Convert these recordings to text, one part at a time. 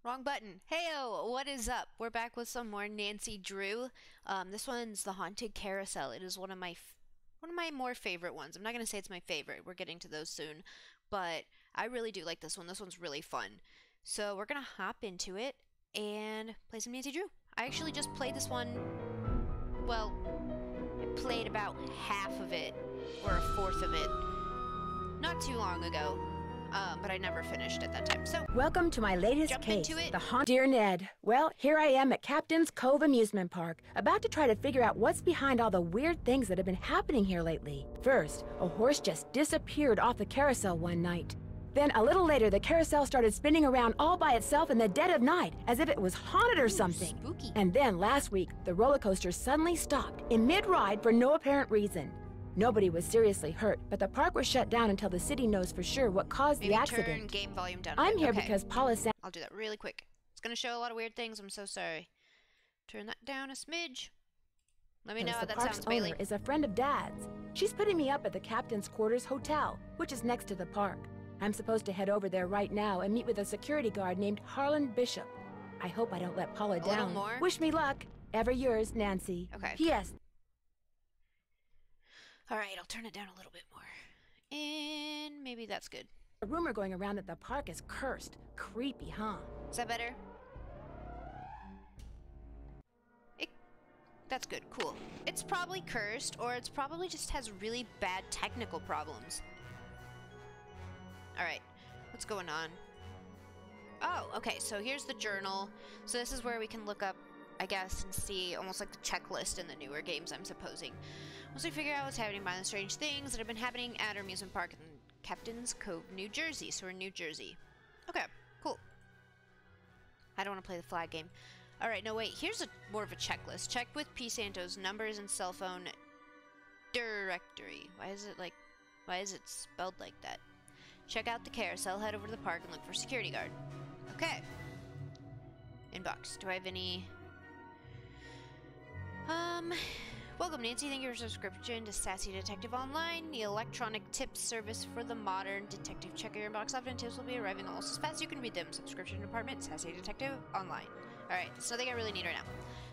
Wrong button. Heyo, what is up? We're back with some more Nancy Drew. This one's the Haunted Carousel. It is one of my more favorite ones. I'm not gonna say it's my favorite. We're getting to those soon, but I really do like this one. This one's really fun. So we're gonna hop into it and play some Nancy Drew. I actually just played this one. Well, I played about half of it or a fourth of it not too long ago. But I never finished at that time. So, welcome to my latest jump case, into it. the haunt. Dear Ned, well, here I am at Captain's Cove Amusement Park, about to try to figure out what's behind all the weird things that have been happening here lately. First, a horse just disappeared off the carousel one night. Then, a little later, the carousel started spinning around all by itself in the dead of night, as if it was haunted or something. Spooky. And then, last week, the roller coaster suddenly stopped in mid-ride for no apparent reason. Nobody was seriously hurt, but the park was shut down until the city knows for sure what caused Maybe the accident. turn game volume down a I'm bit. here Okay. because Paula Sam. I'll do that really quick. It's gonna show a lot of weird things. I'm so sorry. Turn that down a smidge. Let me know how The that park's sounds, owner Bailey. is a friend of Dad's. She's putting me up at the Captain's Quarters Hotel, which is next to the park. I'm supposed to head over there right now and meet with a security guard named Harlan Bishop. I hope I don't let Paula little down. more? Wish me luck. Ever yours, Nancy. Okay. P.S. Alright, I'll turn it down a little bit more. And maybe that's good. A rumor going around that the park is cursed. Creepy, huh? Is that better? That's good. Cool. It's probably cursed, or it's probably just has really bad technical problems. Alright, what's going on? Oh, okay, so here's the journal. So this is where we can look up, I guess, and see almost like the checklist in the newer games, I'm supposing. Once we figure out what's happening behind the strange things that have been happening at our amusement park in Captain's Cove, New Jersey. So we're in New Jersey. Okay, cool. I don't want to play the flag game. Alright, no wait, here's more of a checklist. Check with P. Santo's numbers and cell phone directory. Why is it spelled like that? Check out the carousel, head over to the park, and look for security guard. Okay. Inbox. Do I have any... Welcome, Nancy. Thank you for your subscription to Sassy Detective Online, the electronic tips service for the modern detective. Check your inbox often. Tips will be arriving almost as fast as you can read them. Subscription department, Sassy Detective Online. Alright, it's nothing I really need right now.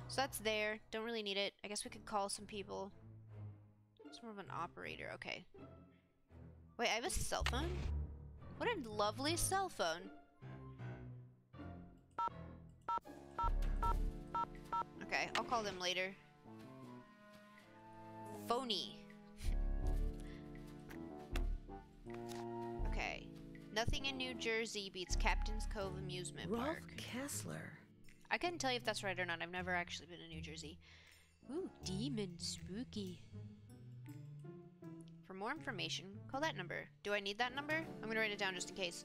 So that's there. Don't really need it. I guess we could call some people. It's more of an operator. Okay. Wait, I have a cell phone? What a lovely cell phone. Okay, I'll call them later. Phony. Okay. Nothing in New Jersey beats Captain's Cove Amusement Rolf Park. Kessler. I couldn't tell you if that's right or not. I've never actually been in New Jersey. Ooh, demon spooky. For more information, call that number. Do I need that number? I'm gonna write it down just in case.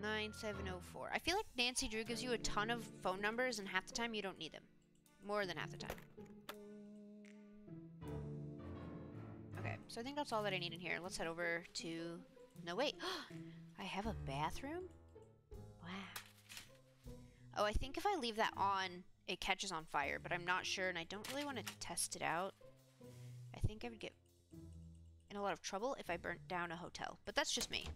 609-555-9704. I feel like Nancy Drew gives you a ton of phone numbers, and half the time you don't need them. More than half the time. Okay, so I think that's all that I need in here. Let's head over to... No, wait. I have a bathroom? Wow. Oh, I think if I leave that on, it catches on fire, but I'm not sure, and I don't really want to test it out. I think I would get in a lot of trouble if I burnt down a hotel, but that's just me.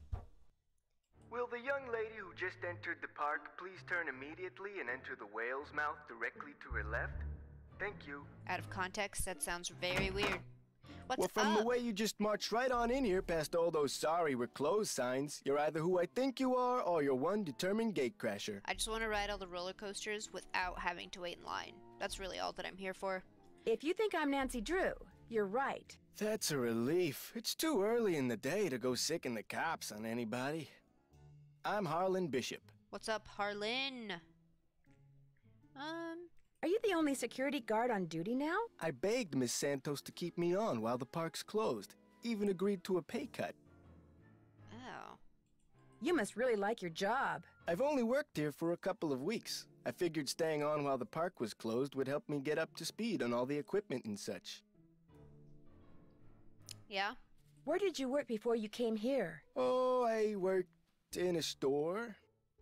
Will the young lady who just entered the park please turn immediately and enter the whale's mouth directly to her left? Thank you. Out of context, that sounds very weird. What's Well, from up? the way you just marched right on in here past all those sorry we're closed signs, you're either who I think you are or you're one determined gatecrasher. I just want to ride all the roller coasters without having to wait in line. That's really all that I'm here for. If you think I'm Nancy Drew, you're right. That's a relief. It's too early in the day to go sicking the cops on anybody. I'm Harlan Bishop. What's up, Harlan? Are you the only security guard on duty now? I begged Miss Santos to keep me on while the park's closed. Even agreed to a pay cut. Oh. You must really like your job. I've only worked here for a couple of weeks. I figured staying on while the park was closed would help me get up to speed on all the equipment and such. Yeah? Where did you work before you came here? Oh, I worked in a store,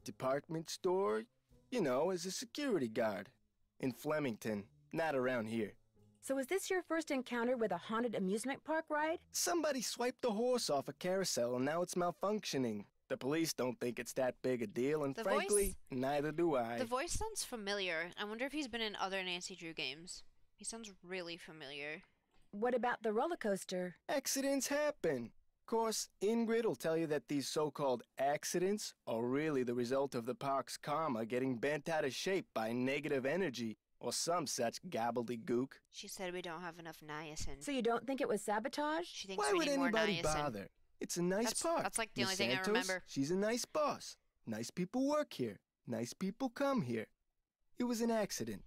department store, you know, as a security guard. In Flemington, not around here. So is this your first encounter with a haunted amusement park ride? Somebody swiped a horse off a carousel and now it's malfunctioning. The police don't think it's that big a deal, and The frankly, voice- neither do I. The voice sounds familiar. I wonder if he's been in other Nancy Drew games. He sounds really familiar. What about the roller coaster? Accidents happen. Of course, Ingrid will tell you that these so-called accidents are really the result of the park's karma getting bent out of shape by negative energy or some such gobbledygook. She said we don't have enough niacin. So you don't think it was sabotage? She thinks Why we would need more anybody niacin. bother? It's a nice park. That's like the Miss only thing I Santos, remember. She's a nice boss. Nice people work here. Nice people come here. It was an accident.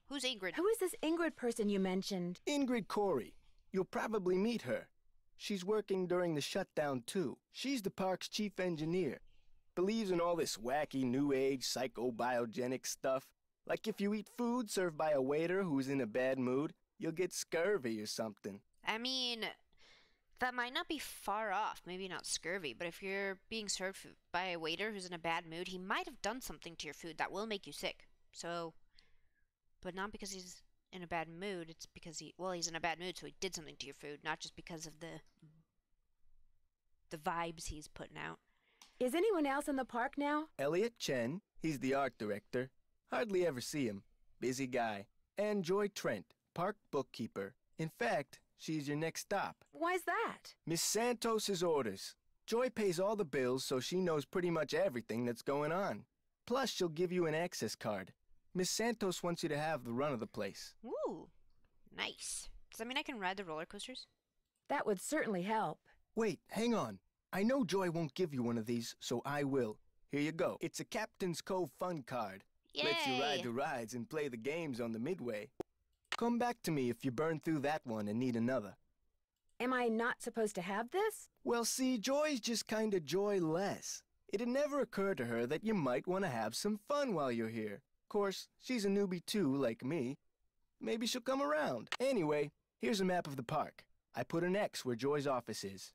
Who's Ingrid? Who is this Ingrid person you mentioned? Ingrid Corey. You'll probably meet her. She's working during the shutdown, too. She's the park's chief engineer. Believes in all this wacky new age psychobiogenic stuff. Like if you eat food served by a waiter who's in a bad mood, you'll get scurvy or something. I mean, that might not be far off. Maybe not scurvy, but if you're being served by a waiter who's in a bad mood, he might have done something to your food that will make you sick. So, but not because he's in a bad mood. It's because he's in a bad mood, so he did something to your food, not just because of the vibes he's putting out. Is anyone else in the park now? Elliot Chen, he's the art director. Hardly ever see him. Busy guy. And Joy Trent, park bookkeeper. In fact, she's your next stop. Why's that? Miss Santos's orders. Joy pays all the bills, so she knows pretty much everything that's going on. Plus, she'll give you an access card. Miss Santos wants you to have the run of the place. Ooh, nice. Does that mean I can ride the roller coasters? That would certainly help. Wait, hang on. I know Joy won't give you one of these, so I will. Here you go. It's a Captain's Cove fun card. Yay! Lets you ride the rides and play the games on the midway. Come back to me if you burn through that one and need another. Am I not supposed to have this? Well, see, Joy's just kinda joyless. It'd never occur to her that you might want to have some fun while you're here. Of course, she's a newbie too, like me. Maybe she'll come around. Anyway, here's a map of the park. I put an X where Joy's office is.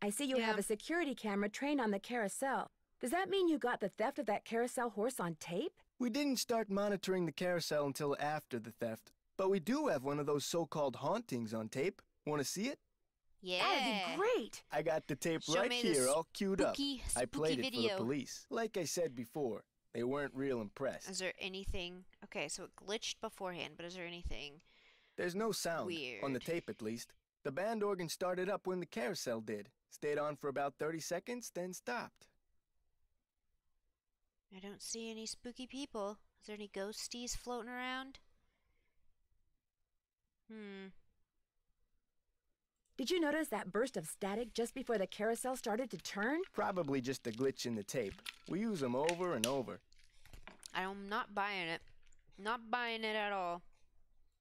I see you have a security camera trained on the carousel. Does that mean you got the theft of that carousel horse on tape? We didn't start monitoring the carousel until after the theft, but we do have one of those so-called hauntings on tape. Want to see it? Yeah. That'd be great. I got the tape Show right me the here, all queued up. I played spooky it for video. the police. Like I said before, they weren't real impressed. Is there anything... Okay, so it glitched beforehand, but is there anything... There's no sound, Weird. on the tape at least. The band organ started up when the carousel did. Stayed on for about 30 seconds, then stopped. I don't see any spooky people. Is there any ghosties floating around? Did you notice that burst of static just before the carousel started to turn? Probably just a glitch in the tape. We use them over and over. I'm not buying it. Not buying it at all.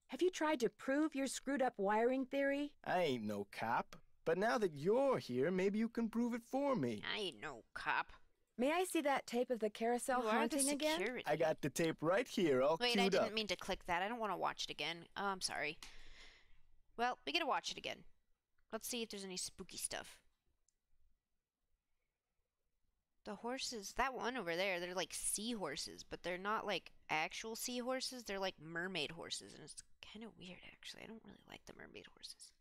Have you tried to prove your screwed up wiring theory? I ain't no cop. But now that you're here, maybe you can prove it for me. I ain't no cop. May I see that tape of the carousel You are the haunting again? security. I got the tape right here, all Wait, queued I up. didn't mean to click that. I don't want to watch it again. Oh, I'm sorry. Well, we gotta watch it again. Let's see if there's any spooky stuff. The horses, that one over there, they're like seahorses, but they're not like actual seahorses. They're like mermaid horses, and it's kind of weird, actually. I don't really like the mermaid horses.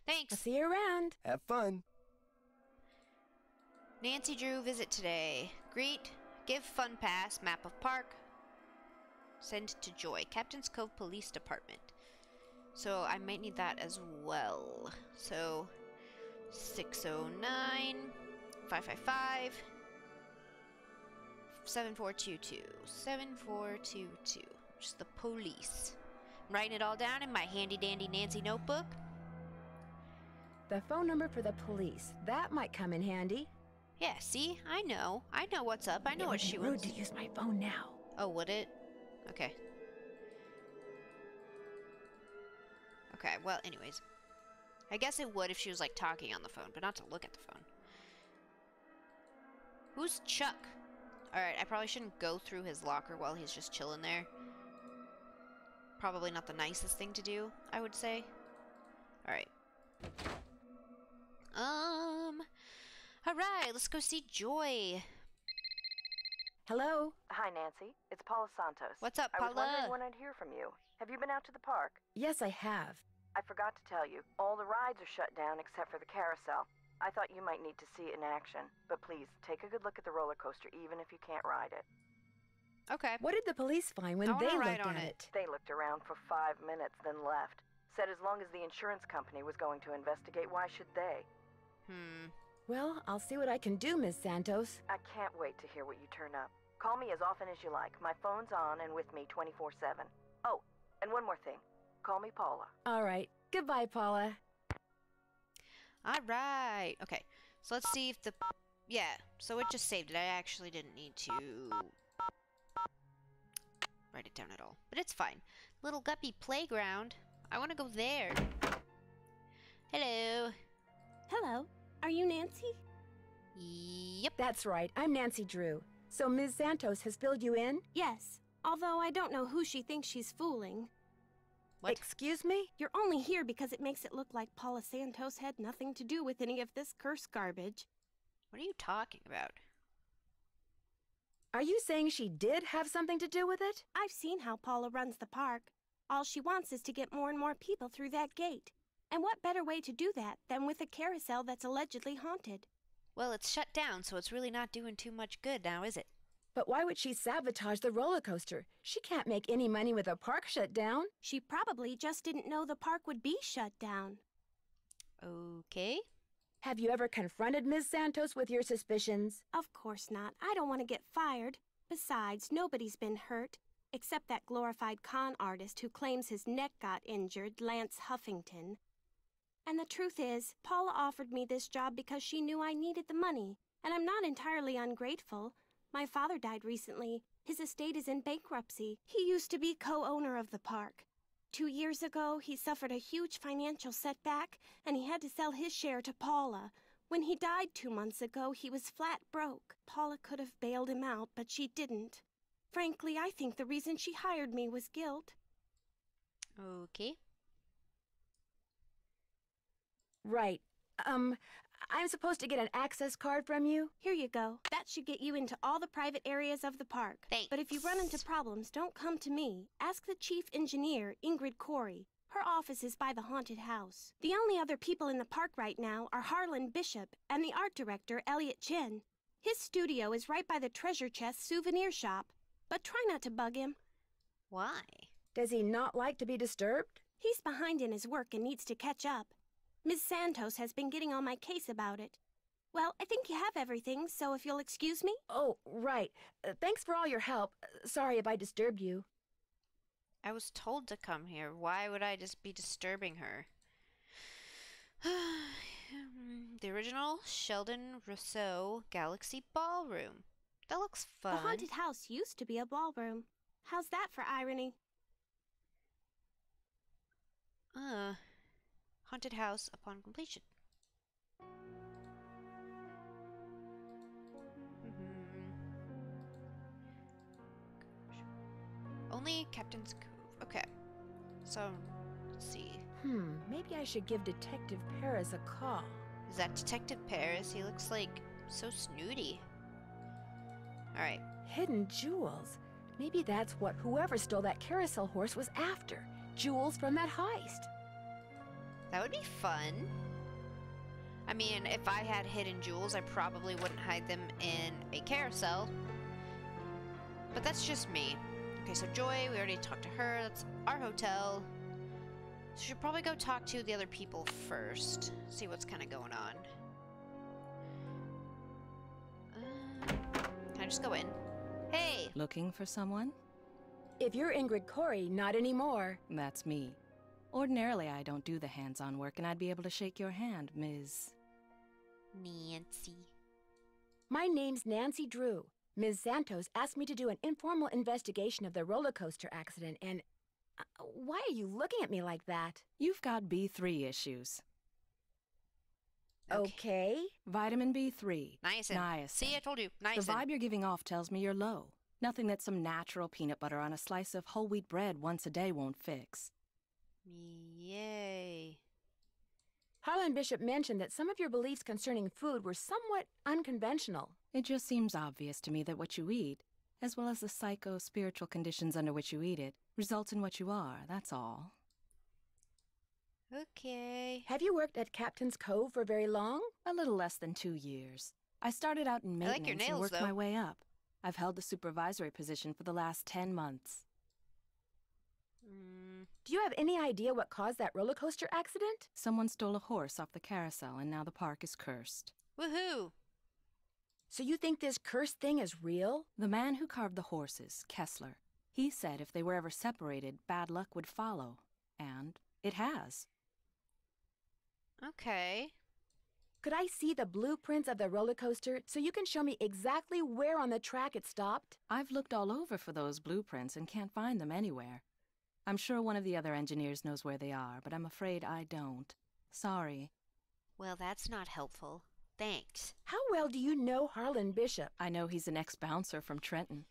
Thanks. I'll see you around. Have fun. Nancy Drew visit today. Greet, give fun pass, map of park. Send to Joy, Captain's Cove Police Department. So I might need that as well. So 609 555 7422 7422. Just the police. I'm writing it all down in my handy dandy Nancy notebook. The phone number for the police. That might come in handy. Yeah, see? I know what's up. I know It what would she be rude wants. to use my phone now. Oh, would it? Okay. Okay, well, anyways. I guess it would if she was, like, talking on the phone, but not to look at the phone. Who's Chuck? Alright, I probably shouldn't go through his locker while he's just chilling there. Probably not the nicest thing to do, I would say. Alright. Alright, let's go see Joy. Hello? Hi, Nancy. It's Paula Santos. What's up, I was Paula? wondering when I'd hear from you. Have you been out to the park? Yes, I have. I forgot to tell you, all the rides are shut down except for the carousel. I thought you might need to see it in action, but please, take a good look at the roller coaster even if you can't ride it. Okay. What did the police find when I wanna they ride looked on at it. it? They looked around for 5 minutes, then left. Said as long as the insurance company was going to investigate, why should they? Well, I'll see what I can do, Ms. Santos. I can't wait to hear what you turn up. Call me as often as you like. My phone's on and with me 24/7. Oh, and one more thing. Call me Paula. All right. Goodbye, Paula. All right. Okay. So let's see if the... Yeah. So it just saved it. I actually didn't need to write it down at all. But it's fine. Little Guppy Playground. I want to go there. Hello. Hello. Are you Nancy? Yep. That's right. I'm Nancy Drew. So Ms. Santos has filled you in? Yes. Although I don't know who she thinks she's fooling. What? Excuse me? You're only here because it makes it look like Paula Santos had nothing to do with any of this cursed garbage. What are you talking about? Are you saying she did have something to do with it? I've seen how Paula runs the park. All she wants is to get more and more people through that gate. And what better way to do that than with a carousel that's allegedly haunted? Well, it's shut down, so it's really not doing too much good now, is it? But why would she sabotage the roller coaster? She can't make any money with a park shut down. She probably just didn't know the park would be shut down. Okay. Have you ever confronted Ms. Santos with your suspicions? Of course not. I don't want to get fired. Besides, nobody's been hurt, except that glorified con artist who claims his neck got injured, Lance Huffington. And the truth is, Paula offered me this job because she knew I needed the money, and I'm not entirely ungrateful. My father died recently. His estate is in bankruptcy. He used to be co-owner of the park. 2 years ago, he suffered a huge financial setback, and he had to sell his share to Paula. When he died 2 months ago, he was flat broke. Paula could have bailed him out, but she didn't. Frankly, I think the reason she hired me was guilt. Okay. Right. I'm supposed to get an access card from you? Here you go. That should get you into all the private areas of the park. Thanks. But if you run into problems, don't come to me. Ask the chief engineer, Ingrid Corey. Her office is by the haunted house. The only other people in the park right now are Harlan Bishop and the art director, Elliot Chin. His studio is right by the treasure chest souvenir shop. But try not to bug him. Why? Does he not like to be disturbed? He's behind in his work and needs to catch up. Ms. Santos has been getting on my case about it. Well, I think you have everything, so if you'll excuse me. Oh, right. Thanks for all your help. Sorry if I disturbed you. I was told to come here. Why would I just be disturbing her? The original Sheldon Rousseau Galaxy Ballroom. That looks fun. The haunted house used to be a ballroom. How's that for irony? Haunted house upon completion. Only Captain's Cove. Okay. So, let's see. Maybe I should give Detective Paris a call. Is that Detective Paris? He looks like so snooty. Alright. Hidden jewels. Maybe that's what whoever stole that carousel horse was after. Jewels from that heist. That would be fun. I mean, if I had hidden jewels, I probably wouldn't hide them in a carousel. But that's just me. Okay, so Joy, we already talked to her. That's our hotel. So we should probably go talk to the other people first. See what's kind of going on. Can I just go in? Hey! Looking for someone? If you're Ingrid Corey, not anymore. That's me. Ordinarily, I don't do the hands-on work, and I'd be able to shake your hand, Ms. Nancy. My name's Nancy Drew. Ms. Santos asked me to do an informal investigation of the roller coaster accident, and... why are you looking at me like that? You've got B3 issues. Okay. Vitamin B3. Niacin. See, I told you. Niacin. The vibe you're giving off tells me you're low. Nothing that some natural peanut butter on a slice of whole wheat bread once a day won't fix. Yay. Harlan Bishop mentioned that some of your beliefs concerning food were somewhat unconventional. It just seems obvious to me that what you eat, as well as the psycho-spiritual conditions under which you eat it, Results in what you are, that's all. Okay. Have you worked at Captain's Cove for very long? A little less than 2 years. I started out in I maintenance like your and nails, worked though. my way up. I've held the supervisory position for the last 10 months. Do you have any idea what caused that roller coaster accident? Someone stole a horse off the carousel, and now the park is cursed. Woohoo! So you think this cursed thing is real? The man who carved the horses, Kessler, he said if they were ever separated, bad luck would follow. And it has. Okay. Could I see the blueprints of the roller coaster so you can show me exactly where on the track it stopped? I've looked all over for those blueprints and can't find them anywhere. I'm sure one of the other engineers knows where they are, but I'm afraid I don't. Sorry. Well, that's not helpful. Thanks. How well do you know Harlan Bishop? I know he's an ex-bouncer from Trenton.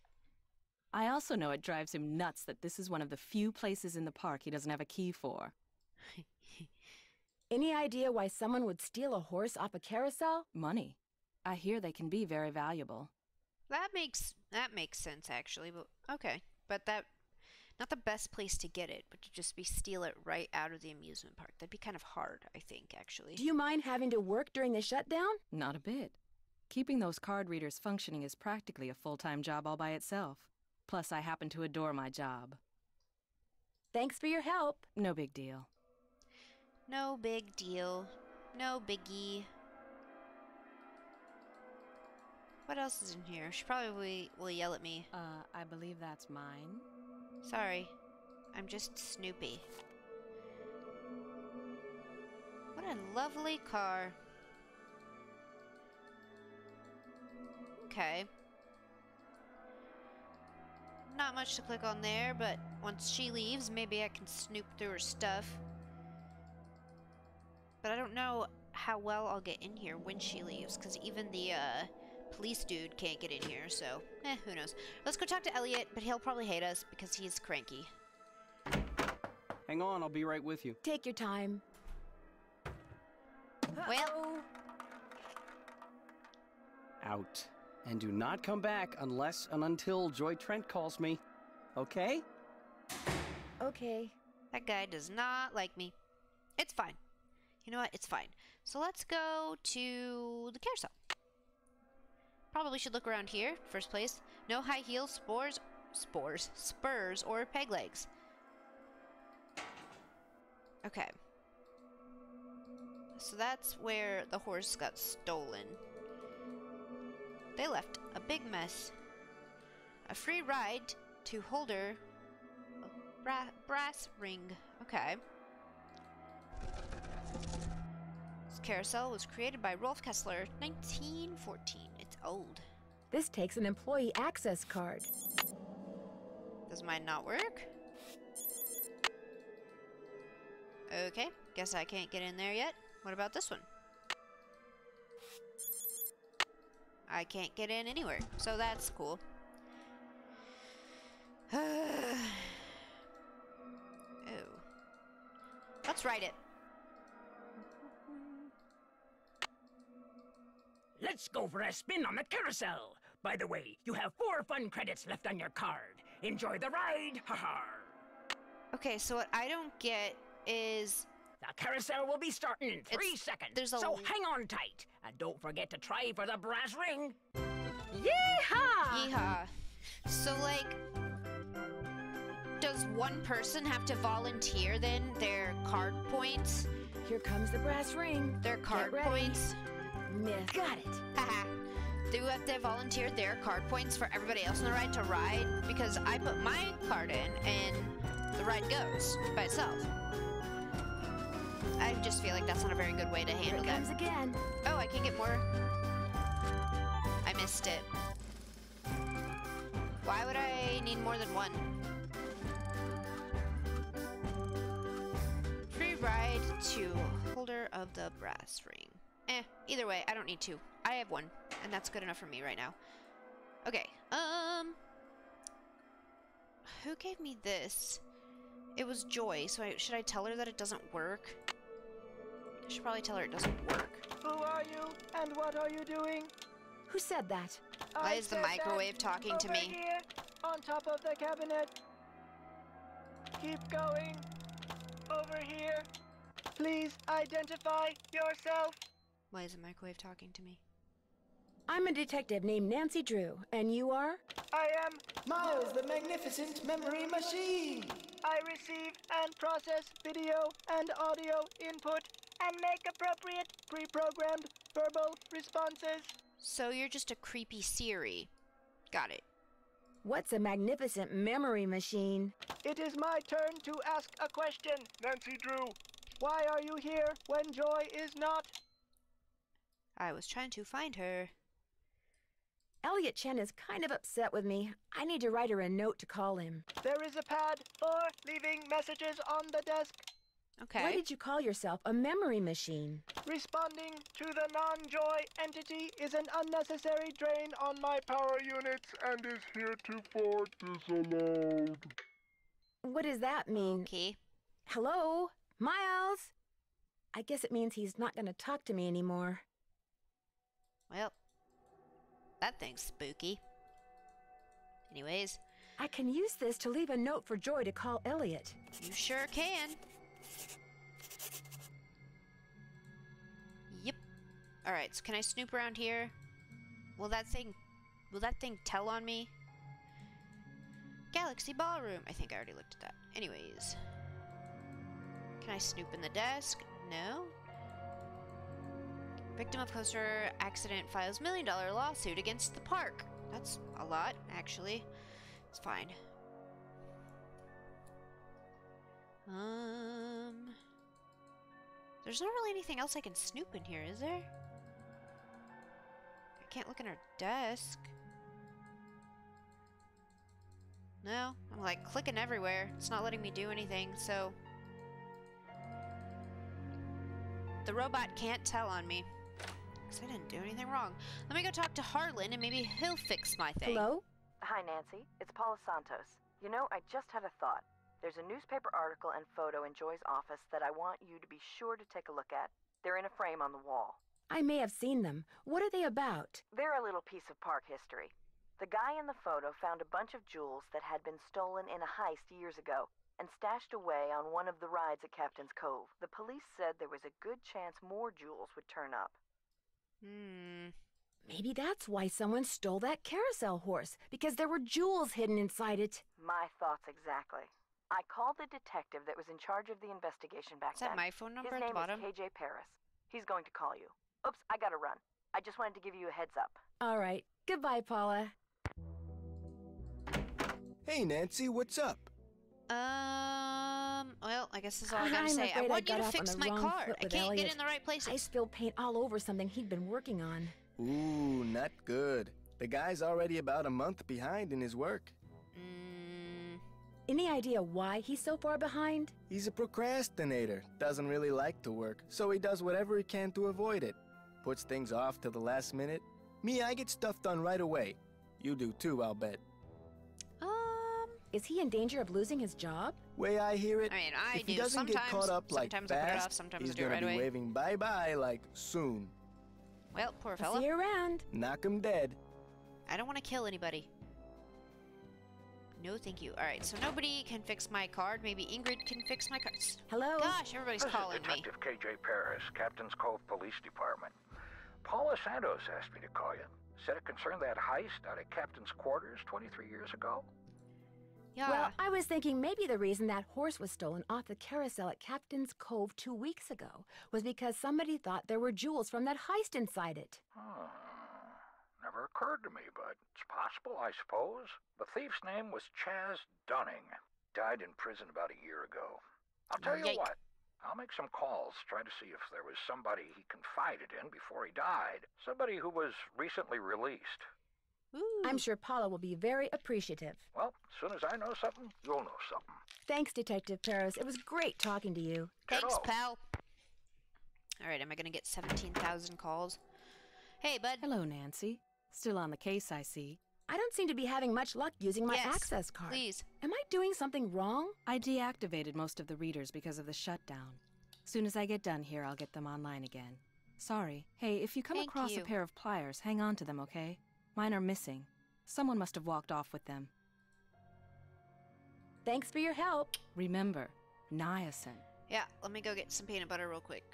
I also know it drives him nuts that this is one of the few places in the park he doesn't have a key for. Any idea why someone would steal a horse off a carousel? Money. I hear they can be very valuable. That makes sense, actually, but okay. But that, not the best place to get it, but to just steal it right out of the amusement park. That'd be kind of hard, I think, actually. Do you mind having to work during the shutdown? Not a bit. Keeping those card readers functioning is practically a full-time job all by itself. Plus, I happen to adore my job. Thanks for your help. No big deal. No big deal. No biggie. What else is in here? She probably will yell at me. I believe that's mine. Sorry. I'm just Snoopy. What a lovely car. Okay. Not much to click on there, but once she leaves, maybe I can snoop through her stuff. But I don't know how well I'll get in here when she leaves, because even the police dude can't get in here, so who knows. Let's go talk to Elliot, but he'll probably hate us because he's cranky. Hang on, I'll be right with you. Take your time. Well, Out. And do not come back unless and until Joy Trent calls me. Okay? Okay. that guy does not like me. It's fine. You know what? It's fine. So let's go to the carousel. Probably should look around here, first place. No high heels, spurs, or peg legs. Okay. So that's where the horse got stolen. They left a big mess. A free ride to Holder brass ring. Okay. This carousel was created by Rolf Kessler, 1914. It's old. This takes an employee access card. Does mine not work? Okay, guess I can't get in there yet. What about this one? I can't get in anywhere, so that's cool. Oh. Let's write it. Let's go for a spin on the carousel. By the way, you have 4 fun credits left on your card. Enjoy the ride, haha. Okay, so what I don't get is... The carousel will be starting in 3 seconds, so hang on tight. And don't forget to try for the brass ring. Yeehaw! Yeehaw. So, like, does one person have to volunteer then their card points? Here comes the brass ring. Their card Get ready. points? Myth. Got it. Haha. Do you have to volunteer their card points for everybody else on the ride to ride? Because I put my card in and the ride goes by itself. I just feel like that's not a very good way to handle Here it comes that. again. Oh, I can get more. I missed it. Why would I need more than one? Free ride to Holder of the brass ring. Either way, I don't need 2. I have 1, and that's good enough for me right now. Okay, who gave me this? It was Joy, so should I tell her that it doesn't work? I should probably tell her it doesn't work. Who are you, and what are you doing? Who said that? Why I is the said microwave that talking to over me? here, on top of the cabinet. Keep going. Over here. Please identify yourself. Why is the microwave talking to me? I'm a detective named Nancy Drew, and you are? I am. Miles, the magnificent memory machine! I receive and process video and audio input and make appropriate pre-programmed verbal responses. So you're just a creepy Siri. Got it. What's a magnificent memory machine? It is my turn to ask a question. Nancy Drew, why are you here when Joy is not? I was trying to find her. Elliot Chen is kind of upset with me. I need to write her a note to call him. There is a pad for leaving messages on the desk. Okay. Why did you call yourself a memory machine? Responding to the non-Joy entity is an unnecessary drain on my power units and is heretofore disallowed. What does that mean? Okay. Hello? Miles? I guess it means he's not going to talk to me anymore. Well, that thing's spooky. Anyways. I can use this to leave a note for Joy to call Elliot. You sure can. Yep. Alright, so can I snoop around here? Will that thing tell on me? Galaxy Ballroom. I think I already looked at that. Anyways. Can I snoop in the desk? No. Victim of coaster accident files $1 million lawsuit against the park. That's a lot, actually. It's fine. There's not really anything else I can snoop in here, is there? I can't look in her desk. No, I'm like clicking everywhere. It's not letting me do anything, so... The robot can't tell on me. Because I didn't do anything wrong. Let me go talk to Harlan and maybe he'll fix my thing. Hello? Hi, Nancy. It's Paula Santos. You know, I just had a thought. There's a newspaper article and photo in Joy's office that I want you to be sure to take a look at. They're in a frame on the wall. I may have seen them. What are they about? They're a little piece of park history. The guy in the photo found a bunch of jewels that had been stolen in a heist years ago and stashed away on one of the rides at Captain's Cove. The police said there was a good chance more jewels would turn up. Maybe that's why someone stole that carousel horse, because there were jewels hidden inside it. My thoughts exactly. I called the detective that was in charge of the investigation back then. Is that my phone number His at the name bottom? is KJ Paris. He's going to call you. Oops, I gotta run. I just wanted to give you a heads up. All right. Goodbye, Paula. Hey, Nancy, what's up? Well, I guess that's all I gotta I'm say. I afraid want you got to off on fix the my wrong card. foot I with can't get Elliot. in the right places. I spilled paint all over something he'd been working on. Ooh, not good. The guy's already about a month behind in his work. Any idea why he's so far behind? He's a procrastinator, doesn't really like to work, so he does whatever he can to avoid it. Puts things off to the last minute. Me, I get stuff done right away. You do too, I'll bet. Is he in danger of losing his job? Way I hear it, I mean, I if he do. doesn't get caught up like Sometimes I put it off, fast, sometimes I he's do it gonna right be away. waving bye-bye like soon. Well, poor I'll fella. see you around. Knock him dead. I don't want to kill anybody. No, thank you. Alright, so nobody can fix my card. Maybe Ingrid can fix my cards. Hello? Gosh, everybody's This calling is me. Detective KJ Paris, Captain's Cove Police Department. Paula Santos asked me to call you. Said it concerned that heist out at Captain's quarters 23 years ago. Yeah. Well, I was thinking maybe the reason that horse was stolen off the carousel at Captain's Cove 2 weeks ago was because somebody thought there were jewels from that heist inside it. Never occurred to me, but it's possible, I suppose. The thief's name was Chaz Dunning. Died in prison about a year ago. I'll tell you Yike. what. I'll make some calls, try to see if there was somebody he confided in before he died. Somebody who was recently released. Ooh. I'm sure Paula will be very appreciative. Well, as soon as I know something, you'll know something. Thanks, Detective Paris. It was great talking to you. Thanks, Ditto. pal. Alright, am I gonna get 17,000 calls? Hey, bud. Hello, Nancy. Still on the case, I see. I don't seem to be having much luck using my Yes, access card. please. Am I doing something wrong? I deactivated most of the readers because of the shutdown. Soon as I get done here, I'll get them online again. Sorry. Hey, if you come Thank across you. a pair of pliers, hang on to them, okay? Mine are missing. Someone must have walked off with them. Thanks for your help. Remember, niacin. Yeah, let me go get some peanut butter real quick.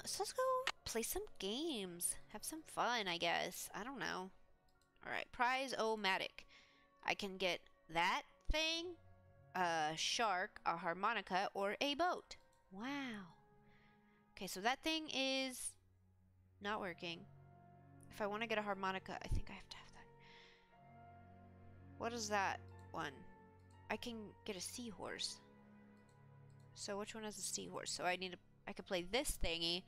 So let's go play some games. Have some fun, I guess. I don't know. Alright, prize-o-matic. I can get that thing, a shark, a harmonica, or a boat. Wow. Okay, so that thing is not working. If I want to get a harmonica, I think I have to have that. What is that one? I can get a seahorse. So which one has a seahorse? So I could play this thingy,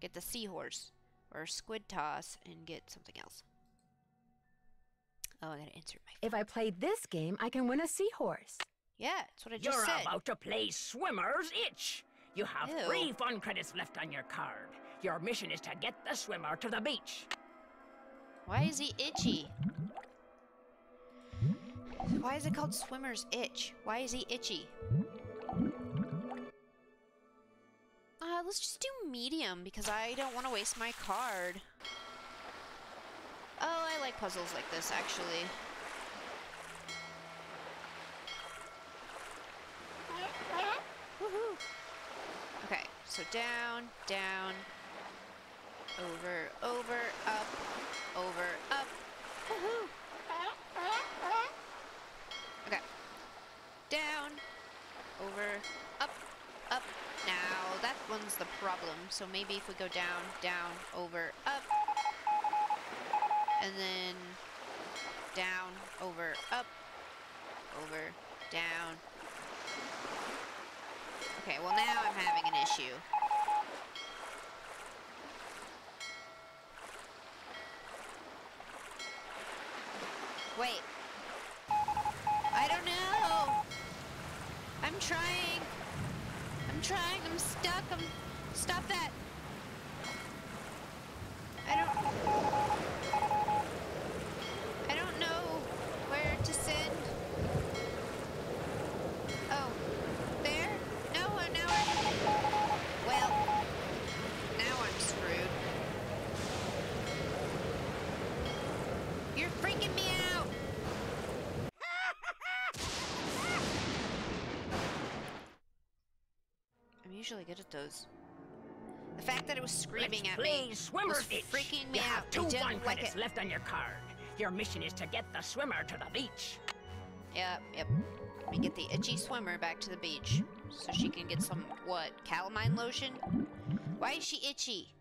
get the seahorse, or squid toss, and get something else. Oh, I gotta insert my phone. If I play this game, I can win a seahorse. Yeah, that's what I just said. You're about to play Swimmer's Itch. You have 3 fun credits left on your card. Your mission is to get the swimmer to the beach. Why is he itchy? Why is it called Swimmer's Itch? Why is he itchy? Let's just do medium because I don't want to waste my card. Oh, I like puzzles like this actually. Woohoo! Okay, so down, down, over, over, up, over, up. Woohoo! Okay. Down, over, up, up. Now, that one's the problem. So maybe if we go down, down, over, up. And then down, over, up, over, down. Okay, well now I'm having an issue. Wait. I don't know. I'm trying. I'm stuck. Stop that. I don't know where to send. Oh, there? No, now well, now I'm screwed. You're freaking me out. I'm usually good at those. The fact that it was screaming at me was freaking me out. You have 2 fun credits left on your card. Your mission is to get the swimmer to the beach. Yep. Let me get the itchy swimmer back to the beach so she can get some, what, calamine lotion? Why is she itchy?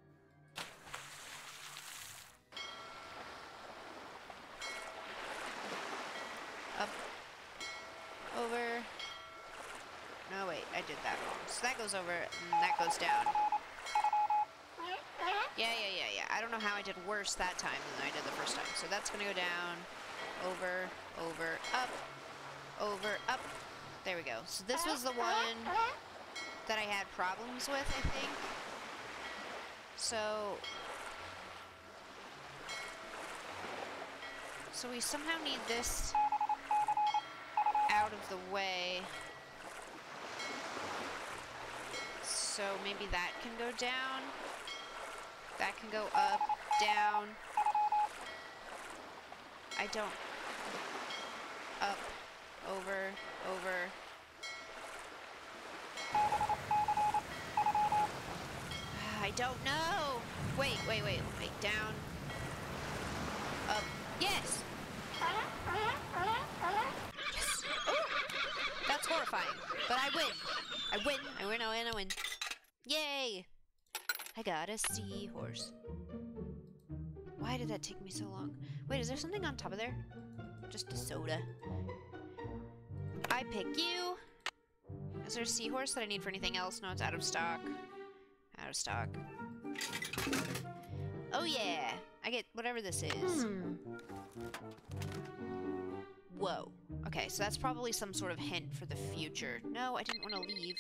Up. Over. No, wait, I did that wrong. So that goes over, and that goes down. Yeah. I don't know how I did worse that time than I did the first time. So that's gonna go down, over, over, up, over, up. There we go. So this was the one that I had problems with, I think. So we somehow need this out of the way. So maybe that can go down. That can go up, down. I don't. Up, over, over. I don't know. Wait. Down. Up. Yes. Yes. Ooh. That's horrifying. But I win. I win. Yay. I got a seahorse. Why did that take me so long? Wait, is there something on top of there? Just a soda. I pick you. Is there a seahorse that I need for anything else? No, it's out of stock. Out of stock. Oh yeah. I get whatever this is. Whoa. Okay, so that's probably some sort of hint for the future. No, I didn't want to leave.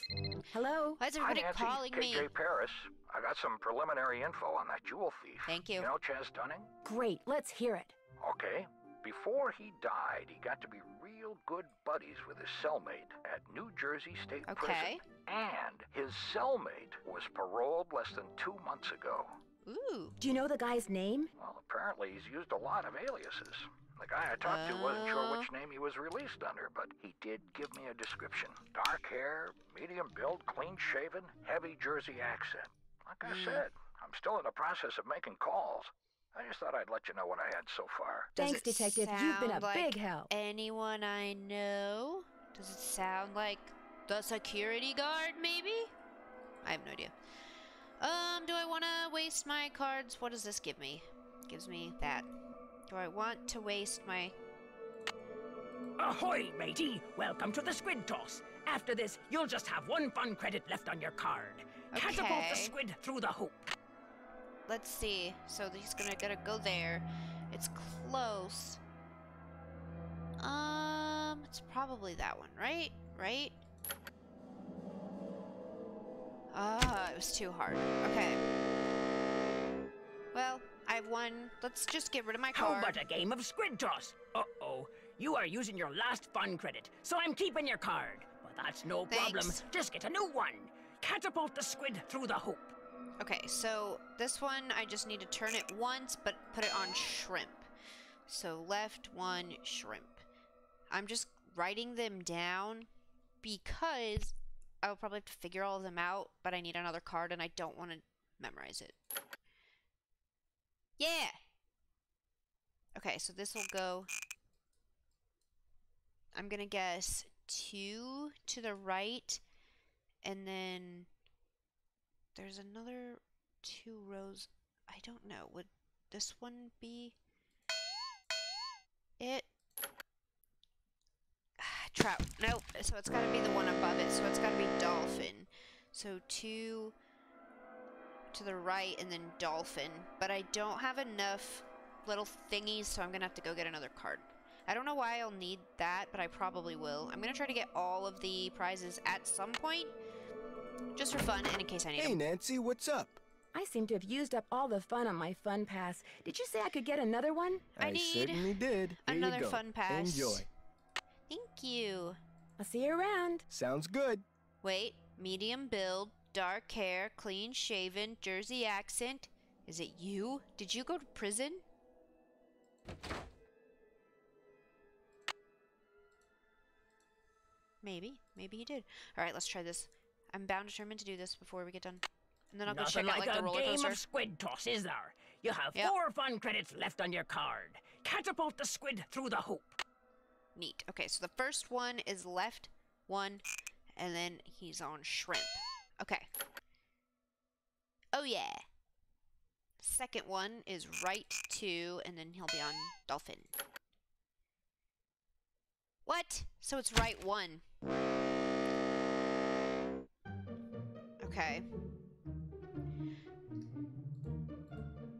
Hello? Why is everybody calling me? KJ Paris. I got some preliminary info on that jewel thief. Thank you. You know Chaz Dunning? Great, let's hear it. Okay. Before he died, he got to be real good buddies with his cellmate at New Jersey State Prison. And his cellmate was paroled less than 2 months ago. Ooh. Do you know the guy's name? Well, apparently he's used a lot of aliases. The guy I talked to wasn't sure which name he was released under, but he did give me a description. Dark hair, medium build, clean shaven, heavy Jersey accent. Like I said, I'm still in the process of making calls. I just thought I'd let you know what I had so far. Thanks, Detective. You've been a big help. Anyone I know? Does it sound like the security guard, maybe? I have no idea. Do I want to waste my cards? What does this give me? Gives me that. Do I want to waste my... Ahoy, matey! Welcome to the squid toss. After this, you'll just have 1 fun credit left on your card. Catapult the squid through the hoop. Let's see. So he's gonna go there. It's close. It's probably that one, right? Right? It was too hard. Okay. Well, I have one. Let's just get rid of my card. How about a game of squid toss? Uh-oh. You are using your last fun credit, so I'm keeping your card. But that's no problem. Just get a new one. Catapult the squid through the hoop. Okay, so this one, I just need to turn it once, but put it on shrimp. So left 1, shrimp. I'm just writing them down because I'll probably have to figure all of them out, but I need another card and I don't want to memorize it. Yeah! Okay, so this will go... I'm gonna guess 2 to the right, and then there's another 2 rows. I don't know. Would this one be it? Trout. Nope. So it's gotta be the one above it. So it's gotta be dolphin. So 2 to the right and then dolphin. But I don't have enough little thingies, so I'm gonna have to go get another card. I don't know why I'll need that, but I probably will. I'm gonna try to get all of the prizes at some point, just for fun and in case I need them. Hey, Nancy, what's up? I seem to have used up all the fun on my fun pass. Did you say I could get another one? I certainly did. Here another you go. fun pass. Enjoy. Thank you. I'll see you around. Sounds good. Wait, medium build, dark hair, clean shaven, Jersey accent. Is it you? Did you go to prison? Maybe. Maybe he did. Alright, let's try this. I'm bound determined to do this before we get done. And then I'll go check out like the roller coaster. Nothing like a game of squid toss, is there? You have 4 fun credits left on your card. Catapult the squid through the hoop. Neat. Okay, so the first one is left 1, and then he's on shrimp. Okay. Oh yeah. Second one is right 2, and then he'll be on dolphin. What? So it's right 1. Okay.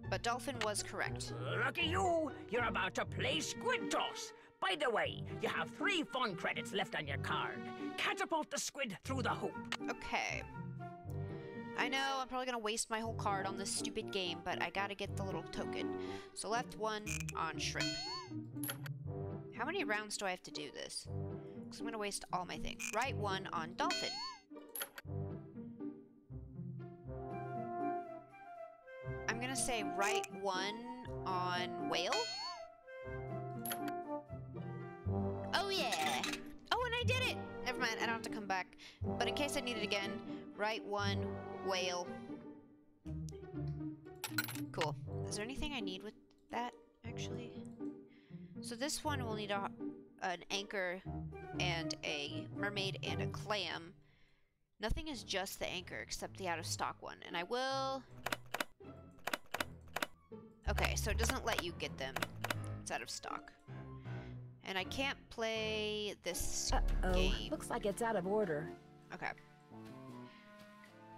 But dolphin was correct. Lucky you! You're about to play squid toss. By the way, you have 3 fun credits left on your card. Catapult the squid through the hoop. Okay. I know I'm probably gonna waste my whole card on this stupid game, but I gotta get the little token. So left 1 on shrimp. How many rounds do I have to do this? Because I'm gonna waste all my things. Right 1 on dolphin. I'm gonna say right 1 on whale. Oh yeah! Oh, and I did it! Never mind, I don't have to come back. But in case I need it again, right 1 whale. Cool. Is there anything I need with that, actually? So this one will need an anchor and a mermaid and a clam. Nothing is just the anchor except the out-of-stock one. And I will... Okay, so it doesn't let you get them. It's out of stock. And I can't play this game. Looks like it's out of order. Okay.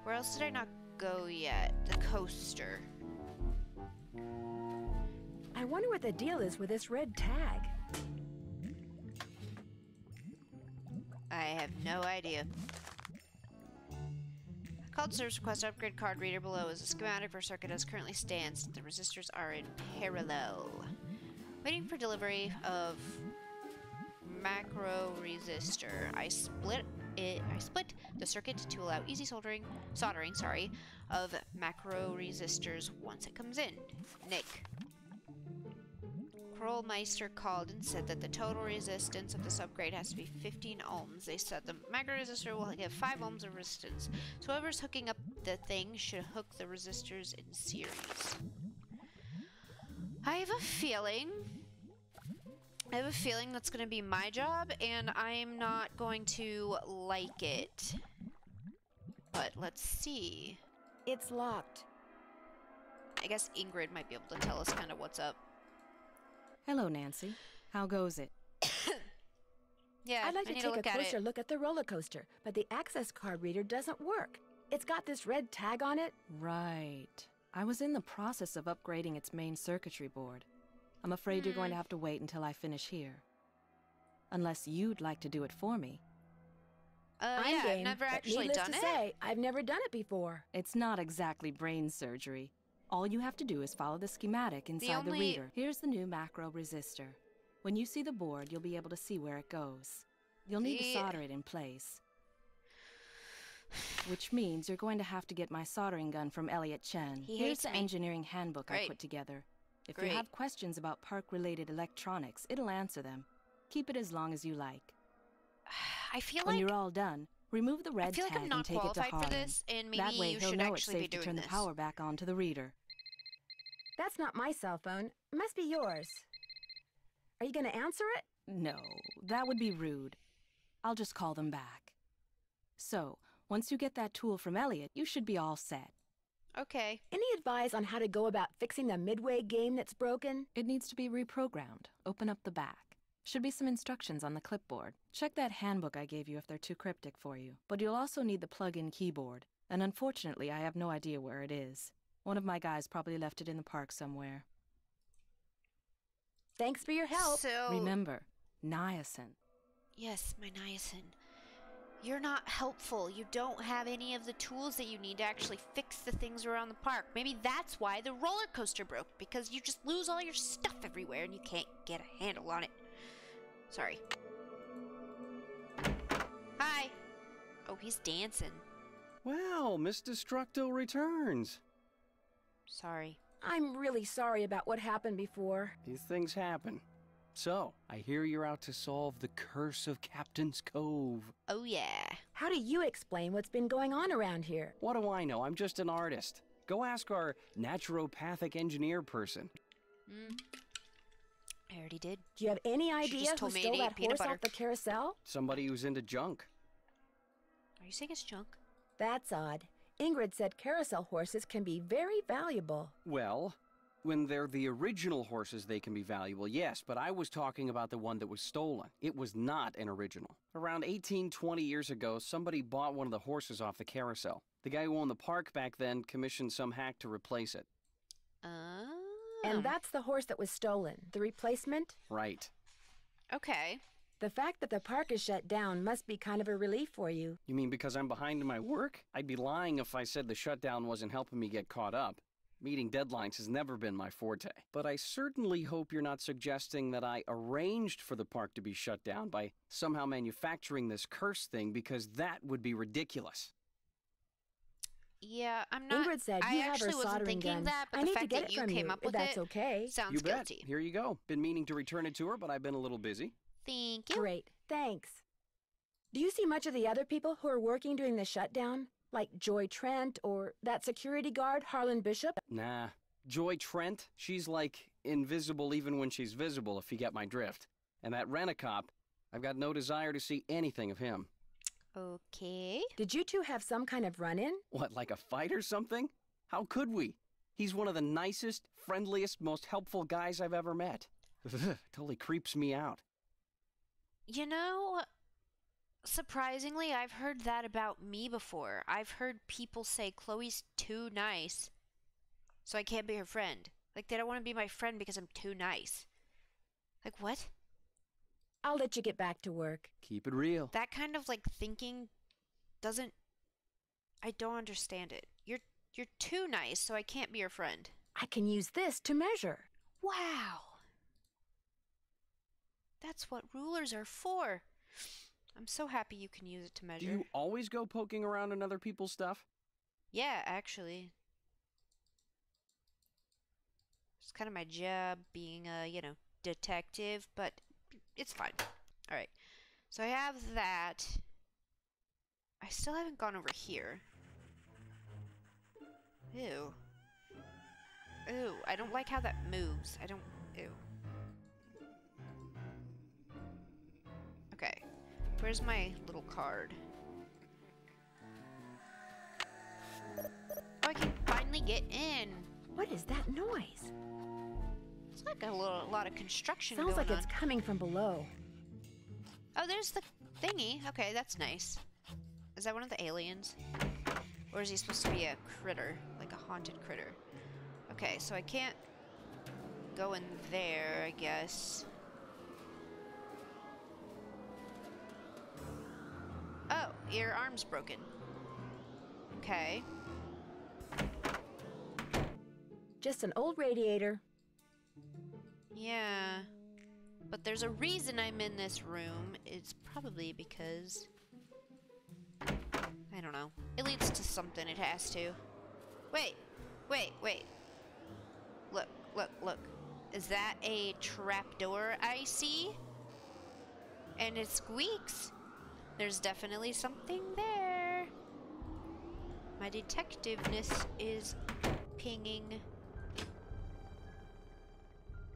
Where else did I not go yet? The coaster. I wonder what the deal is with this red tag. I have no idea. Called service request upgrade card reader below is a schematic for circuit as currently stands. The resistors are in parallel. Waiting for delivery of macro resistor. I split the circuit to allow easy soldering of macro resistors once it comes in. Nick. Patrolmeister called and said that the total resistance of this upgrade has to be 15 ohms. They said the micro resistor will give 5 ohms of resistance. So whoever's hooking up the thing should hook the resistors in series. I have a feeling that's going to be my job, and I'm not going to like it. But let's see. It's locked. I guess Ingrid might be able to tell us kind of what's up. Hello, Nancy. How goes it? Yeah, I'd like to need take a look at closer it. look at the roller coaster, but the access card reader doesn't work. It's got this red tag on it. Right. I was in the process of upgrading its main circuitry board. I'm afraid you're going to have to wait until I finish here. Unless you'd like to do it for me. I'm yeah, game, I've never but actually needless done to it. say, I've never done it before. It's not exactly brain surgery. All you have to do is follow the schematic inside the reader. Here's the new macro resistor. When you see the board, you'll be able to see where it goes. You'll need to solder it in place. Which means you're going to have to get my soldering gun from Elliot Chen. Here's the engineering handbook I put together. If you have questions about park-related electronics, it'll answer them. Keep it as long as you like. I feel when like you're all done, remove the red tag I'm not and take it to qualified Harlan. for this, and maybe That way you he'll should know it's actually be safe to doing turn this. the power back onto the reader. That's not my cell phone. It must be yours. Are you going to answer it? No, that would be rude. I'll just call them back. So, once you get that tool from Elliot, you should be all set. Okay. Any advice on how to go about fixing the Midway game that's broken? It needs to be reprogrammed. Open up the back. Should be some instructions on the clipboard. Check that handbook I gave you if they're too cryptic for you. But you'll also need the plug-in keyboard. And unfortunately, I have no idea where it is. One of my guys probably left it in the park somewhere. Thanks for your help. So... Remember, niacin. Yes, my niacin. You're not helpful. You don't have any of the tools that you need to actually fix the things around the park. Maybe that's why the roller coaster broke, because you just lose all your stuff everywhere and you can't get a handle on it. Sorry. Hi. Oh, he's dancing. Well, Miss Destructo returns. Sorry. I'm really sorry about what happened before. These things happen. So, I hear you're out to solve the curse of Captain's Cove. Oh, yeah. How do you explain what's been going on around here? What do I know? I'm just an artist. Go ask our naturopathic engineer person. I already did. Do you have any idea who told me stole to eat that peanut horse butter. off the carousel? Somebody who's into junk. Are you saying it's junk? That's odd. Ingrid said carousel horses can be very valuable. Well, when they're the original horses, they can be valuable, yes, but I was talking about the one that was stolen. It was not an original. Around 20 years ago, somebody bought one of the horses off the carousel. The guy who owned the park back then commissioned some hack to replace it. And that's the horse that was stolen, the replacement? Right. Okay. The fact that the park is shut down must be kind of a relief for you. You mean because I'm behind in my work? I'd be lying if I said the shutdown wasn't helping me get caught up. Meeting deadlines has never been my forte. But I certainly hope you're not suggesting that I arranged for the park to be shut down by somehow manufacturing this curse thing, because that would be ridiculous. Yeah, I'm not. Ingrid said I you have her actually wasn't soldering thinking gun. that, but I the need to fact get that it you from came you, up if with that's it okay. sounds You bet. guilty. Here you go. Been meaning to return it to her, but I've been a little busy. Thank you. Great, thanks. Do you see much of the other people who are working during the shutdown? Like Joy Trent or that security guard, Harlan Bishop? Nah. Joy Trent, she's like invisible even when she's visible, if you get my drift. And that rent-a-cop, I've got no desire to see anything of him. Okay. Did you two have some kind of run-in? What, like a fight or something? How could we? He's one of the nicest, friendliest, most helpful guys I've ever met. Totally creeps me out. You know, surprisingly, I've heard that about me before. I've heard people say Chloe's too nice, so I can't be her friend. Like, they don't want to be my friend because I'm too nice. Like, what? I'll let you get back to work. Keep it real. That kind of, like, thinking doesn't... I don't understand it. You're too nice, so I can't be your friend. I can use this to measure. Wow. That's what rulers are for. I'm so happy you can use it to measure. Do you always go poking around in other people's stuff? Yeah, actually. It's kind of my job being, you know, detective, but it's fine. Alright, so I have that. I still haven't gone over here. Ew. Ew, I don't like how that moves. I don't... Ew. Okay. Where's my little card? Oh, I can finally get in! What is that noise? It's like a lot of construction Sounds going like on. it's coming from below. Oh, there's the thingy. Okay, that's nice. Is that one of the aliens? Or is he supposed to be a critter? Like a haunted critter? Okay, so I can't go in there, I guess. Oh, your arm's broken. Okay. Just an old radiator. Yeah. But there's a reason I'm in this room. It's probably because... I don't know. It leads to something. It has to. Wait. Wait, wait. Look, look, look. Is that a trapdoor I see? And it squeaks. There's definitely something there. My detectiveness is pinging.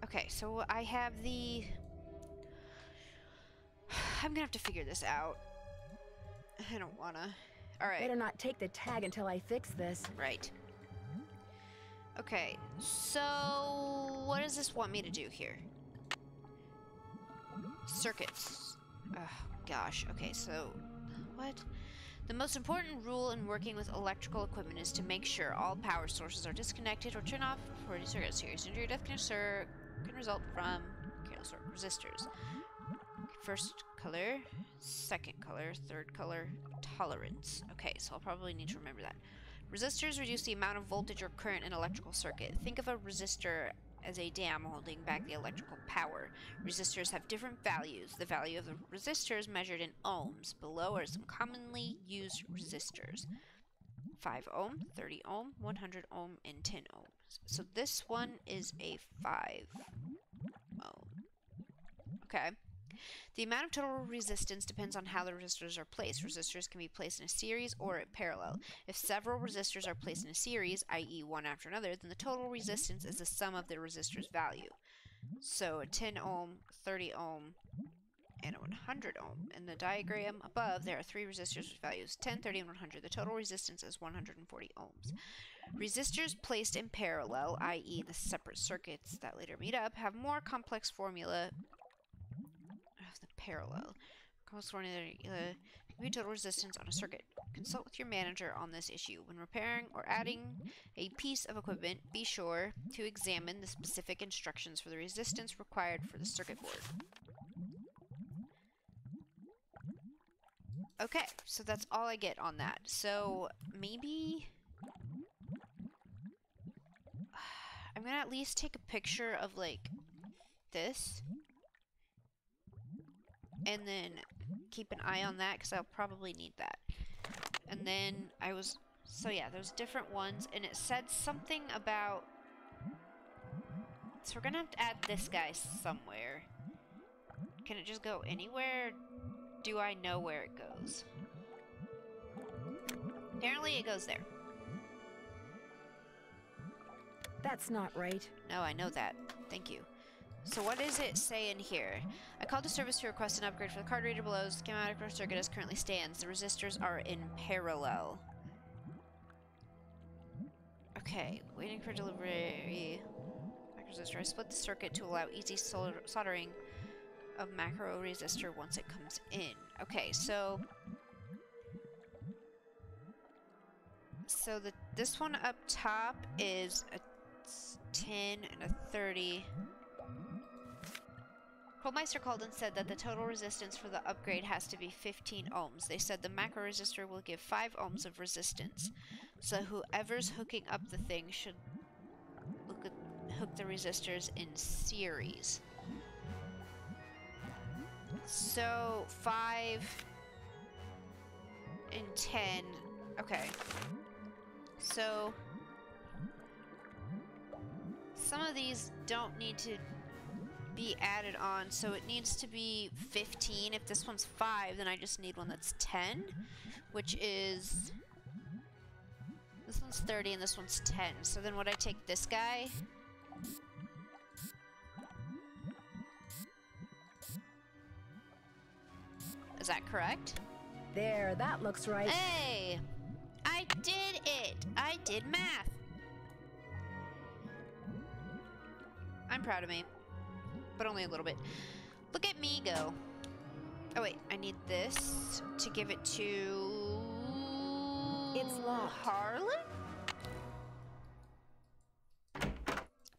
Okay, so I have the... I'm gonna have to figure this out. I don't wanna. Alright. Better not take the tag until I fix this. Right. Okay, so what does this want me to do here? Circuits. Oh, gosh. Okay, so what? The most important rule in working with electrical equipment is to make sure all power sources are disconnected or turn off before the circuit. Serious injury or death can result from careless resistors. First color, second color, third color, tolerance. Okay, so I'll probably need to remember that. Resistors reduce the amount of voltage or current in an electrical circuit. Think of a resistor as a dam holding back the electrical power. Resistors have different values. The value of the resistor is measured in ohms. Below are some commonly used resistors. 5 ohm, 30 ohm, 100 ohm, and 10 ohms. So this one is a 5 ohm. Okay. The amount of total resistance depends on how the resistors are placed. Resistors can be placed in a series or in parallel. If several resistors are placed in a series, i.e. one after another, then the total resistance is the sum of the resistor's value. So a 10 ohm, 30 ohm, and a 100 ohm. In the diagram above, there are three resistors with values 10, 30, and 100. The total resistance is 140 ohms. Resistors placed in parallel, i.e. the separate circuits that later meet up, have more complex formula of the parallel. Complex formula compute total resistance on a circuit. Consult with your manager on this issue. When repairing or adding a piece of equipment, be sure to examine the specific instructions for the resistance required for the circuit board. Okay, so that's all I get on that. So maybe I'm gonna at least take a picture of like this and then keep an eye on that because I'll probably need that. And then so yeah, there's different ones, and it said something about, so we're gonna have to add this guy somewhere. Can it just go anywhere? Do I know where it goes? Apparently it goes there. That's not right. No, I know that. Thank you. So what does it say in here? I called the service to request an upgrade for the card reader below. The schematic for the circuit as currently stands. The resistors are in parallel. Okay, waiting for delivery. Resistor. I split the circuit to allow easy soldering of macro resistor once it comes in. Okay, so this one up top is a 10 and a 30. Quillmeister called and said that the total resistance for the upgrade has to be 15 ohms. They said the macro resistor will give 5 ohms of resistance. So whoever's hooking up the thing should hook the resistors in series. So 5 and 10. Okay. So some of these don't need to be added on. So it needs to be 15. If this one's 5, then I just need one that's 10, which is... This one's 30 and this one's 10. So then would I take this guy? Is that correct? There, that looks right. Hey! I did it! I did math! I'm proud of me. But only a little bit. Look at me go. Oh wait, I need this to give it to... It's locked. Harlan?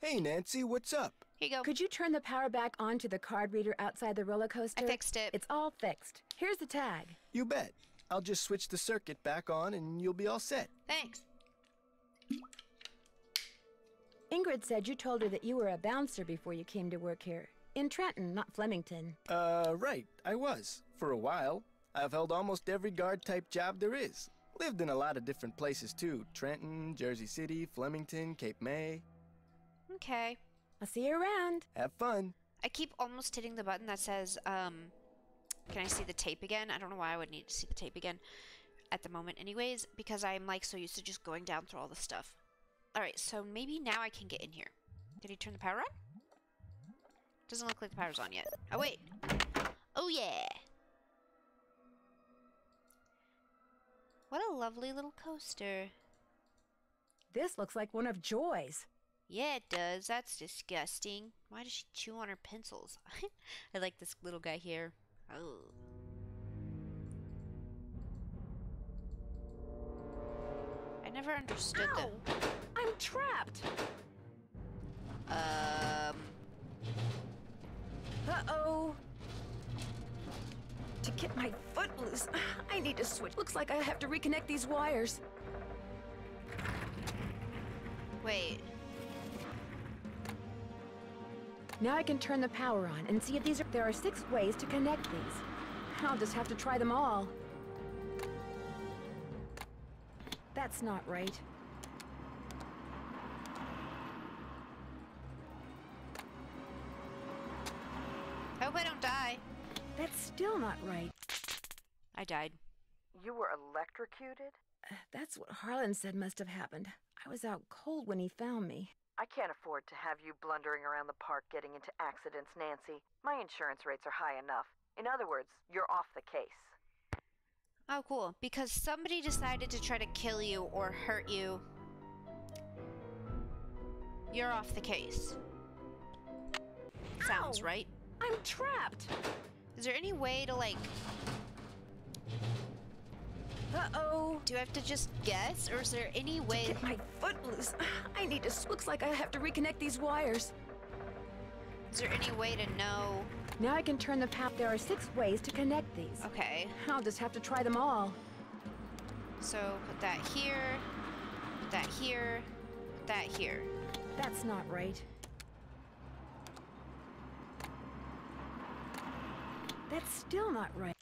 Hey, Nancy, what's up? Here you go. Could you turn the power back on to the card reader outside the roller coaster? I fixed it. It's all fixed. Here's the tag. You bet. I'll just switch the circuit back on and you'll be all set. Thanks. Ingrid said you told her that you were a bouncer before you came to work here. In Trenton, not Flemington. Right. I was. For a while. I've held almost every guard-type job there is. Lived in a lot of different places, too. Trenton, Jersey City, Flemington, Cape May. Okay. I'll see you around. Have fun. I keep almost hitting the button that says, can I see the tape again? I don't know why I would need to see the tape again at the moment anyways, because I'm like so used to just going down through all the stuff. Alright, so maybe now I can get in here. Did he turn the power on? Doesn't look like the power's on yet. Oh wait. Oh yeah. What a lovely little coaster. This looks like one of Joy's. Yeah, it does. That's disgusting. Why does she chew on her pencils? I like this little guy here. Oh. I never understood them. I'm trapped. Uh-oh. To get my foot loose, I need to switch. Looks like I have to reconnect these wires. Wait. Now I can turn the power on and see if these are... There are 6 ways to connect these. I'll just have to try them all. That's not right. I hope I don't die. That's still not right. I died. You were electrocuted? That's what Harlan said must have happened. I was out cold when he found me. I can't afford to have you blundering around the park getting into accidents, Nancy. My insurance rates are high enough. In other words, you're off the case. Oh, cool. Because somebody decided to try to kill you or hurt you. You're off the case. Sounds right. I'm trapped. Is there any way to, like... Uh-oh. Do I have to just guess? Or is there any way... To get my foot loose, I need to... Looks like I have to reconnect these wires. Is there any way to know... Now I can turn the power... There are 6 ways to connect these. Okay. I'll just have to try them all. So, put that here, put that here, put that here. That's not right. That's still not right.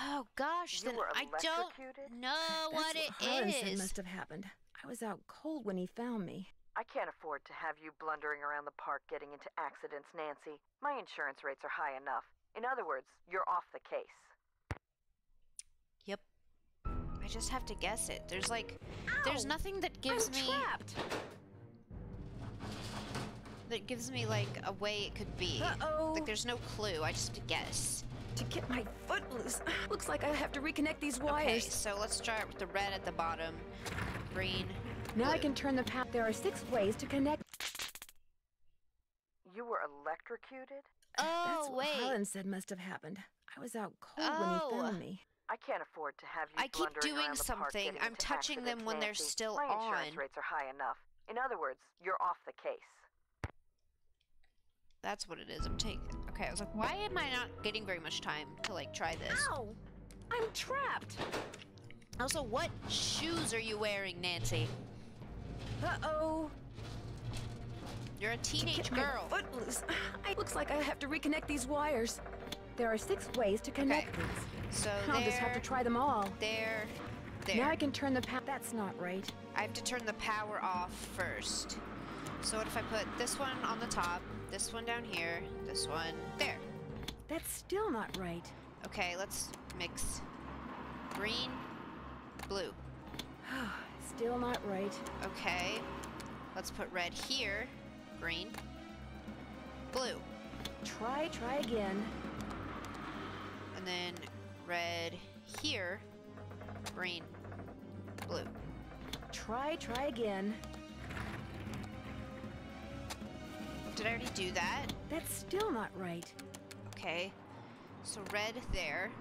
Oh gosh, then I don't know what it Harlan is. said must have happened. I was out cold when he found me. I can't afford to have you blundering around the park getting into accidents, Nancy. My insurance rates are high enough. In other words, you're off the case. Yep. I just have to guess it. There's like... There's nothing that gives me... trapped. That gives me like a way it could be. Uh-oh. Like there's no clue. I just have to guess. To get my foot loose, looks like I have to reconnect these wires. Okay, so let's start with the red at the bottom. Green. Now blue. I can turn the power. There are 6 ways to connect. You were electrocuted? Oh, That's what wait. Harlan said must have happened. I was out cold when he found me. I can't afford to have you I keep blundering doing around the park something. getting I'm into touching them accidents, when they're Nancy. still My on. insurance rates are high enough. In other words, you're off the case. That's what it is. I'm taking... Okay, I was like, why am I not getting very much time to, like, try this? Ow! I'm trapped. Also, what shoes are you wearing, Nancy? Uh-oh. You're a teenage Get girl. My foot loose. Looks like I have to reconnect these wires. There are 6 ways to connect these. So I'll just have to try them all. There. Now I can turn the power. That's not right. I have to turn the power off first. So what if I put this one on the top, this one down here, this one there? That's still not right. Okay, let's mix green, blue. Still not right. Okay, let's put red here, green, blue. Try again. And then red here, green, blue. Try again. Did I already do that? That's still not right. Okay, so red there.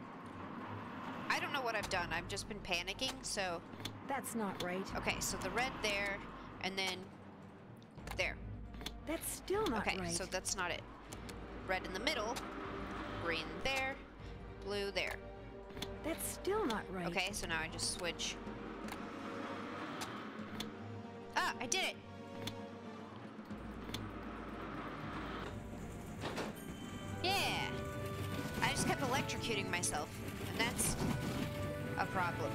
I don't know what I've done. I've just been panicking, so... That's not right. Okay, so the red there, and then there. That's still not right. Okay, so that's not it. Red in the middle, green there, blue there. That's still not right. Okay, so now I just switch. Ah, I did it! Yeah! I just kept electrocuting myself, and that's a problem.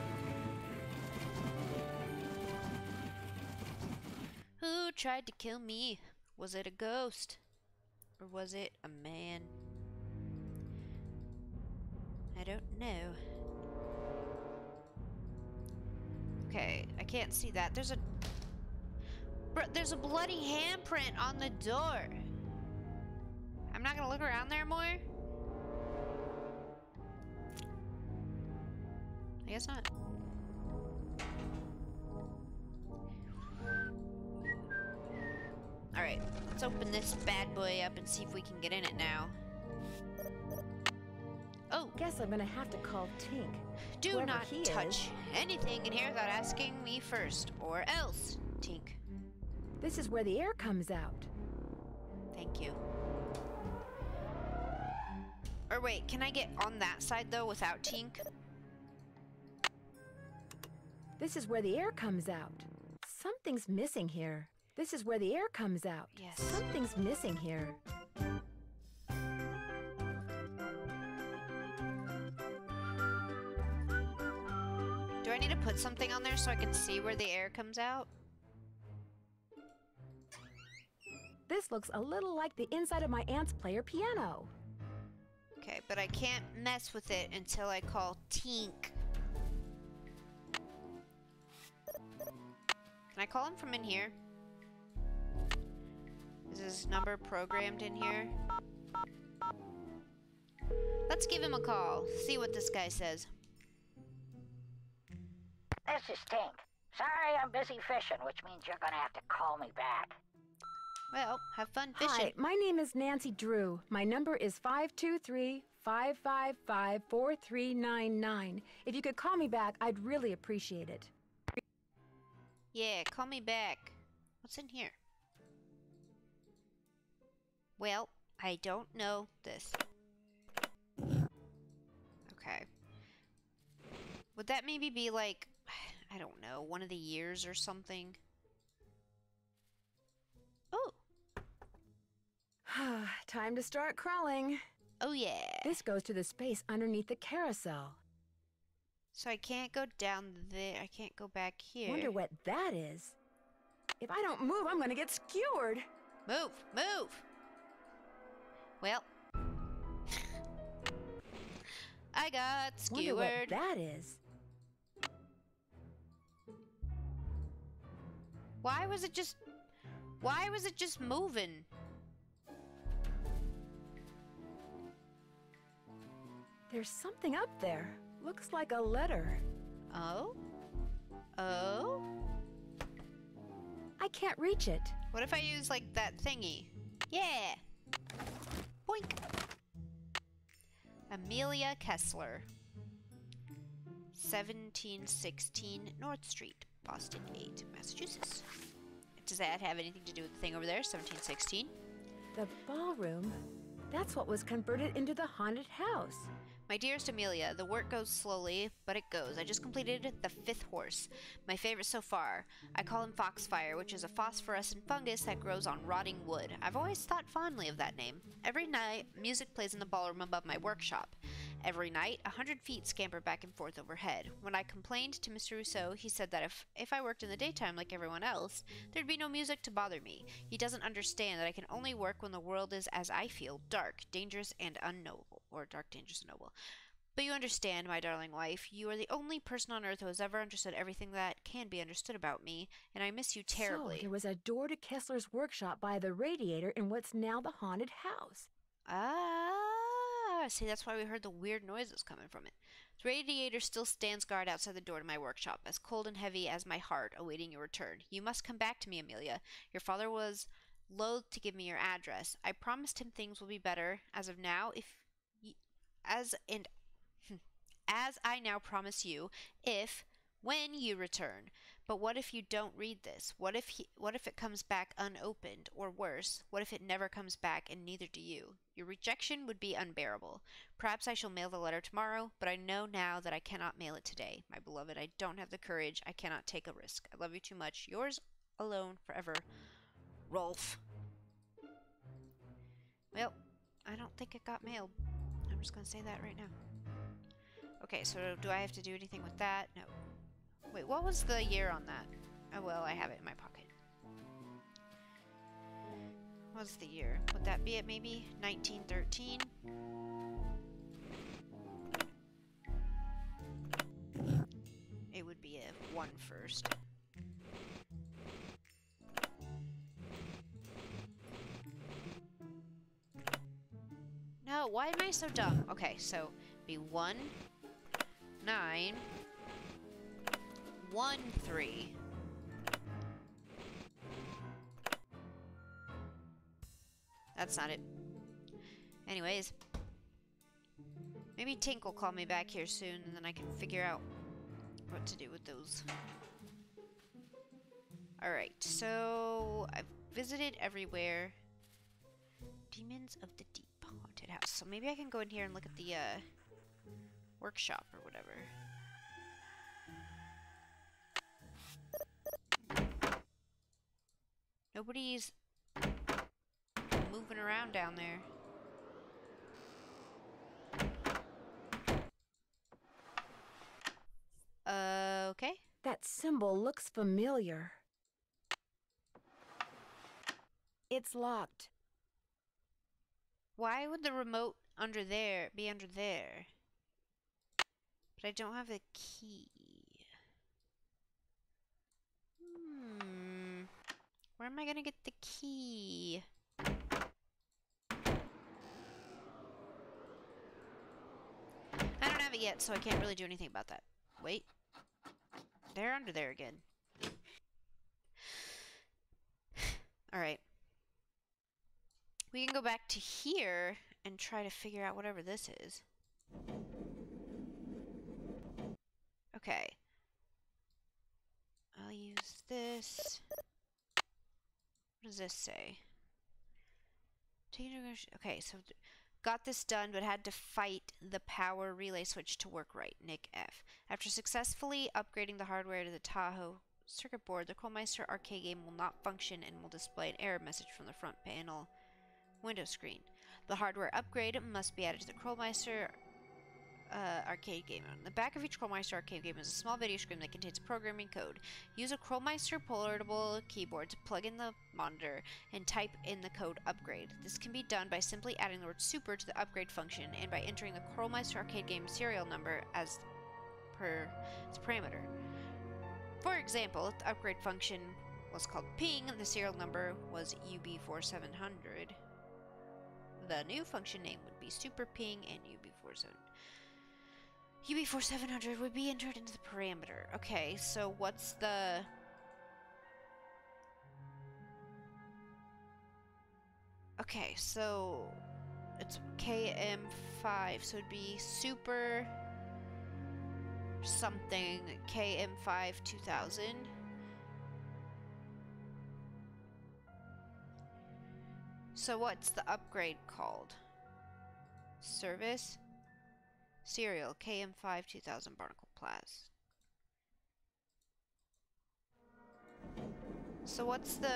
Who tried to kill me? Was it a ghost? Or was it a man? I don't know. Okay, I can't see that. There's a bloody handprint on the door. I'm not gonna look around there more? I guess not. Alright, let's open this bad boy up and see if we can get in it now. Oh! Guess I'm gonna have to call Tink. Do Whoever not he touch anything in here without asking me first, or else, Tink. This is where the air comes out. Thank you. Or wait, can I get on that side though without Tink? This is where the air comes out. Something's missing here. This is where the air comes out. Yes. Something's missing here. Do I need to put something on there so I can see where the air comes out? This looks a little like the inside of my aunt's player piano. Okay, but I can't mess with it until I call Tink. Can I call him from in here? Is his number programmed in here? Let's give him a call. See what this guy says. This is Tink. Sorry, I'm busy fishing, which means you're gonna have to call me back. Well, have fun fishing. Hi, my name is Nancy Drew. My number is 523-555-4399. If you could call me back, I'd really appreciate it. Yeah, call me back. What's in here? Well, I don't know this. Okay. Would that maybe be like, I don't know, one of the years or something? Oh. Time to start crawling. Oh yeah. This goes to the space underneath the carousel. So I can't go down there. I can't go back here. Wonder what that is. If I don't move, I'm gonna get skewered. Move! Move! Well. I got skewered. Wonder what that is. Why was it just moving? There's something up there. Looks like a letter. Oh? Oh? I can't reach it. What if I use, like, that thingy? Yeah! Boink! Amelia Kessler. 1716 North Street, Boston 8, Massachusetts. Does that have anything to do with the thing over there, 1716? The ballroom? That's what was converted into the haunted house. My dearest Amelia, the work goes slowly, but it goes. I just completed the 5th horse, my favorite so far. I call him Foxfire, which is a phosphorescent fungus that grows on rotting wood. I've always thought fondly of that name. Every night, music plays in the ballroom above my workshop. Every night, 100 feet scamper back and forth overhead. When I complained to Mr. Rousseau, he said that if I worked in the daytime like everyone else, there'd be no music to bother me. He doesn't understand that I can only work when the world is, as I feel, dark, dangerous, and unknowable. Or dark, dangerous, and noble. But you understand, my darling wife, you are the only person on earth who has ever understood everything that can be understood about me, and I miss you terribly. So, there was a door to Kessler's workshop by the radiator in what's now the haunted house. Ah, see, that's why we heard the weird noises coming from it. The radiator still stands guard outside the door to my workshop, as cold and heavy as my heart, awaiting your return. You must come back to me, Amelia. Your father was loath to give me your address. I promised him things will be better as of now, as I now promise you, when you return. But what if you don't read this? What if it comes back unopened, or worse, what if it never comes back and neither do you? Your rejection would be unbearable. Perhaps I shall mail the letter tomorrow, but I know now that I cannot mail it today. My beloved, I don't have the courage. I cannot take a risk. I love you too much. Yours alone forever, Rolf. Well, I don't think it got mailed. I'm just gonna say that right now. Okay, so do I have to do anything with that? No. Wait, what was the year on that? Oh, well, I have it in my pocket. What's the year? Would that be it, maybe? 1913? It would be a 1 first. No, why am I so dumb? Okay, so be 1, 9, 1, 3. That's not it. Anyways. Maybe Tink will call me back here soon, and then I can figure out what to do with those. Alright, so I've visited everywhere. Demons of the Deep Haunted House. So maybe I can go in here and look at the, workshop or whatever. Nobody's moving around down there. Okay. That symbol looks familiar. It's locked. Why would the remote under there be under there? But I don't have the key. Where am I gonna get the key? I don't have it yet, so I can't really do anything about that. Wait. They're under there again. Alright. We can go back to here and try to figure out whatever this is. Okay. I'll use this. What does this say? Okay, so got this done, but had to fight the power relay switch to work right. Nick F. After successfully upgrading the hardware to the Tahoe circuit board, the Krollmeister arcade game will not function and will display an error message from the front panel window screen. The hardware upgrade must be added to the Krollmeister arcade game. On the back of each Krollmeister arcade game is a small video screen that contains programming code. Use a Krollmeister portable keyboard to plug in the monitor and type in the code upgrade. This can be done by simply adding the word super to the upgrade function and by entering the Krollmeister arcade game serial number as its parameter. For example, if the upgrade function was called ping and the serial number was UB4700, the new function name would be super ping and UB4700 would be entered into the parameter. Okay, so what's the... Okay, so it's KM5, so it'd be super something KM5 2000. So what's the upgrade called? Service? Serial KM5 2000 Barnacle Plus. So what's the...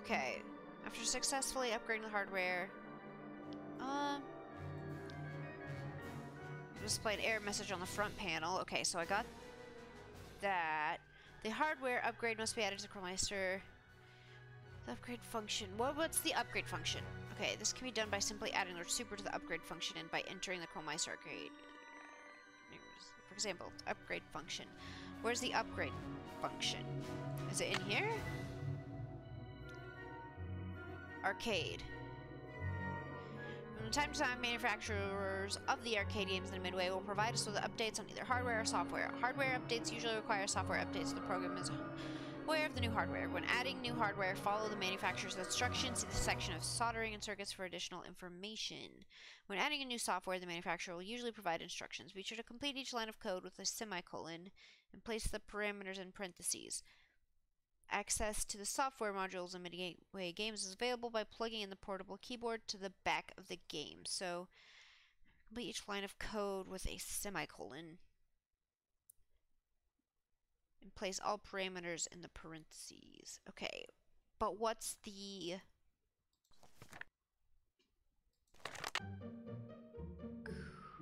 Okay. After successfully upgrading the hardware, display an error message on the front panel. Okay, so I got that. The hardware upgrade must be added to Chromeister. The upgrade function. What's the upgrade function? Okay, this can be done by simply adding the super to the upgrade function and by entering the Chromeister arcade. For example, upgrade function. Where's the upgrade function? Is it in here? Arcade. From time to time, manufacturers of the arcade games in Midway will provide us with updates on either hardware or software. Hardware updates usually require software updates so the program is aware of the new hardware. When adding new hardware, follow the manufacturer's instructions. See the section of soldering and circuits for additional information. When adding a new software, the manufacturer will usually provide instructions. Be sure to complete each line of code with a semicolon and place the parameters in parentheses. Access to the software modules in Midway Games is available by plugging in the portable keyboard to the back of the game. So, complete each line of code with a semicolon. And place all parameters in the parentheses. Okay, but what's the...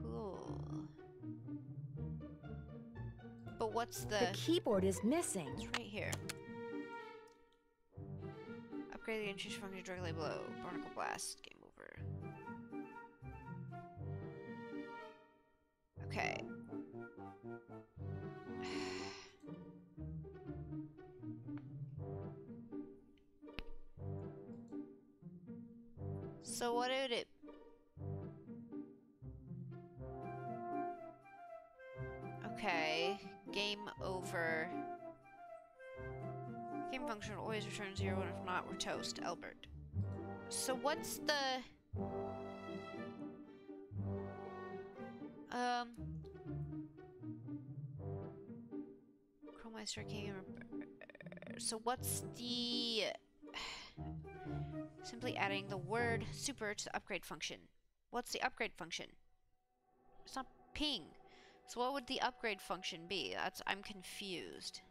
Cool. But what's the... The keyboard is missing. It's right here. Upgrade the entry function directly below. Barnacle Blast. Game over. Okay. So what did it... Okay. Game over. Game function will always return 0, and if not, we're toast. Albert. So what's the... Chromeister King... So what's the... Simply adding the word super to the upgrade function. What's the upgrade function? It's not ping. So what would the upgrade function be? I'm confused.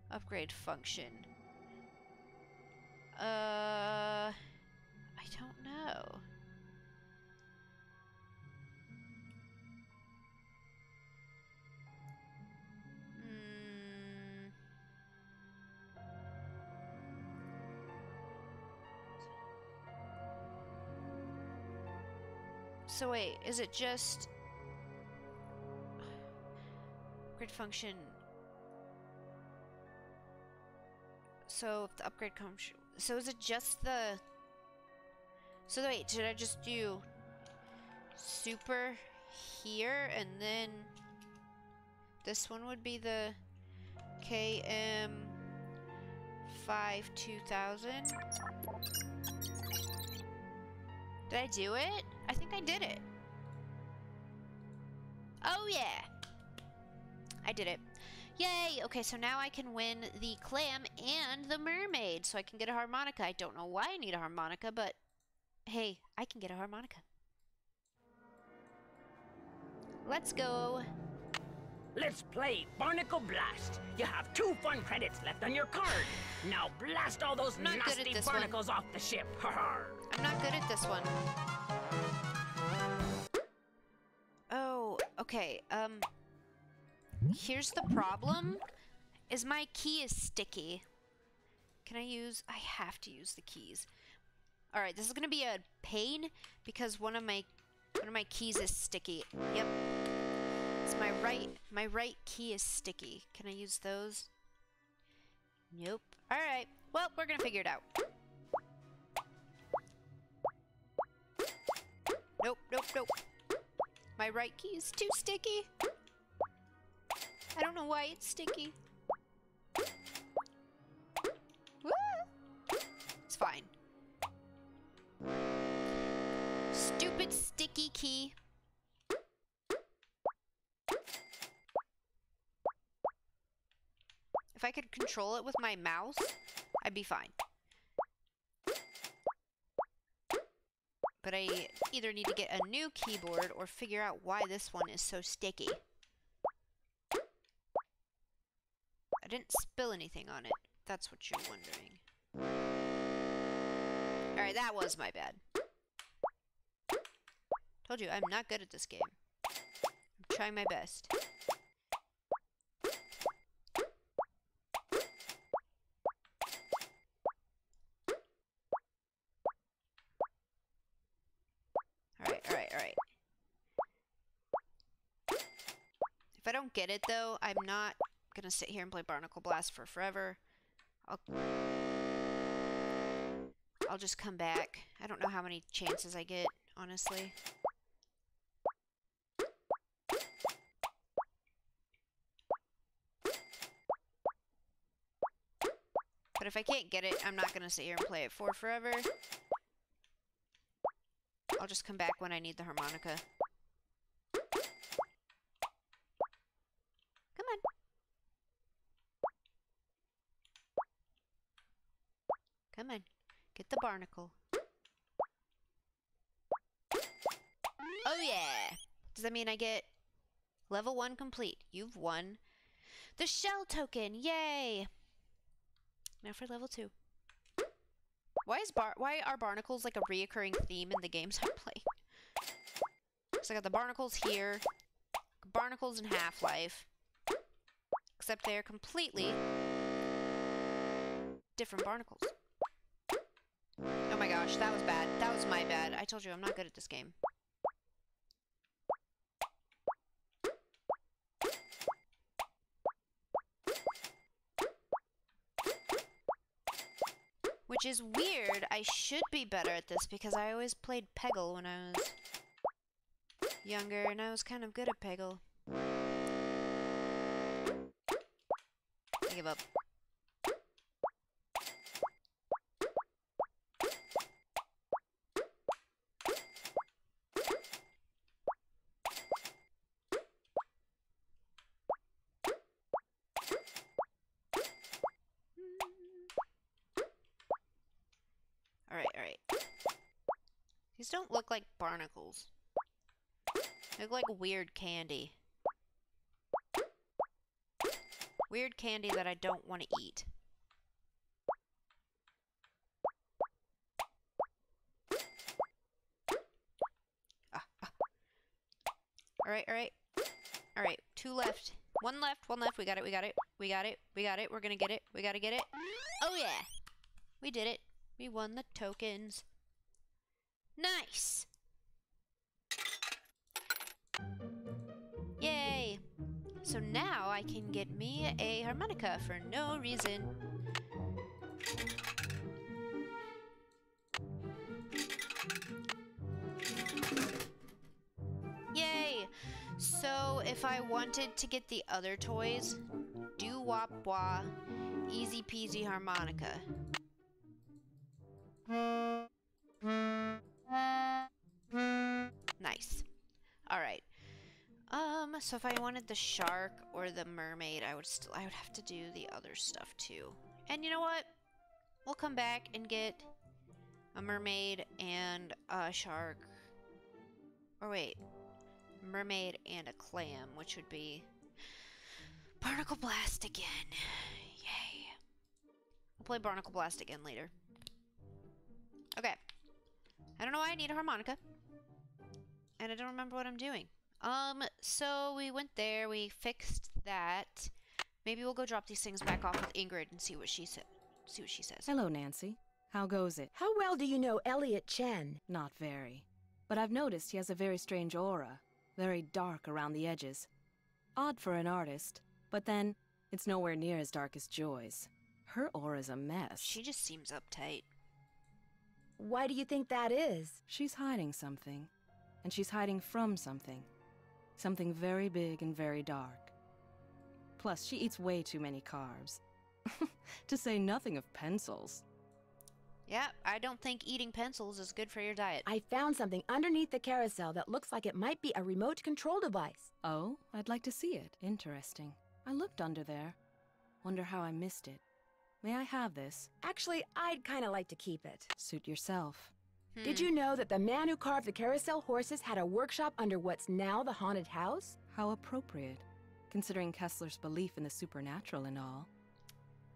Upgrade function. I don't know. So wait, is it just upgrade function? So if the upgrade comes, so is it just the? So wait, should I just do super here and then this one would be the KM 5 2000? Did I do it? I think I did it. Oh yeah. I did it. Yay! Okay, so now I can win the clam and the mermaid, so I can get a harmonica. I don't know why I need a harmonica, but hey, I can get a harmonica. Let's go. Let's play Barnacle Blast. You have 2 fun credits left on your card. Now blast all those nasty barnacles off the ship. I'm not good at this one. Oh, okay. Here's the problem. Is my key is sticky. Can I use... I have to use the keys. Alright, this is gonna be a pain because one of my keys is sticky. Yep. It's my right key is sticky. Can I use those? Nope. Alright. Well, we're gonna figure it out. Nope, nope, nope. My right key is too sticky. I don't know why it's sticky. Woo! It's fine. Stupid sticky key. If I could control it with my mouse, I'd be fine. But I either need to get a new keyboard or figure out why this one is so sticky. I didn't spill anything on it. That's what you're wondering. Alright, that was my bad. Told you, I'm not good at this game. I'm trying my best. Alright. If I don't get it, though, I'm not gonna sit here and play Barnacle Blast for forever. I'll just come back. I don't know how many chances I get, honestly. But if I can't get it, I'm not gonna sit here and play it for forever. I'll just come back when I need the harmonica. Come on. Come on. Get the barnacle. Oh yeah! Does that mean I get level 1 complete? You've won the shell token! Yay! Now for level 2. Why are barnacles like a reoccurring theme in the games I'm playing? So I got the barnacles here, barnacles in Half-Life, except they're completely different barnacles. Oh my gosh, that was bad. That was my bad. I told you I'm not good at this game. Which is weird. I should be better at this because I always played Peggle when I was younger, and I was kind of good at Peggle. I give up. Alright. These don't look like barnacles. They look like weird candy. Weird candy that I don't want to eat. Alright, 2 left. 1 left. We got it. We're gonna get it. We gotta get it. Oh yeah! We did it. We won the tokens. Nice! Yay! So now I can get me a harmonica for no reason. Yay! So if I wanted to get the other toys, doo-wop-wah, easy peasy harmonica. Nice. Alright. So if I wanted the shark or the mermaid, I would have to do the other stuff too. And you know what? We'll come back and get a mermaid and a shark. Or wait. Mermaid and a clam, which would be Barnacle Blast again. Yay. We'll play Barnacle Blast again later. Okay. I don't know why I need a harmonica. And I don't remember what I'm doing. So we went there, we fixed that. Maybe we'll go drop these things back off with Ingrid and see what she says. Hello, Nancy. How goes it? How well do you know Elliot Chen? Not very. But I've noticed he has a very strange aura. Very dark around the edges. Odd for an artist. But then, it's nowhere near as dark as Joy's. Her aura's a mess. She just seems uptight. Why do you think that is? She's hiding something. And she's hiding from something. Something very big and very dark. Plus, she eats way too many carbs. To say nothing of pencils. Yeah, I don't think eating pencils is good for your diet. I found something underneath the carousel that looks like it might be a remote control device. Oh, I'd like to see it. Interesting. I looked under there. Wonder how I missed it. May I have this? Actually, I'd kind of like to keep it. Suit yourself. Did you know that the man who carved the carousel horses had a workshop under what's now the haunted house? How appropriate, considering Kessler's belief in the supernatural and all.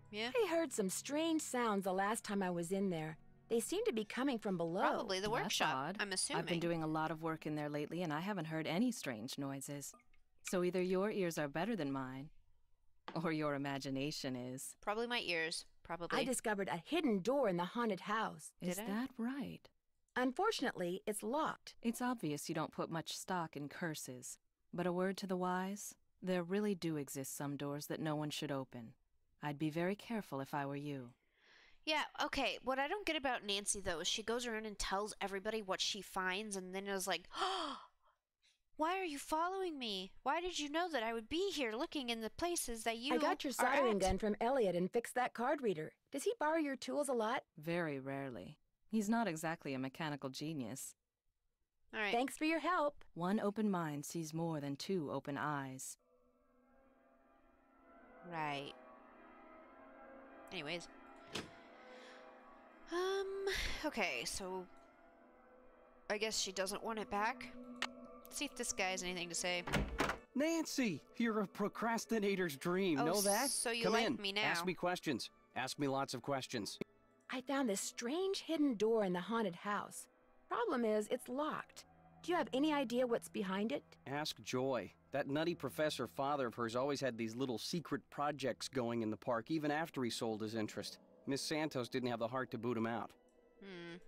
Yeah. I heard some strange sounds the last time I was in there. They seem to be coming from below. Probably the That's workshop, odd. I'm assuming. I've been doing a lot of work in there lately, and I haven't heard any strange noises. So either your ears are better than mine, or your imagination is. Probably my ears. Probably. I discovered a hidden door in the haunted house. Is that right? Unfortunately, it's locked. It's obvious you don't put much stock in curses. But a word to the wise, there really do exist some doors that no one should open. I'd be very careful if I were you. Yeah, okay. What I don't get about Nancy, though, is she goes around and tells everybody what she finds, and then is like, oh, why are you following me? Why did you know that I would be here looking in the places that you I got your soldering gun from Elliot and fixed that card reader. Does he borrow your tools a lot? Very rarely. He's not exactly a mechanical genius. All right. Thanks for your help. One open mind sees more than two open eyes. Right. Anyways. Okay, so I guess she doesn't want it back. Let's see if this guy has anything to say. Nancy, you're a procrastinator's dream. Oh, know that? so you Come like in. me now. Ask me questions. Ask me lots of questions. I found this strange hidden door in the haunted house. Problem is, it's locked. Do you have any idea what's behind it? Ask Joy. That nutty professor father of hers always had these little secret projects going in the park, even after he sold his interest. Miss Santos didn't have the heart to boot him out.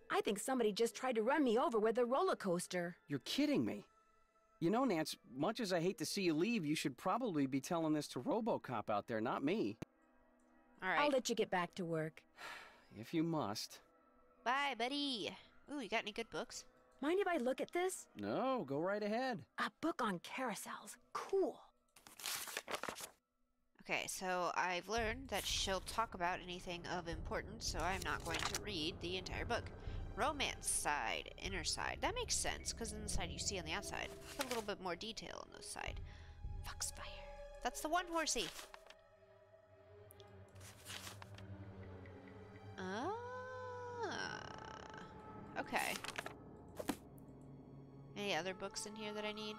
I think somebody just tried to run me over with a roller coaster. You're kidding me. You know, Nance, much as I hate to see you leave, you should probably be telling this to RoboCop out there, not me. All right. I'll let you get back to work. If you must. Bye, buddy. Ooh, you got any good books? Mind if I look at this? No, go right ahead. A book on carousels. Cool. Okay, so I've learned that she'll talk about anything of importance, so I'm not going to read the entire book. Romance side, inner side. That makes sense, because inside you see on the outside. A little bit more detail on the side. Foxfire. That's the one horsey. Okay. Any other books in here that I need?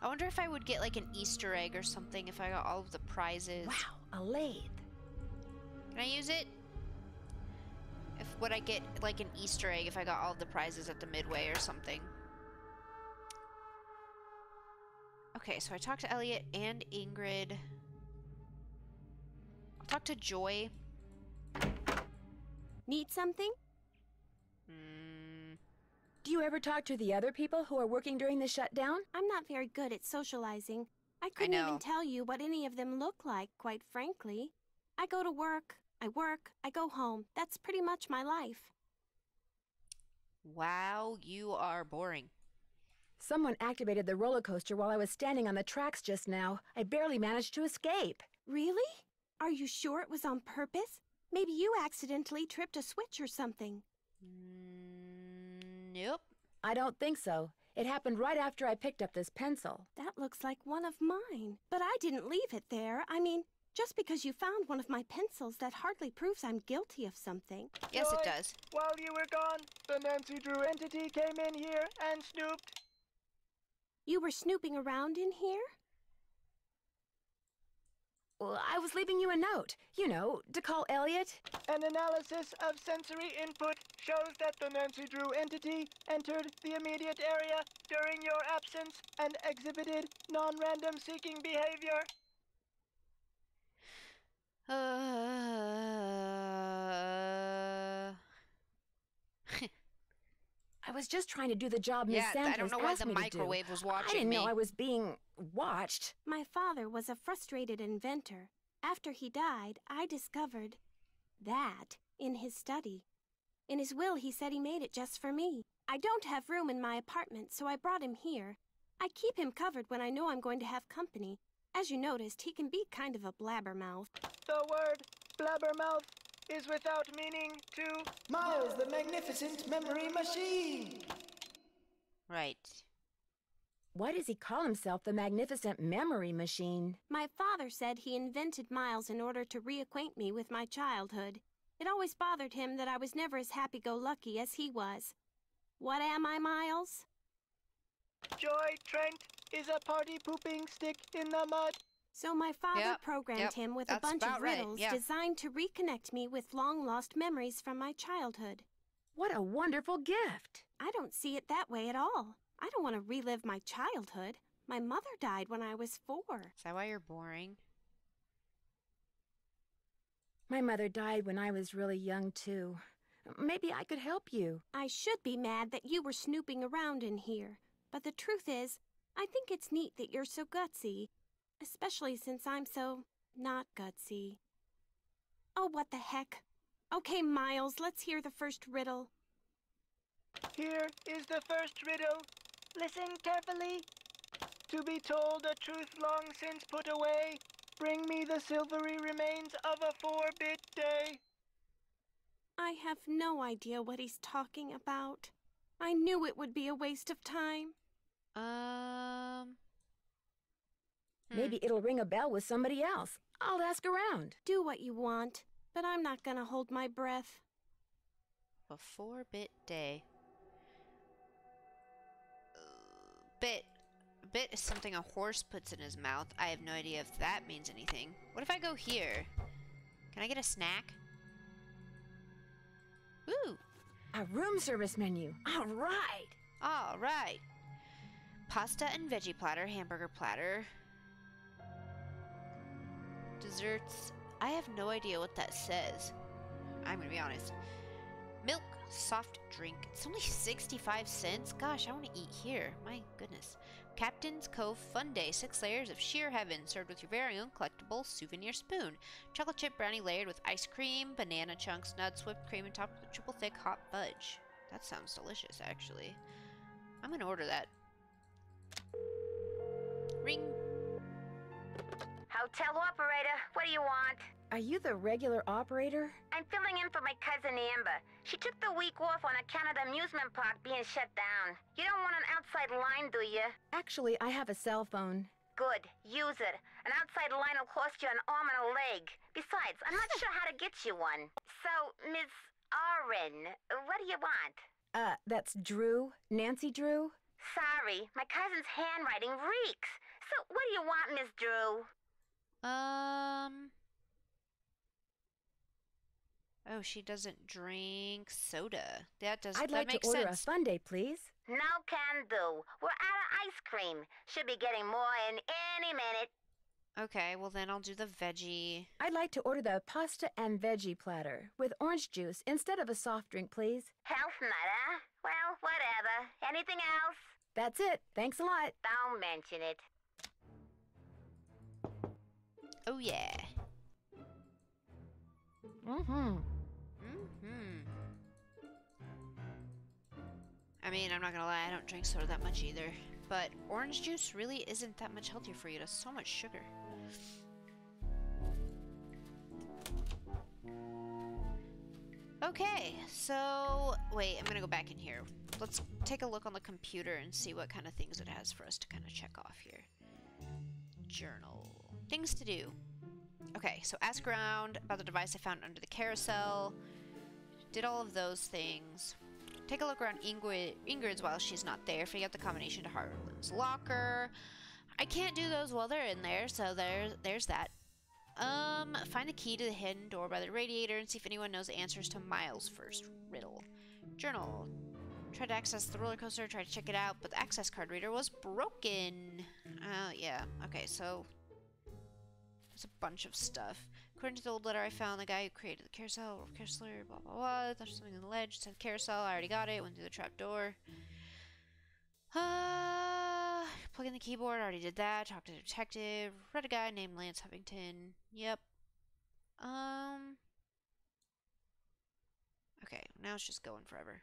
I wonder if I would get like an Easter egg or something if I got all of the prizes. Wow, a lathe. Can I use it? Would I get like an Easter egg if I got all of the prizes at the Midway or something? Okay, so I talked to Elliot and Ingrid. I'll talk to Joy. Need something? Do you ever talk to the other people who are working during the shutdown? I'm not very good at socializing. I couldn't even tell you what any of them look like, quite frankly. I go to work, I go home. That's pretty much my life. Wow, you are boring. Someone activated the roller coaster while I was standing on the tracks just now. I barely managed to escape. Really? Are you sure it was on purpose? Maybe you accidentally tripped a switch or something. Nope. I don't think so. It happened right after I picked up this pencil. That looks like one of mine. But I didn't leave it there. I mean, just because you found one of my pencils, that hardly proves I'm guilty of something. Yes, Joy, it does. While you were gone, the Nancy Drew entity came in here and snooped. You were snooping around in here? Well, I was leaving you a note, you know, to call Elliot. An analysis of sensory input shows that the Nancy Drew entity entered the immediate area during your absence and exhibited non-random seeking behavior. I was just trying to do the job Miss Santos I don't know why asked the me to do. microwave was watching I didn't me. know I was being watched. My father was a frustrated inventor. After he died, I discovered that in his study. In his will, he said he made it just for me. I don't have room in my apartment, so I brought him here. I keep him covered when I know I'm going to have company. As you noticed, he can be kind of a blabbermouth. The word blabbermouth is without meaning to Miles, the magnificent memory machine. Right. Why does he call himself the magnificent memory machine? My father said he invented Miles in order to reacquaint me with my childhood. It always bothered him that I was never as happy-go-lucky as he was. What am I, Miles? Joy Trent is a party-pooping stick in the mud. So my father programmed him with a bunch of riddles designed to reconnect me with long-lost memories from my childhood. What a wonderful gift! I don't see it that way at all. I don't want to relive my childhood. My mother died when I was 4. Is that why you're boring? My mother died when I was really young, too. Maybe I could help you. I should be mad that you were snooping around in here. But the truth is, I think it's neat that you're so gutsy. Especially since I'm so not gutsy. Oh, what the heck. Okay, Miles, let's hear the first riddle. Here is the first riddle. Listen carefully. To be told a truth long since put away, bring me the silvery remains of a 4-bit day. I have no idea what he's talking about. I knew it would be a waste of time. Maybe it'll ring a bell with somebody else. I'll ask around. Do what you want, but I'm not gonna hold my breath. A 4-bit day. Bit is something a horse puts in his mouth. I have no idea if that means anything. What if I go here? Can I get a snack? Ooh! A room service menu. All right! All right! Pasta and veggie platter, hamburger platter. Desserts. I have no idea what that says. I'm gonna be honest. Milk, soft drink. It's only 65 cents. Gosh, I want to eat here. My goodness. Captain's Cove Fun Day. 6 layers of sheer heaven, served with your very own collectible souvenir spoon. Chocolate chip brownie layered with ice cream, banana chunks, nuts, whipped cream, and topped with triple thick hot fudge. That sounds delicious, actually. I'm gonna order that. Ring. Hotel operator, what do you want? Are you the regular operator? I'm filling in for my cousin Amber. She took the week off on account of the amusement park being shut down. You don't want an outside line, do you? Actually, I have a cell phone. Good. Use it. An outside line will cost you an arm and a leg. Besides, I'm not sure how to get you one. So, Miss Oren, what do you want? That's Drew. Nancy Drew? Sorry, my cousin's handwriting reeks. So, what do you want, Miss Drew? Oh, she doesn't drink soda. That makes sense. I'd like to order a fun day, please. No can do. We're out of ice cream. Should be getting more in any minute. Okay, well then I'll do the veggie. I'd like to order the pasta and veggie platter with orange juice instead of a soft drink, please. Health nut, huh? Well, whatever. Anything else? That's it. Thanks a lot. Don't mention it. Oh, yeah. I mean, I'm not gonna lie, I don't drink soda that much either. But orange juice really isn't that much healthier for you. It has so much sugar. Okay, so... Wait, I'm gonna go back in here. Let's take a look on the computer and see what kind of things it has for us to kind of check off here. Journal. Things to do. Okay, so ask around about the device I found under the carousel. Did all of those things. Take a look around Ingrid's while she's not there. Figure out the combination to Harlan's locker. I can't do those while they're in there, so there's that. Find the key to the hidden door by the radiator and see if anyone knows the answers to Miles' first riddle. Journal. Tried to access the roller coaster, tried to check it out, but the access card reader was broken. Yeah. Okay, so there's a bunch of stuff. According to the old letter I found, the guy who created the carousel, Kessler, blah blah blah. There's something in the ledge. It said carousel. I already got it. Went through the trap door. Plug in the keyboard. Already did that. Talked to the detective. Read a guy named Lance Huffington. Yep. Okay, now it's just going forever.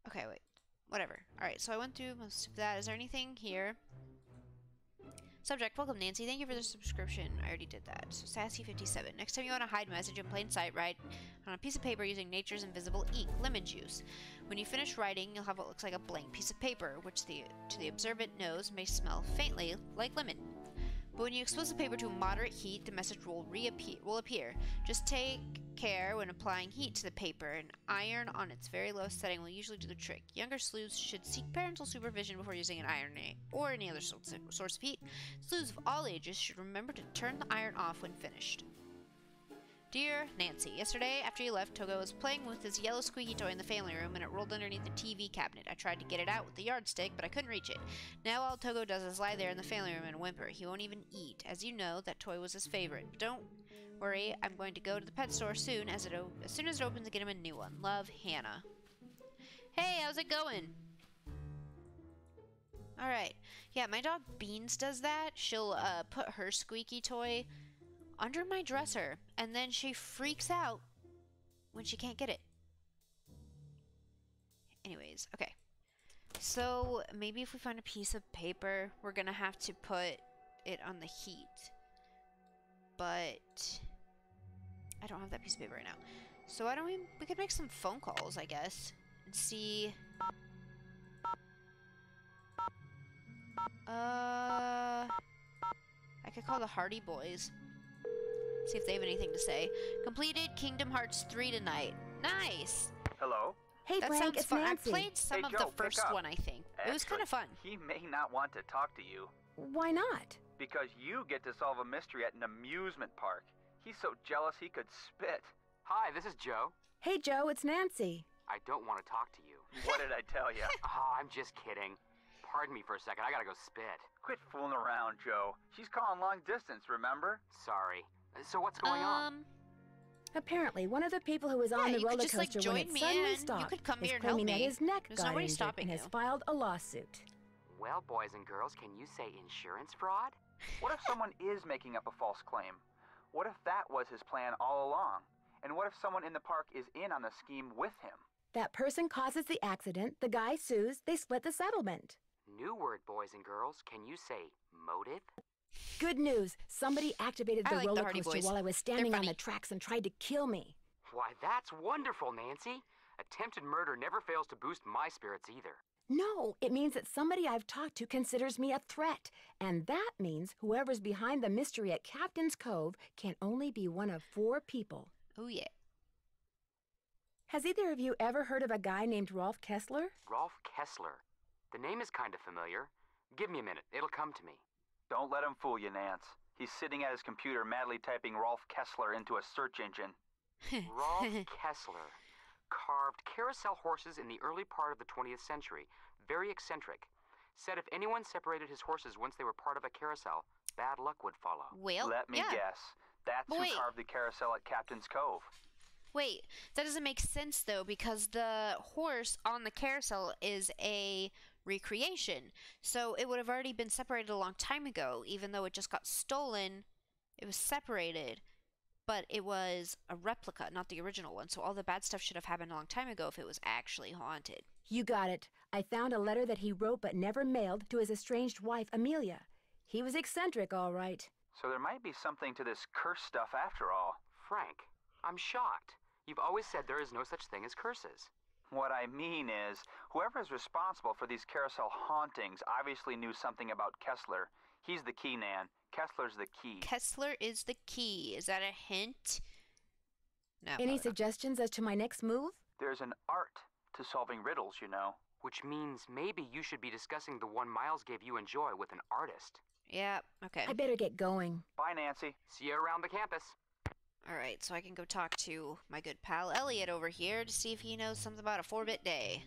Okay, wait. Whatever. Alright, so I went through most of that. Is there anything here? Subject, welcome Nancy. Thank you for the subscription. I already did that. So Sassy57. Next time you want to hide a message in plain sight, write on a piece of paper using nature's invisible ink, lemon juice. When you finish writing, you'll have what looks like a blank piece of paper, which to the observant nose may smell faintly like lemon. But when you expose the paper to a moderate heat, the message will appear. Just take care when applying heat to the paper. An iron on its very lowest setting will usually do the trick. Younger sleuths should seek parental supervision before using an iron or any other source of heat. Sleuths of all ages should remember to turn the iron off when finished. Dear Nancy, yesterday after you left, Togo was playing with his yellow squeaky toy in the family room and it rolled underneath the TV cabinet. I tried to get it out with the yardstick, but I couldn't reach it. Now all Togo does is lie there in the family room and whimper. He won't even eat. As you know, that toy was his favorite. Don't worry, I'm going to go to the pet store soon as soon as it opens to get him a new one. Love, Hannah. Hey, how's it going? Alright. Yeah, my dog Beans does that. She'll put her squeaky toy under my dresser, and then she freaks out when she can't get it. Anyways, okay. So, maybe if we find a piece of paper, we're gonna have to put it on the heat. But I don't have that piece of paper right now. So why don't we could make some phone calls, I guess, and see. I could call the Hardy Boys. See if they have anything to say. Completed Kingdom Hearts 3 tonight. Nice! Hello? Hey, that Frank, sounds it's fun. Nancy. I played some of the first one, I think. It was kind of fun. He may not want to talk to you. Why not? Because you get to solve a mystery at an amusement park. He's so jealous he could spit. Hi, this is Joe. Hey, Joe, it's Nancy. I don't want to talk to you. What did I tell you? Oh, I'm just kidding. Pardon me for a second. I gotta go spit. Quit fooling around, Joe. She's calling long distance, remember? Sorry. So what's going on? Apparently, one of the people who was on the roller coaster when it suddenly stopped is claiming that his neck got injured and has filed a lawsuit. Well, boys and girls, can you say insurance fraud? What if someone is making up a false claim? What if that was his plan all along? And what if someone in the park is in on the scheme with him? That person causes the accident, the guy sues, they split the settlement. New word, boys and girls. Can you say motive? Good news. Somebody activated the roller coaster while I was standing on the tracks and tried to kill me. Why, that's wonderful, Nancy. Attempted murder never fails to boost my spirits either. No, it means that somebody I've talked to considers me a threat. And that means whoever's behind the mystery at Captain's Cove can only be one of 4 people. Oh, yeah. Has either of you ever heard of a guy named Rolf Kessler? Rolf Kessler. The name is kind of familiar. Give me a minute. It'll come to me. Don't let him fool you, Nance. He's sitting at his computer madly typing Rolf Kessler into a search engine. Rolf Kessler. Carved carousel horses in the early part of the 20th century. Very eccentric. Said if anyone separated his horses once they were part of a carousel, bad luck would follow. Well, let me guess. That's who carved the carousel at Captain's Cove. Wait, that doesn't make sense, though, because the horse on the carousel is a recreation. So it would have already been separated a long time ago, even though it just got stolen. It was separated, but it was a replica, not the original one. So all the bad stuff should have happened a long time ago if it was actually haunted. You got it. I found a letter that he wrote but never mailed to his estranged wife, Amelia. He was eccentric, all right. So there might be something to this curse stuff after all. Frank, I'm shocked. You've always said there is no such thing as curses. What I mean is, whoever is responsible for these carousel hauntings obviously knew something about Kessler. He's the key, Nan. Kessler's the key. Kessler is the key. Is that a hint? No. Any suggestions as to my next move? There's an art to solving riddles, you know. Which means maybe you should be discussing the one Miles gave you and Joy with an artist. Yeah, okay. I better get going. Bye, Nancy. See you around the campus. Alright, so I can go talk to my good pal Elliot over here to see if he knows something about a 4-bit day.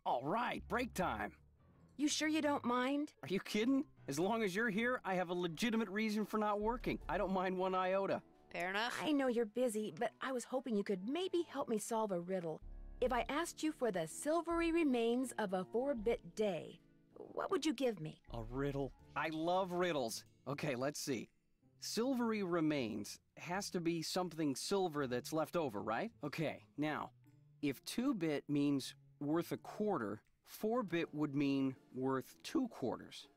All right, break time. You sure you don't mind? Are you kidding? As long as you're here, I have a legitimate reason for not working. I don't mind one iota. Fair enough. I know you're busy, but I was hoping you could maybe help me solve a riddle. If I asked you for the silvery remains of a 4-bit day, what would you give me? A riddle? I love riddles. Okay, let's see. Silvery remains has to be something silver that's left over, right? Okay, now, if 2-bit means worth a quarter, 4-bit would mean worth 2 quarters.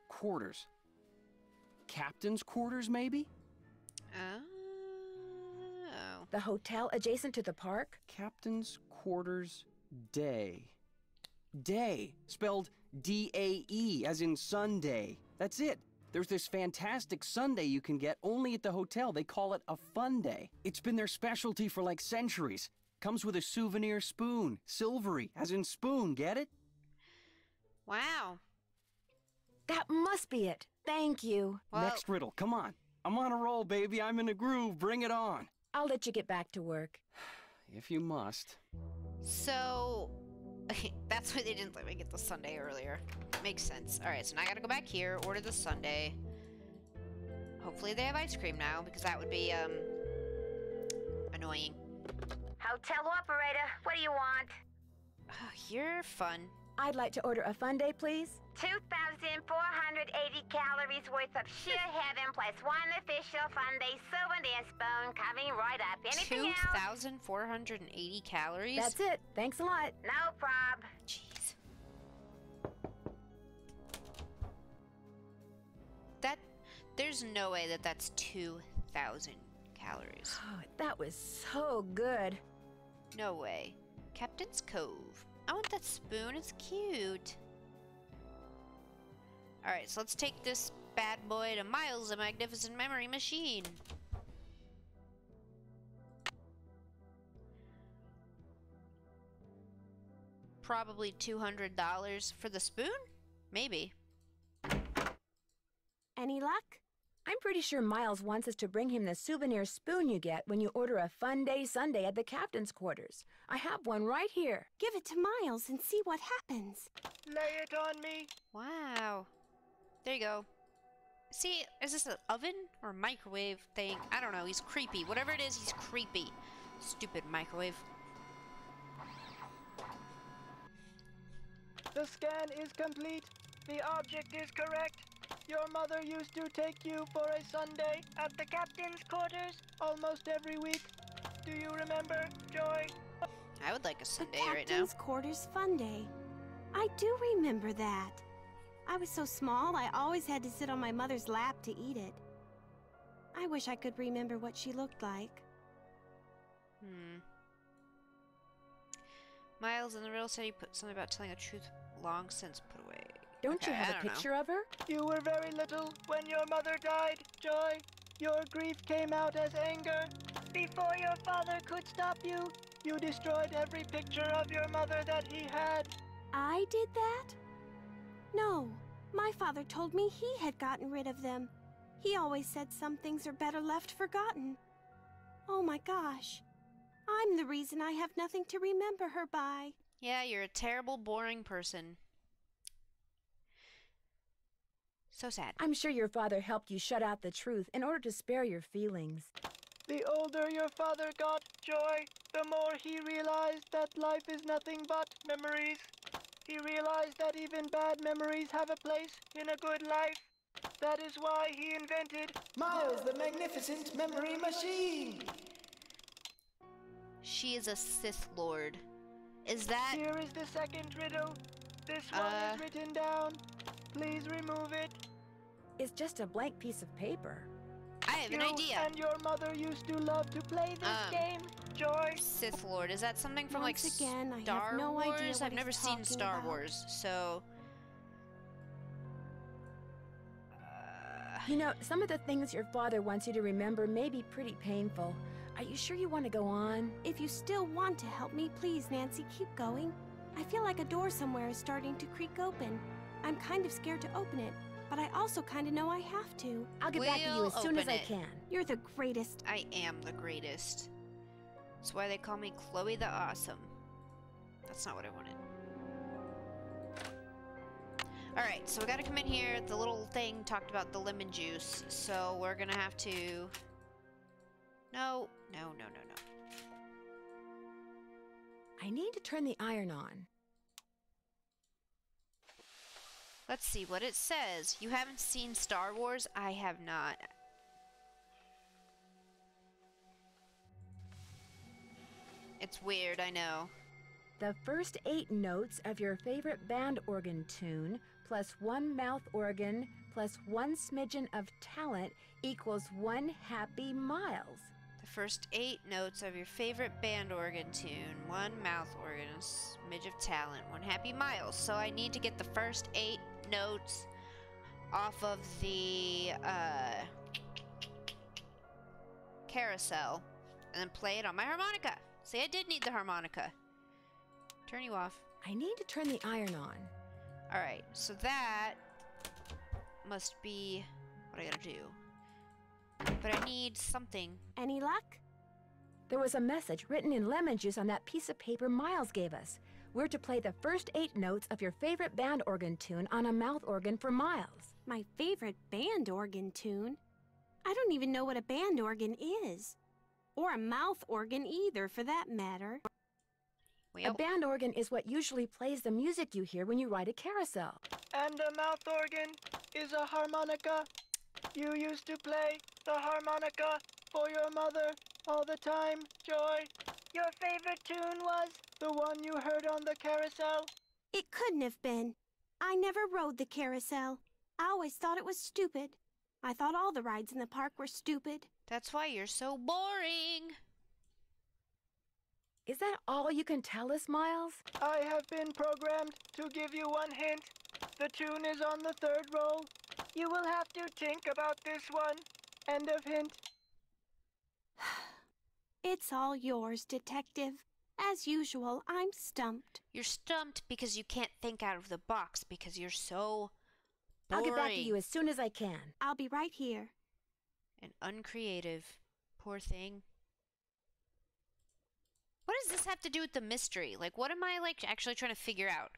Quarters. Captain's quarters, maybe? Oh. The hotel adjacent to the park? Captain's quarters day. Day, spelled D-A-E, as in Sunday. That's it. There's this fantastic sundae you can get only at the hotel. They call it a fun day. It's been their specialty for like centuries. Comes with a souvenir spoon. Silvery, as in spoon, get it? Wow. That must be it. Thank you. Well, next riddle, come on. I'm on a roll, baby. I'm in a groove. Bring it on. I'll let you get back to work. If you must. So, that's why they didn't let me get the sundae earlier. Makes sense. Alright, so now I gotta go back here, order the sundae. Hopefully they have ice cream now, because that would be, annoying. Hotel operator, what do you want? You're fun. I'd like to order a fun day, please. 2,480 calories worth of sheer heaven plus one official fun day souvenir spoon coming right up. Anything else? 2,480 calories? That's it. Thanks a lot. No prob. Jeez. There's no way that that's 2,000 calories. Oh, that was so good. No way. Captain's Cove. I want that spoon. It's cute. Alright, so let's take this bad boy to Miles, the magnificent memory machine. Probably $200 for the spoon? Maybe. Any luck? I'm pretty sure Miles wants us to bring him the souvenir spoon you get when you order a fun day sundae at the captain's quarters. I have one right here. Give it to Miles and see what happens. Lay it on me. Wow. There you go. See, is this an oven or microwave thing? I don't know. He's creepy. Whatever it is, he's creepy. Stupid microwave. The scan is complete. The object is correct. Your mother used to take you for a sundae at the captain's quarters almost every week. Do you remember, Joy? I would like a sundae right now. Captain's quarters fun day. I do remember that. I was so small, I always had to sit on my mother's lap to eat it. I wish I could remember what she looked like. Miles in the riddle said he put something about telling the truth long since put away. Don't you have a picture of her? You were very little when your mother died, Joy. Your grief came out as anger. Before your father could stop you, you destroyed every picture of your mother that he had. I did that? No, my father told me he had gotten rid of them. He always said some things are better left forgotten. Oh my gosh. I'm the reason I have nothing to remember her by. Yeah, you're a terrible, boring person. So sad. I'm sure your father helped you shut out the truth in order to spare your feelings. The older your father got, Joy, the more he realized that life is nothing but memories. He realized that even bad memories have a place in a good life. That is why he invented Miles, the magnificent memory machine. She is a Sith Lord. Is that... Here is the second riddle. This one is written down. Please remove it. It's just a blank piece of paper. I have an idea. And your mother used to love to play this game, Joy. Sith Lord. Is that something from Once like again, I Star have no Wars? idea what I've never he's seen talking Star about. Wars, so... You know, some of the things your father wants you to remember may be pretty painful. Are you sure you want to go on? If you still want to help me, please, Nancy, keep going. I feel like a door somewhere is starting to creak open. I'm kind of scared to open it, but I also kind of know I have to. I'll get back to you as soon as I can. You're the greatest. I am the greatest. That's why they call me Chloe the Awesome. That's not what I wanted. Alright, so we gotta come in here. The little thing talked about the lemon juice, so we're gonna have to... No. I need to turn the iron on. Let's see what it says. You haven't seen Star Wars? I have not. It's weird, I know. The first 8 notes of your favorite band organ tune, plus 1 mouth organ, plus 1 smidgen of talent, equals 1 happy Miles. The first 8 notes of your favorite band organ tune. 1 mouth organ, a smidge of talent, 1 happy miles. So I need to get the first 8 notes off of the carousel and then play it on my harmonica. See, I did need the harmonica. Turn you off. I need to turn the iron on. Alright, so that must be what I gotta do. But I need something. Any luck? There was a message written in lemon juice on that piece of paper Miles gave us. We're to play the first 8 notes of your favorite band organ tune on a mouth organ for Miles. My favorite band organ tune? I don't even know what a band organ is. Or a mouth organ either, for that matter. A band organ is what usually plays the music you hear when you ride a carousel. And a mouth organ is a harmonica. You used to play the harmonica for your mother all the time, Joy. Your favorite tune was the one you heard on the carousel? It couldn't have been. I never rode the carousel. I always thought it was stupid. I thought all the rides in the park were stupid. That's why you're so boring. Is that all you can tell us, Miles? I have been programmed to give you 1 hint. The tune is on the 3rd roll. You will have to think about this one. End of hint. It's all yours, Detective. As usual, I'm stumped. You're stumped because you can't think out of the box because you're so boring. I'll get back to you as soon as I can. I'll be right here. And uncreative. Poor thing. What does this have to do with the mystery? Like, what am I, like, actually trying to figure out?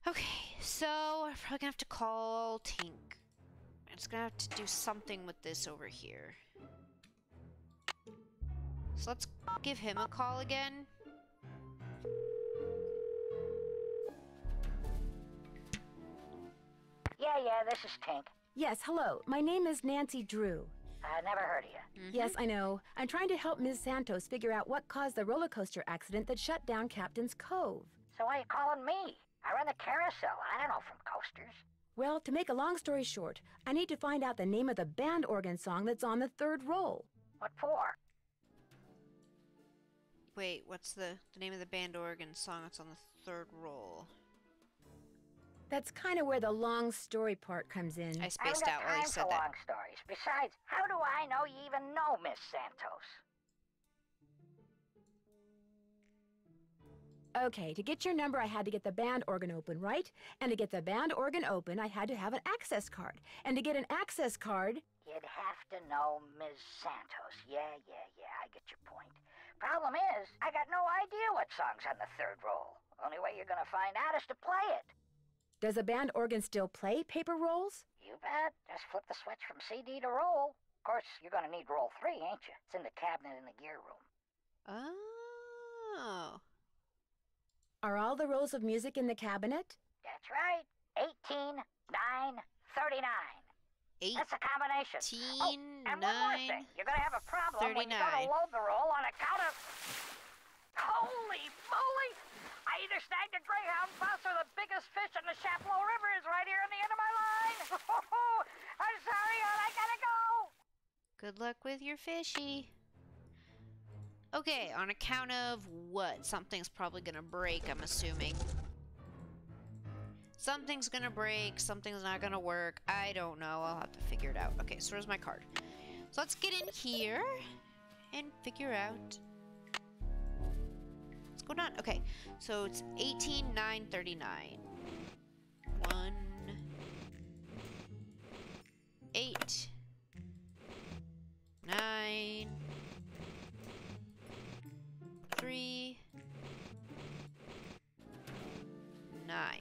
Okay, so I'm probably gonna have to call Tink. I'm just gonna have to do something with this over here. So let's give him a call again. Yeah, this is Tink. Yes, hello. My name is Nancy Drew. I never heard of you. Yes, I know. I'm trying to help Ms. Santos figure out what caused the roller coaster accident that shut down Captain's Cove. So why are you calling me? I run the carousel. I don't know from coasters. Well, to make a long story short, I need to find out the name of the band organ song that's on the 3rd roll. What for? Wait, what's the name of the band organ song that's on the 3rd roll? That's kind of where the long story part comes in. I spaced out while you said I that. long stories. Besides, how do I know you even know Miss Santos? Okay, to get your number, I had to get the band organ open, right? And to get the band organ open, I had to have an access card. And to get an access card... You'd have to know Miss Santos. Yeah, I get your point. Problem is, I got no idea what song's on the 3rd roll. Only way you're gonna find out is to play it. Does a band organ still play paper rolls? You bet. Just flip the switch from CD to roll. Of course, you're gonna need roll 3, ain't you? It's in the cabinet in the gear room. Oh. Are all the rolls of music in the cabinet? That's right. 18, 9, 39. That's a combination. Oh, and 9, one more thing. You're gonna have a problem 39. when you go to load the roll on account of... Holy moly! I either snagged a greyhound bus or the biggest fish in the Chapleau River is right here on the end of my line. I'm sorry, hon. I gotta go. Good luck with your fishy. Okay, on account of what? Something's probably gonna break, I'm assuming. Something's gonna break, something's not gonna work. I don't know, I'll have to figure it out. Okay, so where's my card? So let's get in here and figure out what's going on. Okay, so it's 18,939. 1, 8, 9, 3, 9.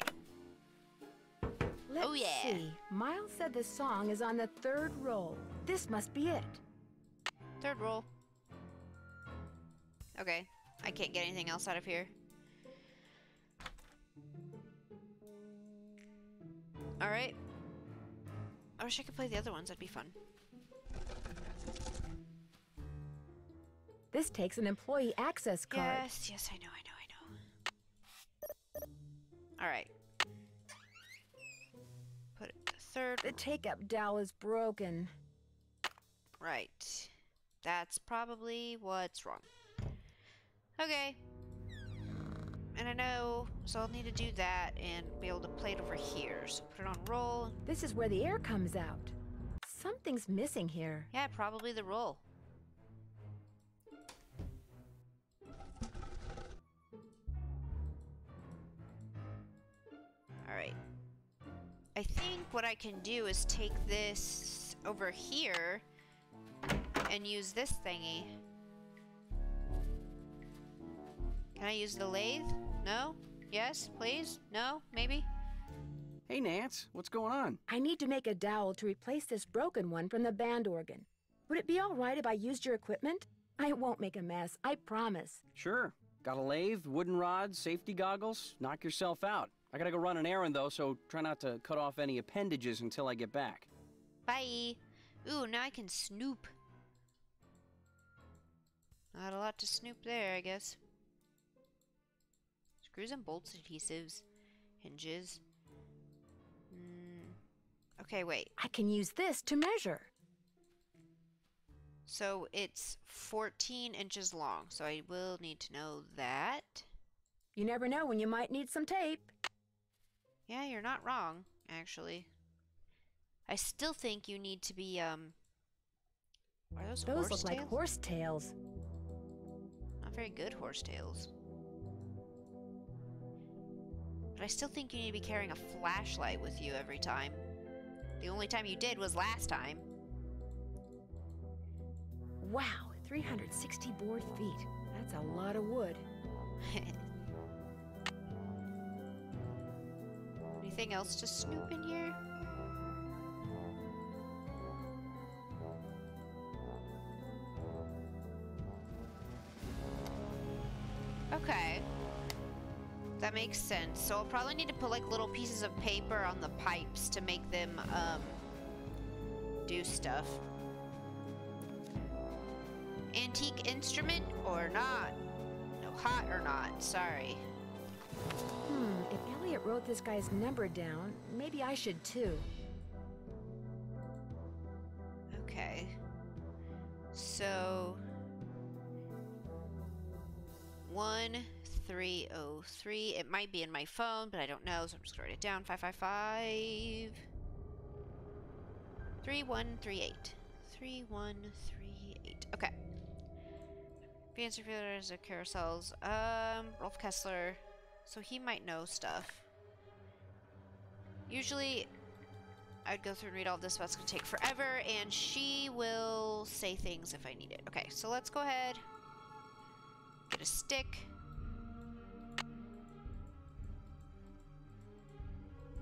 Let's oh yeah. see. Miles said the song is on the 3rd roll. This must be it. 3rd roll. Okay, I can't get anything else out of here. Alright. I wish I could play the other ones, that'd be fun. This takes an employee access card. Yes, I know. Alright. Put it to 3rd. The take-up dowel is broken. Right. That's probably what's wrong. Okay. And I know, so I'll need to do that and be able to play it over here. So put it on roll. This is where the air comes out. Something's missing here. Yeah, probably the roll. Alright. I think what I can do is take this over here and use this thingy. Can I use the lathe? No? Yes? Please? No? Maybe? Hey, Nance, what's going on? I need to make a dowel to replace this broken one from the band organ. Would it be all right if I used your equipment? I won't make a mess, I promise. Sure. Got a lathe, wooden rods, safety goggles? Knock yourself out. I gotta go run an errand, though, so try not to cut off any appendages until I get back. Bye! Ooh, now I can snoop. Not a lot to snoop there, I guess. Screws and bolts, adhesives, hinges. Okay, wait. I can use this to measure. So it's 14 inches long, so I will need to know that. You never know when you might need some tape. Yeah, you're not wrong, actually. I still think you need to be, are those Those horse look tails? like horse tails. Not very good horse tails. But I still think you need to be carrying a flashlight with you every time. The only time you did was last time. Wow, 360 board feet. That's a lot of wood. Anything else to snoop in here? Okay. That makes sense. So I'll probably need to put like little pieces of paper on the pipes to make them do stuff. Antique instrument or not? No, hot or not, sorry. If Elliot wrote this guy's number down, maybe I should too. Okay. So 1303. It might be in my phone, but I don't know, so I'm just gonna write it down. 555 3138. 3138. Okay. Fancy feelers of carousels. Rolf Kessler. So he might know stuff. Usually I'd go through and read all this, but it's gonna take forever, and she will say things if I need it. Okay, so let's go ahead. Get a stick.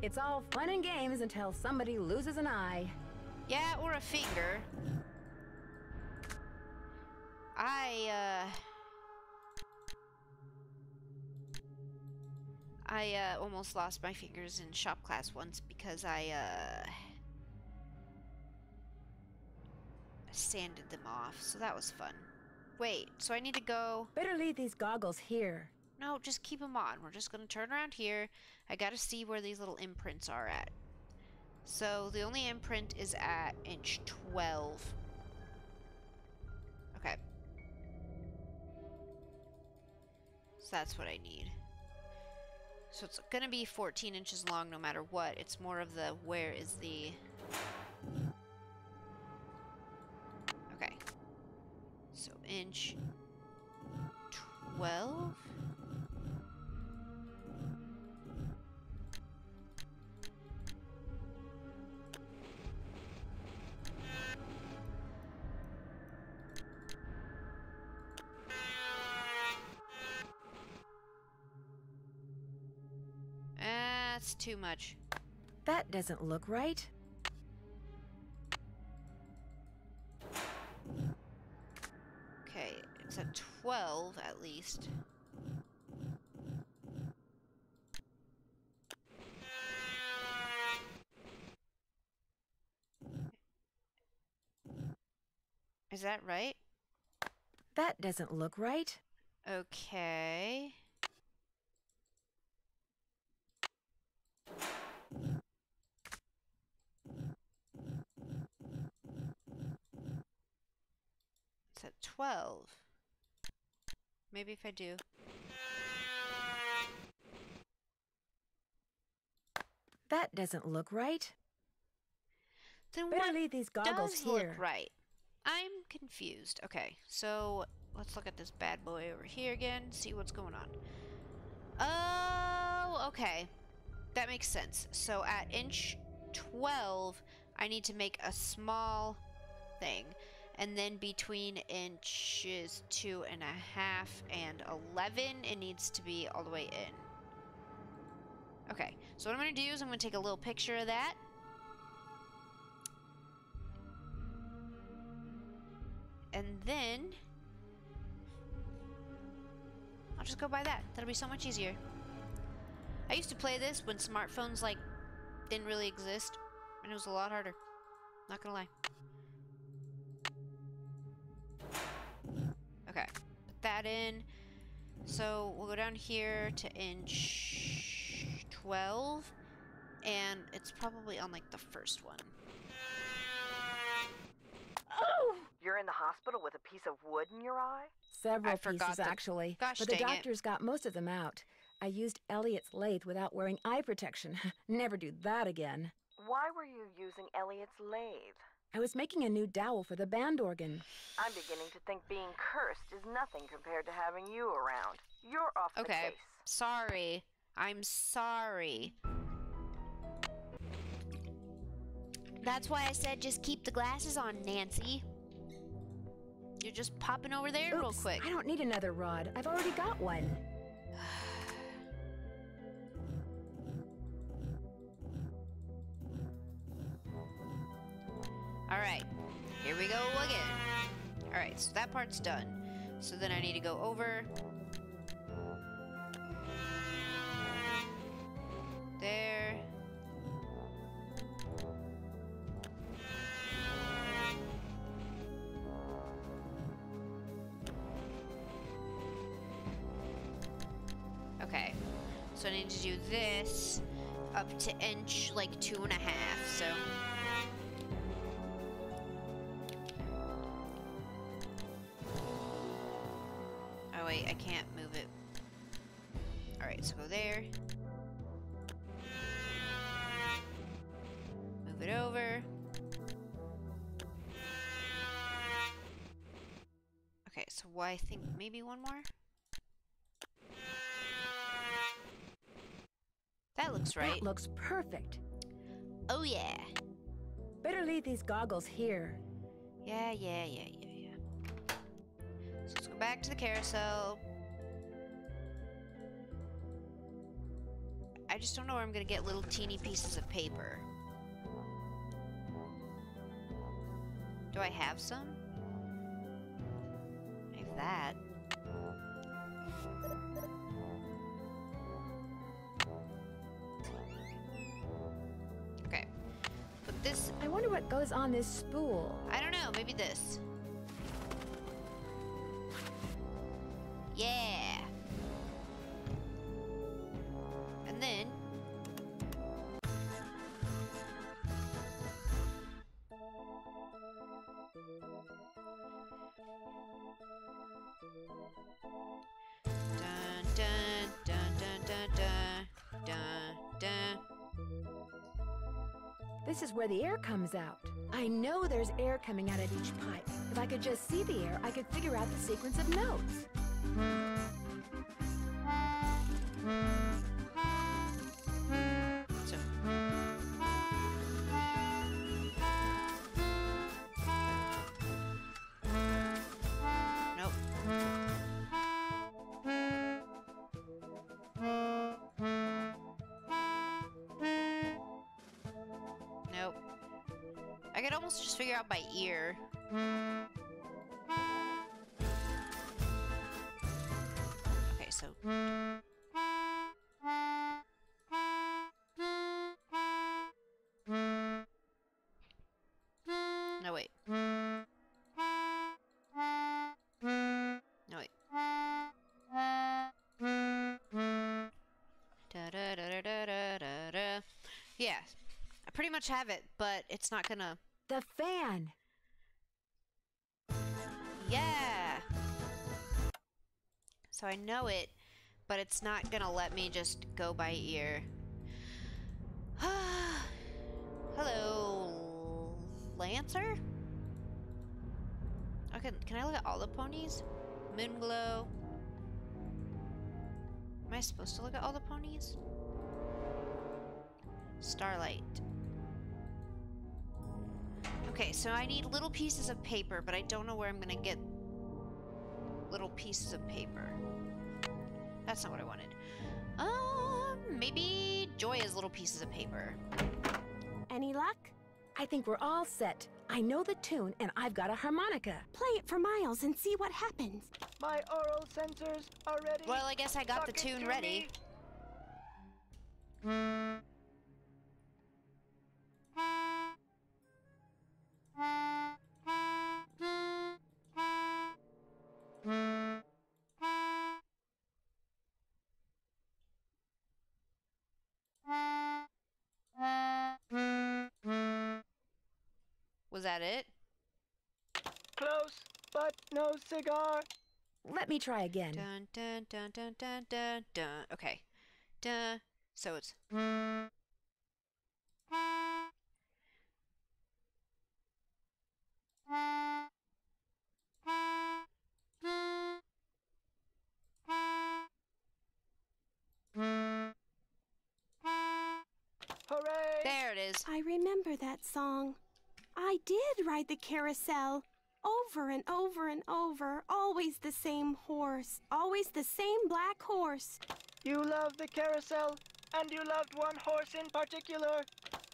It's all fun and games until somebody loses an eye. Yeah, or a finger. I almost lost my fingers in shop class once because I sanded them off, so that was fun. Wait, so I need to go... Better leave these goggles here. No, just keep them on. We're just gonna turn around here. I gotta see where these little imprints are at. So the only imprint is at inch 12. Okay. So that's what I need. So it's gonna be 14 inches long no matter what. It's more of the where is the... Okay. So inch 12. That's too much. That doesn't look right. Okay, it's a 12 at least. Is that right? That doesn't look right. Okay. It's at 12. Maybe if I do. That doesn't look right. Then Better what leave these goggles does here. look right? I'm confused. Okay, so let's look at this bad boy over here again, see what's going on. Oh, okay. That makes sense. So at inch 12, I need to make a small thing. And then between inches 2.5 and 11, it needs to be all the way in. Okay, so what I'm going to do is I'm going to take a little picture of that. And then I'll just go by that. That'll be so much easier. I used to play this when smartphones, like, didn't really exist. And it was a lot harder. Not gonna lie. Okay. Put that in. So we'll go down here to inch 12. And it's probably on, like, the first one. Oh! You're in the hospital with a piece of wood in your eye? Several pieces, actually. Gosh, but the dang it. doctors got most of them out. I used Elliot's lathe without wearing eye protection. Never do that again. Why were you using Elliot's lathe? I was making a new dowel for the band organ. I'm beginning to think being cursed is nothing compared to having you around. You're off the Okay. case. Sorry. I'm sorry. That's why I said just keep the glasses on, Nancy. You're just popping over there real quick. I don't need another rod. I've already got one. Alright, here we go again. Alright, so that part's done. So then I need to go over. There. Okay, so I need to do this up to inch like 2.5, so. Oh wait, I can't move it. Alright, so go there. Move it over. Okay, so I think maybe one more? That looks right. That looks perfect. Oh yeah. Better leave these goggles here. Yeah. So let's go back to the carousel. I just don't know where I'm gonna get little teeny pieces of paper. Do I have some? I have that. Okay. Put this. I wonder what goes on this spool. I don't know, maybe this. Yeah. And then dun dun dun dun dun dun dun. This is where the air comes out. I know there's air coming out of each pipe. If I could just see the air, I could figure out the sequence of notes. So. Nope. Nope. I could almost just figure out by ear. Okay, so. No, wait. No, wait. Da da da da da da da da. Yeah, I pretty much have it, but it's not gonna. The fan. Yeah. So I know it, but it's not gonna let me just go by ear. Hello, Lancer? Okay, can I look at all the ponies? Moonglow. Am I supposed to look at all the ponies? Starlight. Okay, so I need little pieces of paper, but I don't know where I'm gonna get little pieces of paper. That's not what I wanted. Maybe Joy has little pieces of paper. Any luck? I think we're all set. I know the tune, and I've got a harmonica. Play it for Miles and see what happens. My oral sensors are ready. Well, I guess I got the tune ready. Was that it? Close, but no cigar. Let me try again. Dun dun dun dun dun dun dun. Okay. Dun. So it's. Hooray! There it is. I remember that song. I did ride the carousel. Over and over and over. Always the same horse. Always the same black horse. You loved the carousel, and you loved one horse in particular.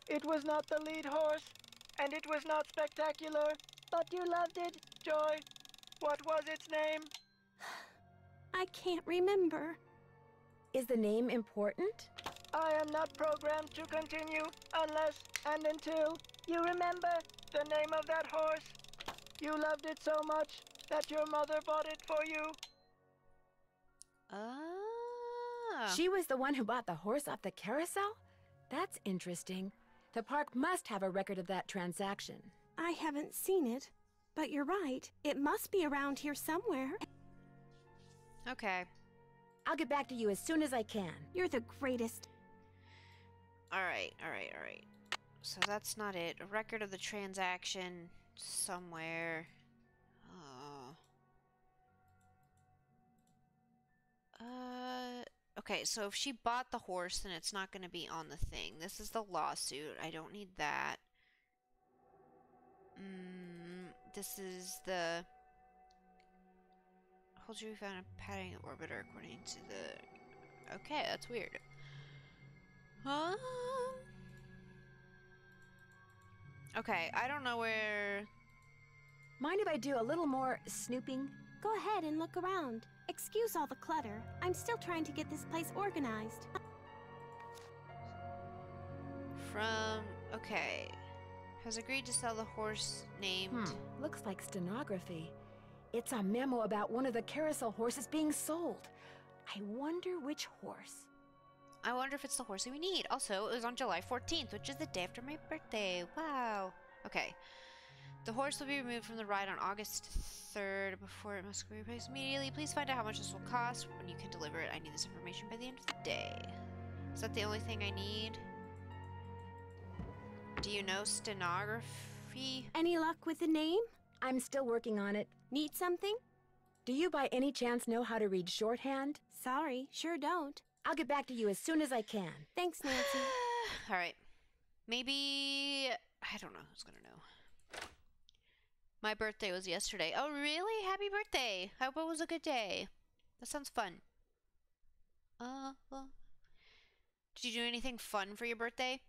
It was not the lead horse, and it was not spectacular, but you loved it, Joy. What was its name? I can't remember. Is the name important? I am not programmed to continue unless and until you remember the name of that horse. You loved it so much that your mother bought it for you. Ah. She was the one who bought the horse off the carousel? That's interesting. The park must have a record of that transaction. I haven't seen it, but you're right. It must be around here somewhere. Okay. I'll get back to you as soon as I can. You're the greatest. Alright. So that's not it. A record of the transaction somewhere. Okay, so if she bought the horse, then it's not going to be on the thing. This is the lawsuit. I don't need that. This is the... Hold you found a padding orbiter according to the... Okay, that's weird. Okay, I don't know where... Mind if I do a little more snooping? Go ahead and look around. Excuse all the clutter. I'm still trying to get this place organized. From... Okay. Has agreed to sell the horse named... Looks like stenography. It's a memo about one of the carousel horses being sold. I wonder which horse. I wonder if it's the horse we need. Also, it was on July 14th, which is the day after my birthday. Wow. Okay. The horse will be removed from the ride on August 3rd before it must be replaced immediately. Please find out how much this will cost when you can deliver it. I need this information by the end of the day. Is that the only thing I need? Do you know stenography? Any luck with the name? I'm still working on it. Need something? Do you by any chance know how to read shorthand? Sorry, sure don't. I'll get back to you as soon as I can. Thanks, Nancy. Alright. Maybe... I don't know who's gonna know. My birthday was yesterday. Oh, really? Happy birthday! I hope it was a good day. That sounds fun. Did you do anything fun for your birthday?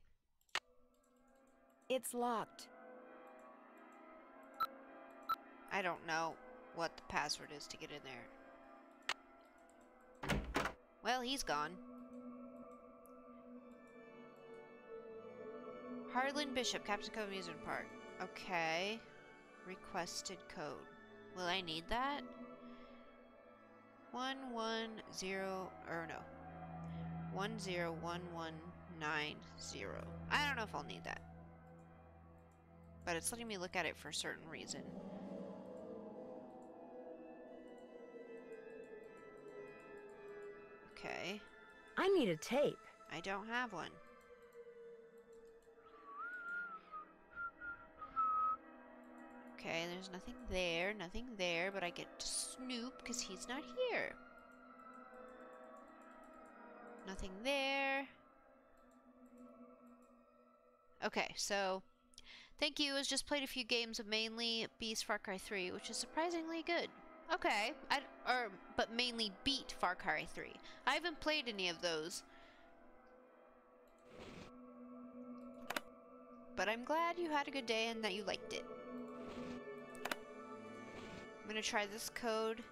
It's locked. I don't know what the password is to get in there. Well, he's gone. Harlan Bishop, Captain Cove Amusement Park. Okay. Requested code. Will I need that? 110, or no. 101190. I don't know if I'll need that. But it's letting me look at it for a certain reason. Okay. I need a tape. I don't have one. Okay, there's nothing there, but I get to snoop because he's not here. Nothing there. Okay, so thank you. Has just played a few games of mainly Beast Far Cry 3, which is surprisingly good. Okay, but mainly beat Far Cry 3. I haven't played any of those. But I'm glad you had a good day and that you liked it. I'm gonna try this code.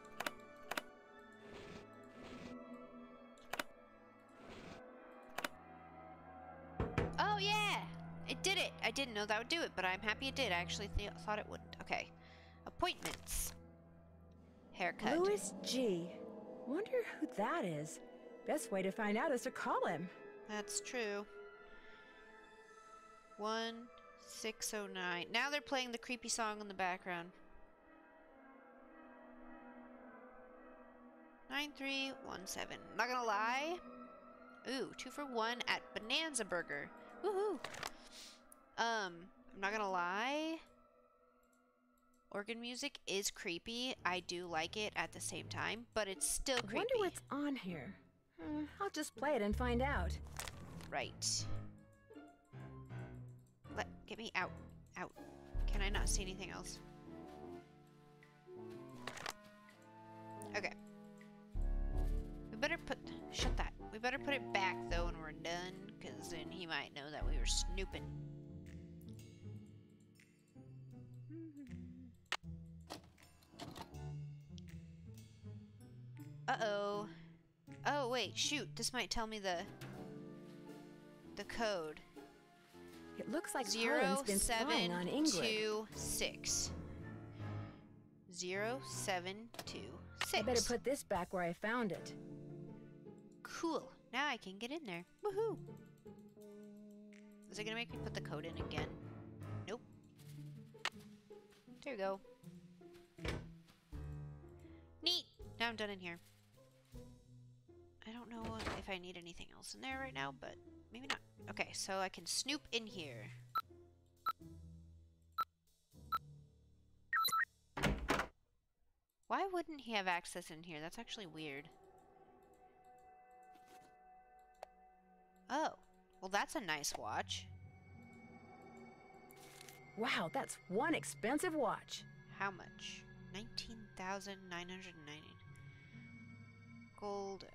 Oh yeah! It did it! I didn't know that would do it, but I'm happy it did. I actually thought it wouldn't. Okay. Appointments. Haircut. Louis G. Wonder who that is. Best way to find out is to call him. That's true. 1609. Now they're playing the creepy song in the background. 9317. Not gonna lie. Ooh, 2 for 1 at Bonanza Burger. Woohoo! I'm not gonna lie. Organ music is creepy. I do like it at the same time, but it's still creepy. I wonder what's on here. I'll just play it and find out. Right. Get me out. Out. Can I not see anything else? Okay. We better shut that. We better put it back though when we're done, because then he might know that we were snooping. Uh-oh. Oh, wait, shoot. This might tell me the code. It looks like Colin's been spying on Ingrid. 0726. 0726. I better put this back where I found it. Cool. Now I can get in there. Woohoo! Is it gonna make me put the code in again? Nope. There you go. Neat! Now I'm done in here. I don't know if I need anything else in there right now, but maybe not. Okay, so I can snoop in here. Why wouldn't he have access in here? That's actually weird. Oh, well that's a nice watch. Wow, that's one expensive watch. How much? 19,990. Gold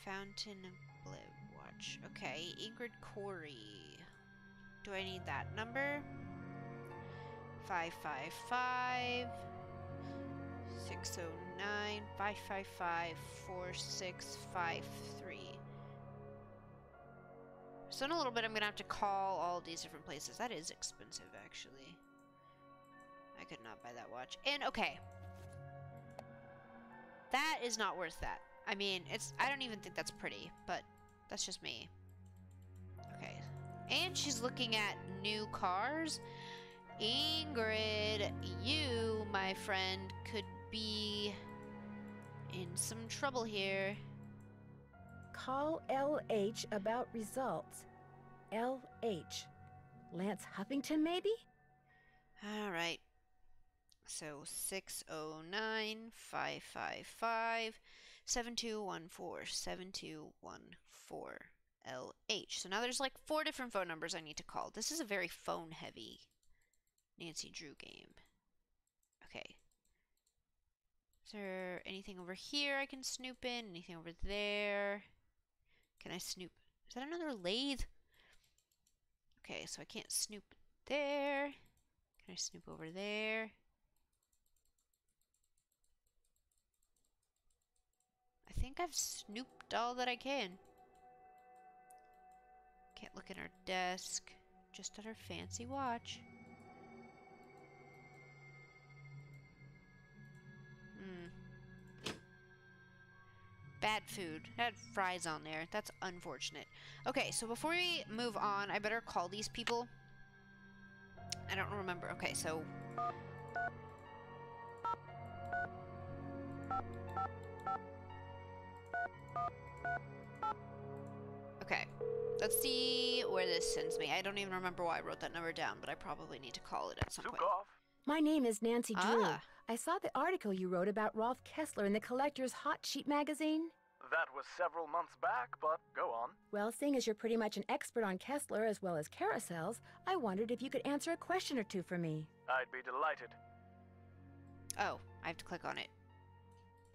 fountain blue watch. Okay, Ingrid Corey. Do I need that number? 555 609 555 4653. So in a little bit I'm gonna have to call all these different places. That is expensive actually. I could not buy that watch. And okay. That is not worth that. I mean, I don't even think that's pretty, but that's just me. Okay. And she's looking at new cars. Ingrid, you, my friend, could be in some trouble here. Call LH about results. LH. Lance Huffington, maybe? Alright. So 609 555 7214 7214 LH. So now there's like 4 different phone numbers I need to call. This is a very phone heavy Nancy Drew game. Okay. Is there anything over here I can snoop in? Anything over there? Can I snoop? Is that another lathe? Okay, so I can't snoop there. Can I snoop over there? I think I've snooped all that I can. Can't look at our desk. Just at her fancy watch. Bad food. It had fries on there. That's unfortunate. Okay, so before we move on, I better call these people. I don't remember. Okay, so... Okay. Let's see where this sends me. I don't even remember why I wrote that number down, but I probably need to call it at some point. My name is Nancy Drew. Ah. I saw the article you wrote about Rolf Kessler in the Collector's Hot Sheet magazine. That was several months back, but go on. Well, seeing as you're pretty much an expert on Kessler as well as carousels, I wondered if you could answer a question or two for me. I'd be delighted. Oh, I have to click on it.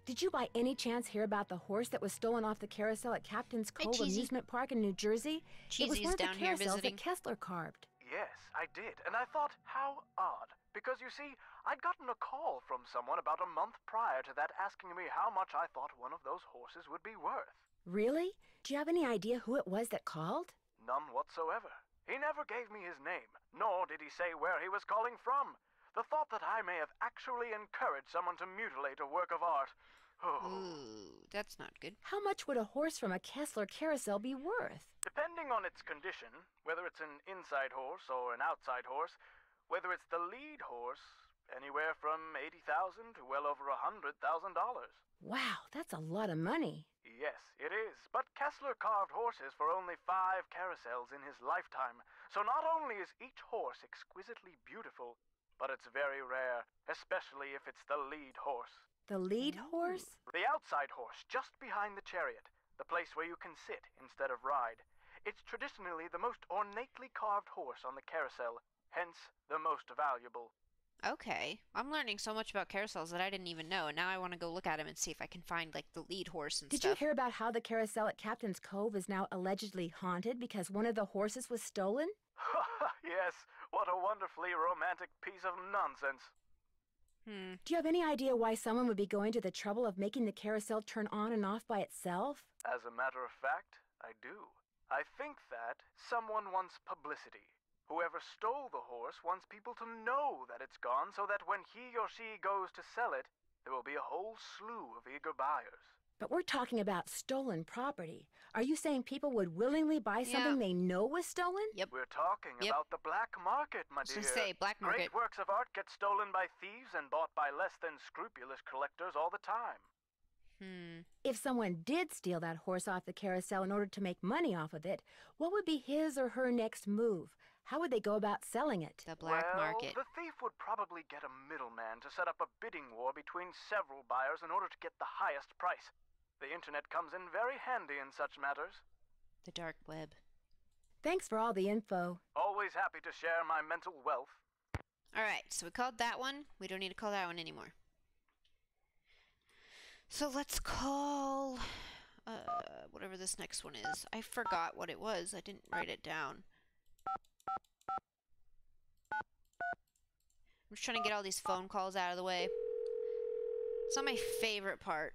Did you by any chance hear about the horse that was stolen off the carousel at Captain's Cove Amusement Park in New Jersey? It was one of the down here carousels visiting. that Kessler carved. Yes, I did, and I thought, how odd. Because you see, I'd gotten a call from someone about a month prior to that asking me how much I thought one of those horses would be worth. Really? Do you have any idea who it was that called? None whatsoever. He never gave me his name, nor did he say where he was calling from. The thought that I may have actually encouraged someone to mutilate a work of art. Oh. Ooh, that's not good. How much would a horse from a Kessler carousel be worth? Depending on its condition, whether it's an inside horse or an outside horse, whether it's the lead horse, anywhere from $80,000 to well over $100,000. Wow, that's a lot of money. Yes, it is. But Kessler carved horses for only 5 carousels in his lifetime. So not only is each horse exquisitely beautiful, but it's very rare, especially if it's the lead horse. The lead horse? The outside horse, just behind the chariot, the place where you can sit instead of ride. It's traditionally the most ornately carved horse on the carousel, hence the most valuable. Okay. I'm learning so much about carousels that I didn't even know, and now I want to go look at them and see if I can find, like, the lead horse and Did stuff. you hear about how the carousel at Captain's Cove is now allegedly haunted because one of the horses was stolen? Yes, what a wonderfully romantic piece of nonsense. Do you have any idea why someone would be going to the trouble of making the carousel turn on and off by itself? As a matter of fact, I do. I think that someone wants publicity. Whoever stole the horse wants people to know that it's gone so that when he or she goes to sell it, there will be a whole slew of eager buyers. But we're talking about stolen property. Are you saying people would willingly buy something they know was stolen? Yep. We're talking about the black market, my dear. Just say black market. Great works of art get stolen by thieves and bought by less than scrupulous collectors all the time. If someone did steal that horse off the carousel in order to make money off of it, what would be his or her next move? How would they go about selling it? The black market. The thief would probably get a middleman to set up a bidding war between several buyers in order to get the highest price. The internet comes in very handy in such matters. The dark web. Thanks for all the info. Always happy to share my mental wealth. Alright, so we called that one. We don't need to call that one anymore. So let's call... whatever this next one is. I forgot what it was. I didn't write it down. I'm just trying to get all these phone calls out of the way. It's not my favorite part.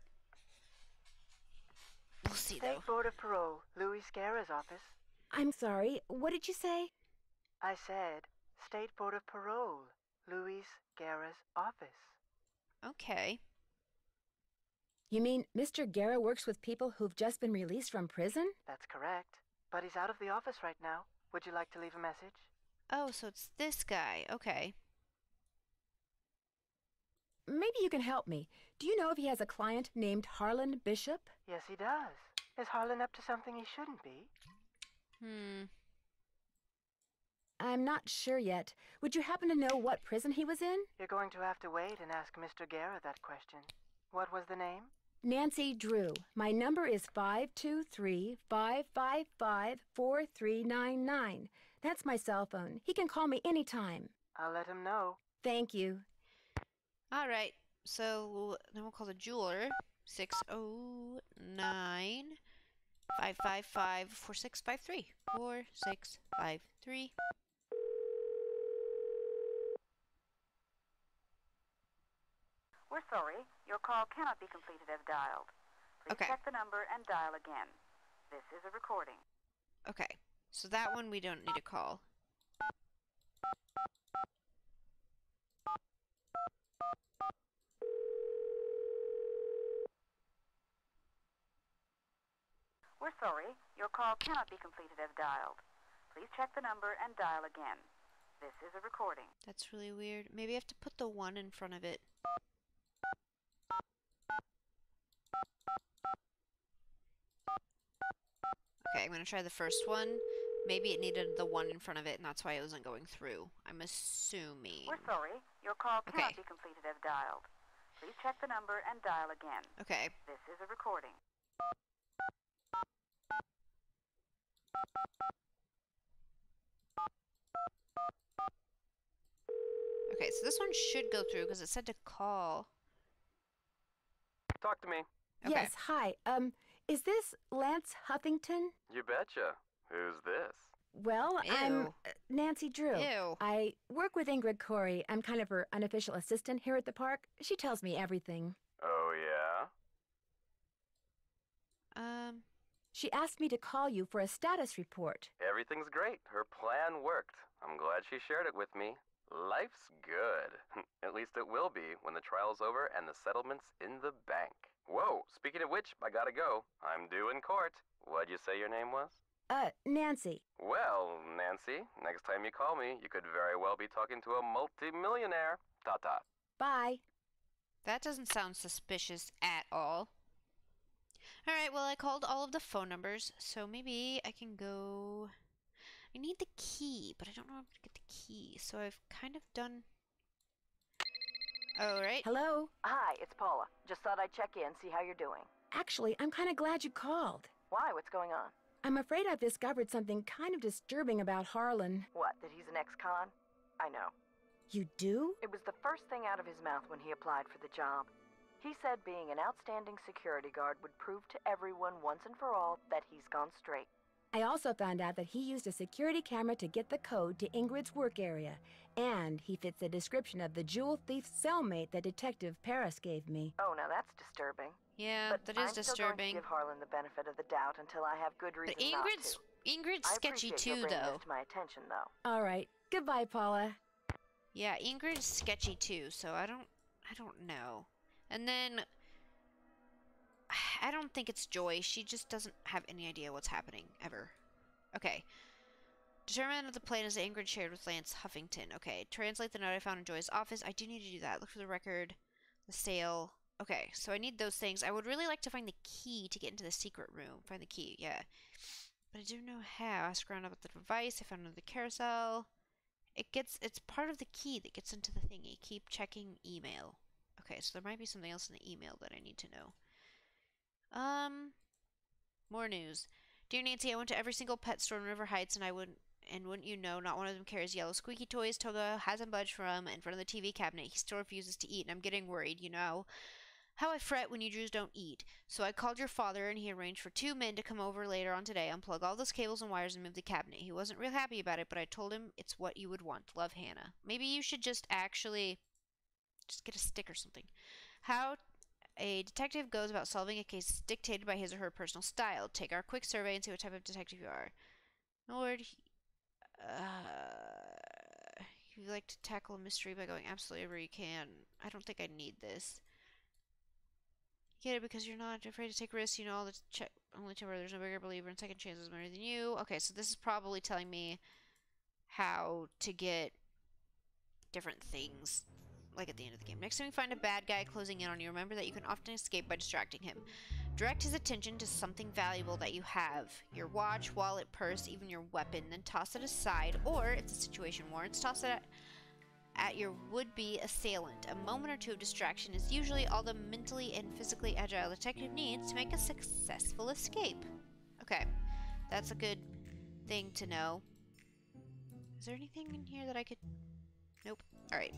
We'll see, though. State Board of Parole, Louis Scarra's office. I'm sorry, what did you say? I said, State Board of Parole, Louis Scarra's office. Okay. You mean Mr. Guerra works with people who've just been released from prison? That's correct. But he's out of the office right now. Would you like to leave a message? Oh, so it's this guy. Okay. Maybe you can help me. Do you know if he has a client named Harlan Bishop? Yes, he does. Is Harlan up to something he shouldn't be? I'm not sure yet. Would you happen to know what prison he was in? You're going to have to wait and ask Mr. Guerra that question. What was the name? Nancy Drew. My number is 523-555-4399. That's my cell phone. He can call me anytime. I'll let him know. Thank you. All right. So then we'll call the jeweler. 609-555-4653. 4653. We're sorry. Your call cannot be completed as dialed. Please check the number and dial again. This is a recording. Okay. So that one we don't need to call. We're sorry. Your call cannot be completed as dialed. Please check the number and dial again. This is a recording. That's really weird. Maybe I have to put the 1 in front of it. I'm gonna try the first one. Maybe it needed the one in front of it, and that's why it wasn't going through. I'm assuming. We're sorry. Your call cannot be completed as dialed. Please check the number and dial again. Okay. This is a recording. Okay, so this one should go through because it said to call. Talk to me. Okay. Yes, hi. Is this Lance Huffington? You betcha. Who's this? Well, Ew. I'm Nancy Drew. Ew. I work with Ingrid Corey. I'm kind of her unofficial assistant here at the park. She tells me everything. Oh, yeah? She asked me to call you for a status report. Everything's great. Her plan worked. I'm glad she shared it with me. Life's good. At least it will be when the trial's over and the settlement's in the bank. Whoa, speaking of which, I gotta go. I'm due in court. What'd you say your name was? Nancy. Well, Nancy, next time you call me, you could very well be talking to a multi-millionaire. Ta-ta. Bye. That doesn't sound suspicious at all. Alright, well, I called all of the phone numbers, so maybe I can go... I need the key, but I don't know how to get the key, so I've kind of done... Alright. Hello? Hi, it's Paula. Just thought I'd check in, see how you're doing. Actually, I'm kind of glad you called. Why? What's going on? I'm afraid I've discovered something kind of disturbing about Harlan. What, that he's an ex-con? I know. You do? It was the first thing out of his mouth when he applied for the job. He said being an outstanding security guard would prove to everyone once and for all that he's gone straight. I also found out that he used a security camera to get the code to Ingrid's work area, and he fits the description of the jewel thief cellmate that Detective Paris gave me. Oh, now that's disturbing. Yeah, but that is I'm still going to disturbing. give Harlan the benefit of the doubt until I have good reason not to. Ingrid's sketchy I appreciate too, your bringing though. this to my attention, though. All right. Goodbye, Paula. Yeah, Ingrid's sketchy too, so I don't know. And then I don't think it's Joy. She just doesn't have any idea what's happening ever. Okay. Determine that the plan is that Ingrid shared with Lance Huffington. Okay. Translate the note I found in Joy's office. I do need to do that. Look for the record, the sale. Okay, so I need those things. I would really like to find the key to get into the secret room. Find the key, yeah. But I don't know how. Ask around about the device. I found another carousel. It's part of the key that gets into the thingy. Keep checking email. Okay, so there might be something else in the email that I need to know. More news. Dear Nancy, I went to every single pet store in River Heights, and wouldn't you know, not one of them carries yellow squeaky toys Toga hasn't budged from in front of the TV cabinet. He still refuses to eat, and I'm getting worried, you know. How I fret when you Drews don't eat. So I called your father, and he arranged for 2 men to come over later on today, unplug all those cables and wires, and move the cabinet. He wasn't real happy about it, but I told him it's what you would want. Love, Hannah. Maybe you should just actually just get a stick or something. How a detective goes about solving a case dictated by his or her personal style. Take our quick survey and see what type of detective you are. Lord, you like to tackle a mystery by going absolutely where you can. I don't think I need this. You get it because you're not afraid to take risks. You know all the only temporary. There's no bigger believer in second chances more than you. Okay, so this is probably telling me how to get different things, like at the end of the game. Next time you find a bad guy closing in on you, remember that you can often escape by distracting him. Direct his attention to something valuable that you have. Your watch, wallet, purse, even your weapon. Then toss it aside, or, if the situation warrants, toss it at your would-be assailant. A moment or two of distraction is usually all the mentally and physically agile detective needs to make a successful escape. Okay, that's a good thing to know. Is there anything in here that I could... Nope. Alright.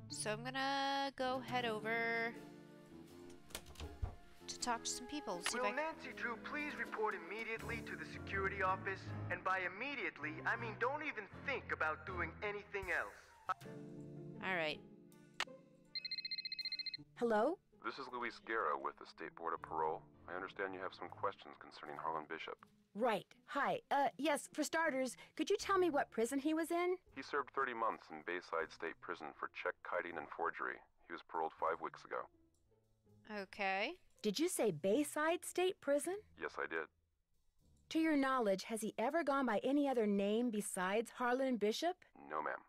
So I'm gonna go head over to talk to some people. See Will if I... Nancy Drew please report immediately to the security office? And by immediately, I mean don't even think about doing anything else. Alright. Hello? This is Luis Guerra with the State Board of Parole. I understand you have some questions concerning Harlan Bishop. Right. Hi. Yes, for starters, could you tell me what prison he was in? He served 30 months in Bayside State Prison for check kiting and forgery. He was paroled 5 weeks ago. Okay. Did you say Bayside State Prison? Yes, I did. To your knowledge, has he ever gone by any other name besides Harlan Bishop? No, ma'am.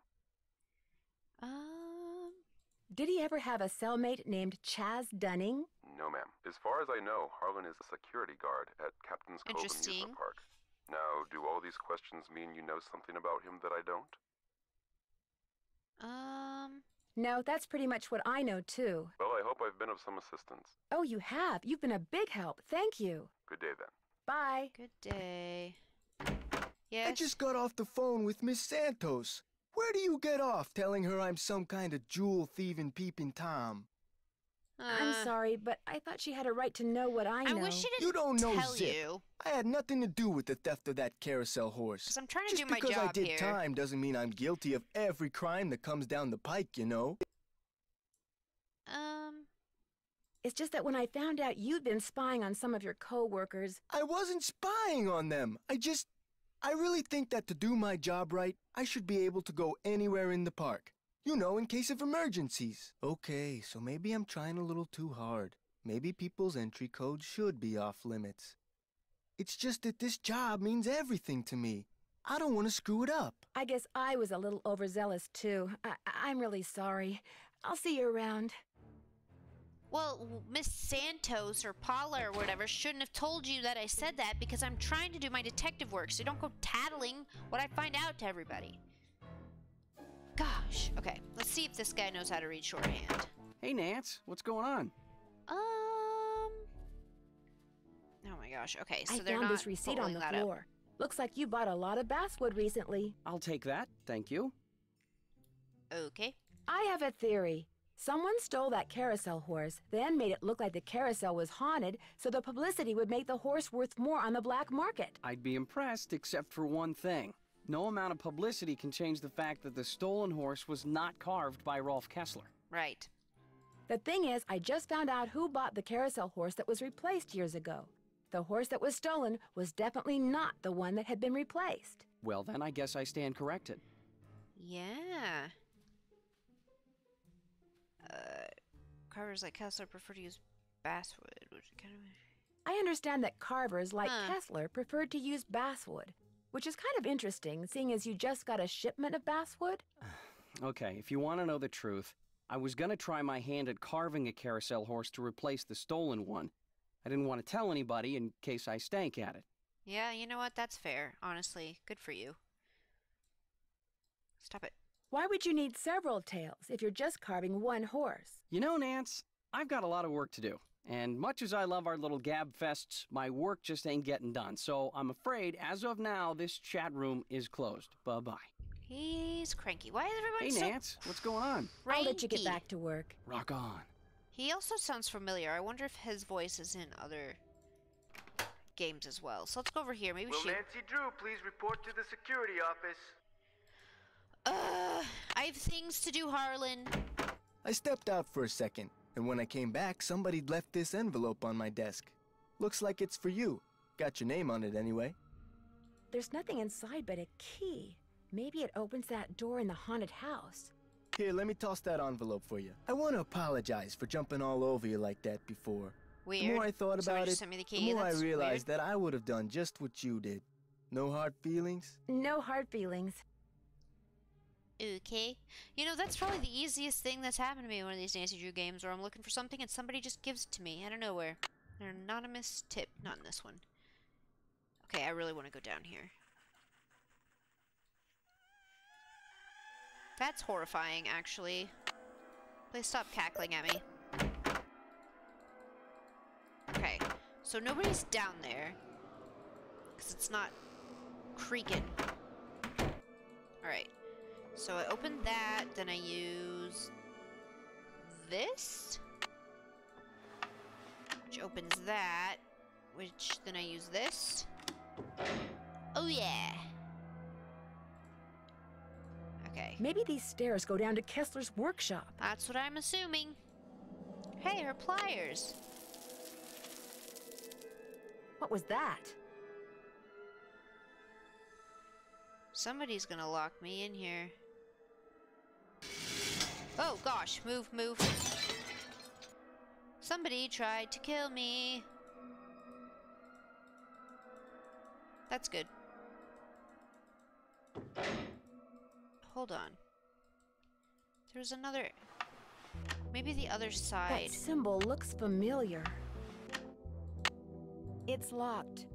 Did he ever have a cellmate named Chaz Dunning? No, ma'am. As far as I know, Harlan is a security guard at Captain's Cove Amusement Park. Now, do all these questions mean you know something about him that I don't? No, that's pretty much what I know, too. Well, I hope I've been of some assistance. Oh, you have. You've been a big help. Thank you. Good day, then. Bye. Good day. Yes? I just got off the phone with Miss Santos. Where do you get off telling her I'm some kind of jewel-thieving peeping Tom? I'm sorry, but I thought she had a right to know what I know. I wish she didn't You don't know tell zip. you. I had nothing to do with the theft of that carousel horse. 'Cause I'm trying to Just do my because I job did here. time doesn't mean I'm guilty of every crime that comes down the pike, you know? It's just that when I found out you'd been spying on some of your co-workers... I wasn't spying on them. I really think that to do my job right, I should be able to go anywhere in the park. You know, in case of emergencies. Okay, so maybe I'm trying a little too hard. Maybe people's entry codes should be off limits. It's just that this job means everything to me. I don't want to screw it up. I guess I was a little overzealous, too. I'm really sorry. I'll see you around. Well, Miss Santos or Paula or whatever shouldn't have told you that I said that because I'm trying to do my detective work, so don't go tattling what I find out to everybody. Gosh. Okay, let's see if this guy knows how to read shorthand. Hey, Nance, what's going on? Oh my gosh. Okay, so they're I found not this receipt on the following that floor. up. Looks like you bought a lot of basswood recently. I'll take that, thank you. Okay. I have a theory. Someone stole that carousel horse, then made it look like the carousel was haunted, so the publicity would make the horse worth more on the black market. I'd be impressed, except for one thing. No amount of publicity can change the fact that the stolen horse was not carved by Rolf Kessler. Right. The thing is, I just found out who bought the carousel horse that was replaced years ago. The horse that was stolen was definitely not the one that had been replaced. Well, then I guess I stand corrected. Yeah. Carvers like Kessler prefer to use basswood, which kind of... I understand that carvers like Kessler preferred to use basswood, which is kind of interesting, seeing as you just got a shipment of basswood. Okay, if you want to know the truth, I was gonna try my hand at carving a carousel horse to replace the stolen one. I didn't want to tell anybody in case I stank at it. Yeah, you know what? That's fair, honestly. Good for you. Stop it. Why would you need several tails if you're just carving one horse? You know, Nance, I've got a lot of work to do. And much as I love our little gab fests, my work just ain't getting done. So I'm afraid, as of now, this chat room is closed. Bye-bye. He's cranky. Why is everyone Hey, so Nance, what's going on? I'll let you get back to work. Rock on. He also sounds familiar. I wonder if his voice is in other games as well. So let's go over here. Maybe Will Nancy Drew please report to the security office? I have things to do, Harlan. I stepped out for a second, and when I came back, somebody'd left this envelope on my desk. Looks like it's for you. Got your name on it anyway. There's nothing inside but a key. Maybe it opens that door in the haunted house. Here, let me toss that envelope for you. I want to apologize for jumping all over you like that before. Weird. The more I thought Somebody about just it, sent me the the key. more I That's realized weird. that I would have done just what you did. No hard feelings? No hard feelings. Okay. You know, that's probably the easiest thing that's happened to me in one of these Nancy Drew games where I'm looking for something and somebody just gives it to me out of nowhere. An anonymous tip. Not in this one. Okay, I really want to go down here. That's horrifying, actually. Please stop cackling at me. Okay, so nobody's down there. Because it's not creaking. Alright. So I open that, then I use this, which opens that, which then I use this. Oh yeah! Okay. Maybe these stairs go down to Kessler's workshop. That's what I'm assuming. Hey, her pliers. What was that? Somebody's gonna lock me in here. Oh gosh, move, move. Somebody tried to kill me. That's good. Hold on. There's another... Maybe the other side. That symbol looks familiar. It's locked.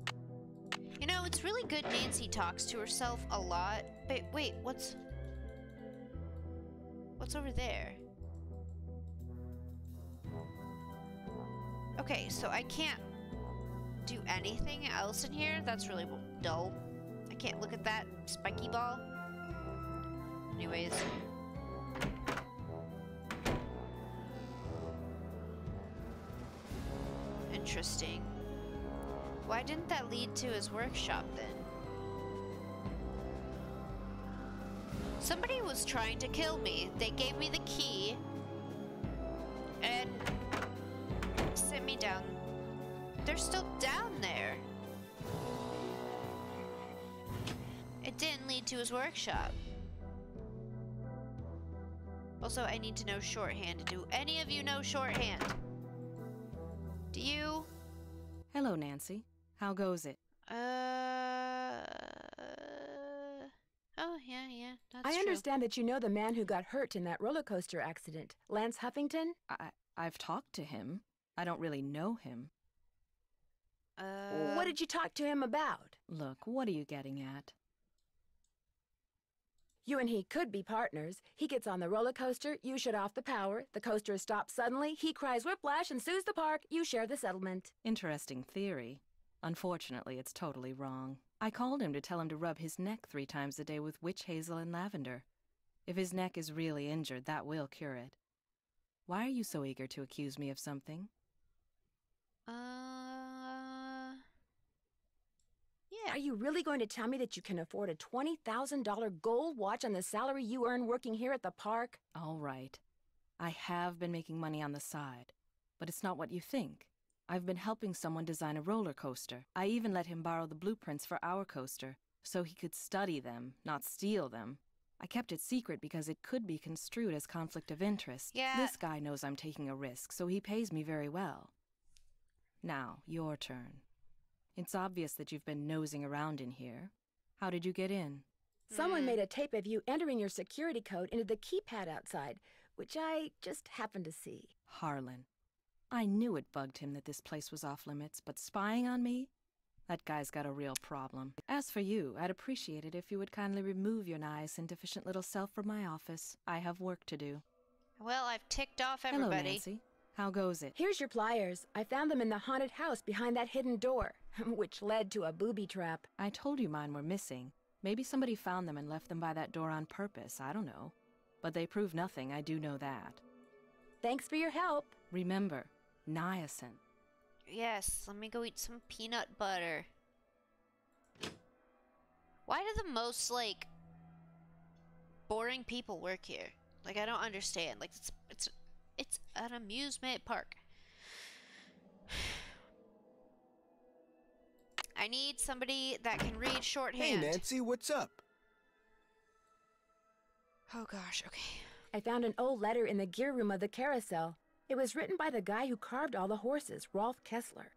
You know, it's really good Nancy talks to herself a lot. But wait, what's over there? Okay, so I can't do anything else in here? That's really dull. I can't look at that spiky ball. Anyways. Interesting. Why didn't that lead to his workshop then? Somebody was trying to kill me. They gave me the key and sent me down. They're still down there. It didn't lead to his workshop. Also, I need to know shorthand. Do any of you know shorthand? Do you? Hello, Nancy. How goes it? Oh, yeah, that's I true. understand that you know the man who got hurt in that roller coaster accident, Lance Huffington? I've talked to him. I don't really know him. What did you talk to him about? Look, what are you getting at? You and he could be partners. He gets on the roller coaster, you shut off the power, the coaster stops suddenly, he cries whiplash and sues the park, you share the settlement. Interesting theory. Unfortunately, it's totally wrong. I called him to tell him to rub his neck 3 times a day with witch hazel and lavender. If his neck is really injured, that will cure it. Why are you so eager to accuse me of something? Yeah. Are you really going to tell me that you can afford a $20,000 gold watch on the salary you earn working here at the park? All right. I have been making money on the side, but it's not what you think. I've been helping someone design a roller coaster. I even let him borrow the blueprints for our coaster, so he could study them, not steal them. I kept it secret because it could be construed as conflict of interest. Yeah. This guy knows I'm taking a risk, so he pays me very well. Now, your turn. It's obvious that you've been nosing around in here. How did you get in? Someone made a tape of you entering your security code into the keypad outside, which I just happened to see. Harlan. I knew it bugged him that this place was off limits, but spying on me? That guy's got a real problem. As for you, I'd appreciate it if you would kindly remove your nice and deficient little self from my office. I have work to do. Well, I've ticked off everybody. Hello, Nancy. How goes it? Here's your pliers. I found them in the haunted house behind that hidden door, which led to a booby trap. I told you mine were missing. Maybe somebody found them and left them by that door on purpose. I don't know. But they prove nothing, I do know that. Thanks for your help. Remember, niacin. Yes, let me go eat some peanut butter. Why do the most, like, boring people work here? Like, I don't understand. Like, it's an amusement park. I need somebody that can read shorthand. Hey, Nancy, what's up? Oh, gosh, okay. I found an old letter in the gear room of the Carousel. It was written by the guy who carved all the horses, Rolf Kessler.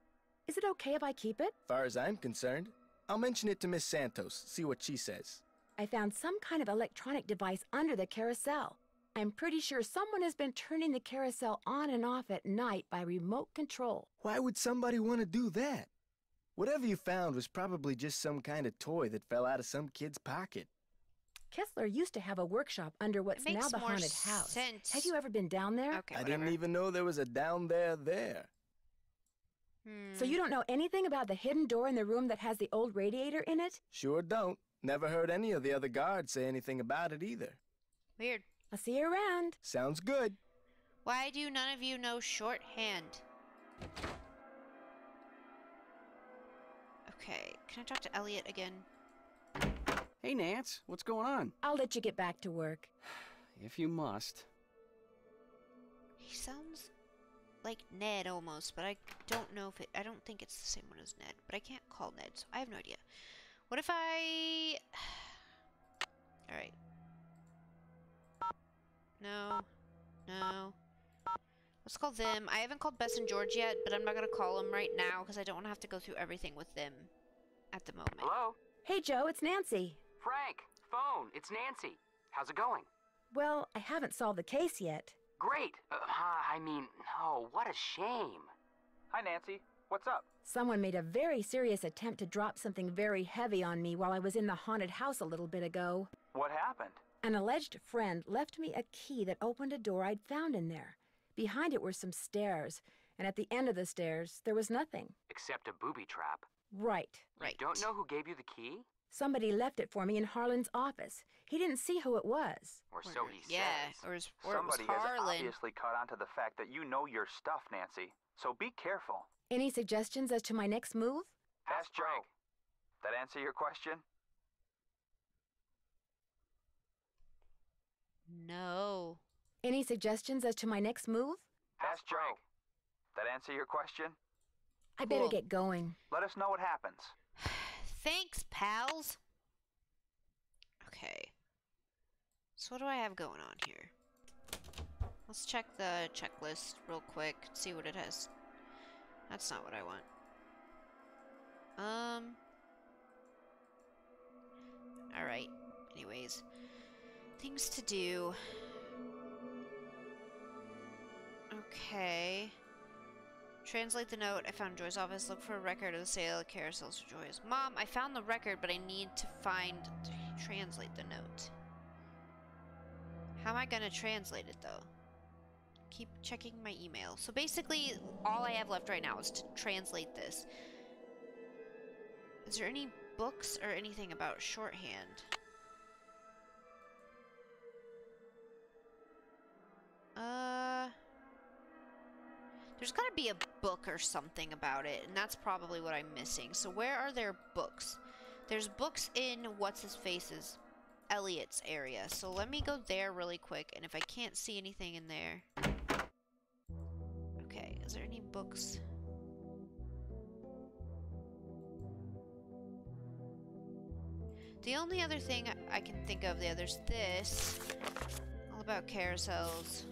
Is it okay if I keep it? Far as I'm concerned. I'll mention it to Miss Santos, see what she says. I found some kind of electronic device under the Carousel. I'm pretty sure someone has been turning the Carousel on and off at night by remote control. Why would somebody want to do that? Whatever you found was probably just some kind of toy that fell out of some kid's pocket. Kessler used to have a workshop under what's now the haunted house. Have you ever been down there? Okay, I didn't even know there was a down there. So you don't know anything about the hidden door in the room that has the old radiator in it? Sure don't. Never heard any of the other guards say anything about it either. Weird. I'll see you around. Sounds good. Why do none of you know shorthand? Okay, can I talk to Elliot again? Hey, Nance, what's going on? I'll let you get back to work. If you must. He sounds like Ned almost, but I don't know if I don't think it's the same one as Ned, but I can't call Ned, so I have no idea. What if I... Alright. No. Let's call them. I haven't called Bess and George yet, but I'm not going to call them right now because I don't want to have to go through everything with them at the moment. Hello? Hey, Joe, it's Nancy. Frank, phone. It's Nancy. How's it going? Well, I haven't solved the case yet. Great! I mean, oh, what a shame. Hi, Nancy. What's up? Someone made a very serious attempt to drop something very heavy on me while I was in the haunted house a little bit ago. What happened? An alleged friend left me a key that opened a door I'd found in there. Behind it were some stairs, and at the end of the stairs, there was nothing. Except a booby trap. Right. You don't know who gave you the key? Somebody left it for me in Harlan's office. He didn't see who it was. Or so he says. Somebody it was has Harlan. obviously caught on to the fact that you know your stuff, Nancy. So be careful. Any suggestions as to my next move? Ask Joe. That answer your question? No. Any suggestions as to my next move? Ask Joe. That answer your question? I better get going. Let us know what happens. Thanks, pals. Okay. So what do I have going on here? Let's check the checklist real quick, see what it has. That's not what I want. Alright. Anyways. Things to do. Okay. Translate the note. I found Joy's office. Look for a record of the sale of carousels for Joy's. Mom, I found the record, but I need to translate the note. How am I gonna translate it, though? Keep checking my email. So basically, all I have left right now is to translate this. Is there any books or anything about shorthand? There's gotta be a book or something about it, and that's probably what I'm missing. So where are there books? There's books in What's-His-Face's, Elliot's area. So let me go there really quick, and if I can't see anything in there... Okay, is there any books? The only other thing I can think of there, there's this. All about carousels.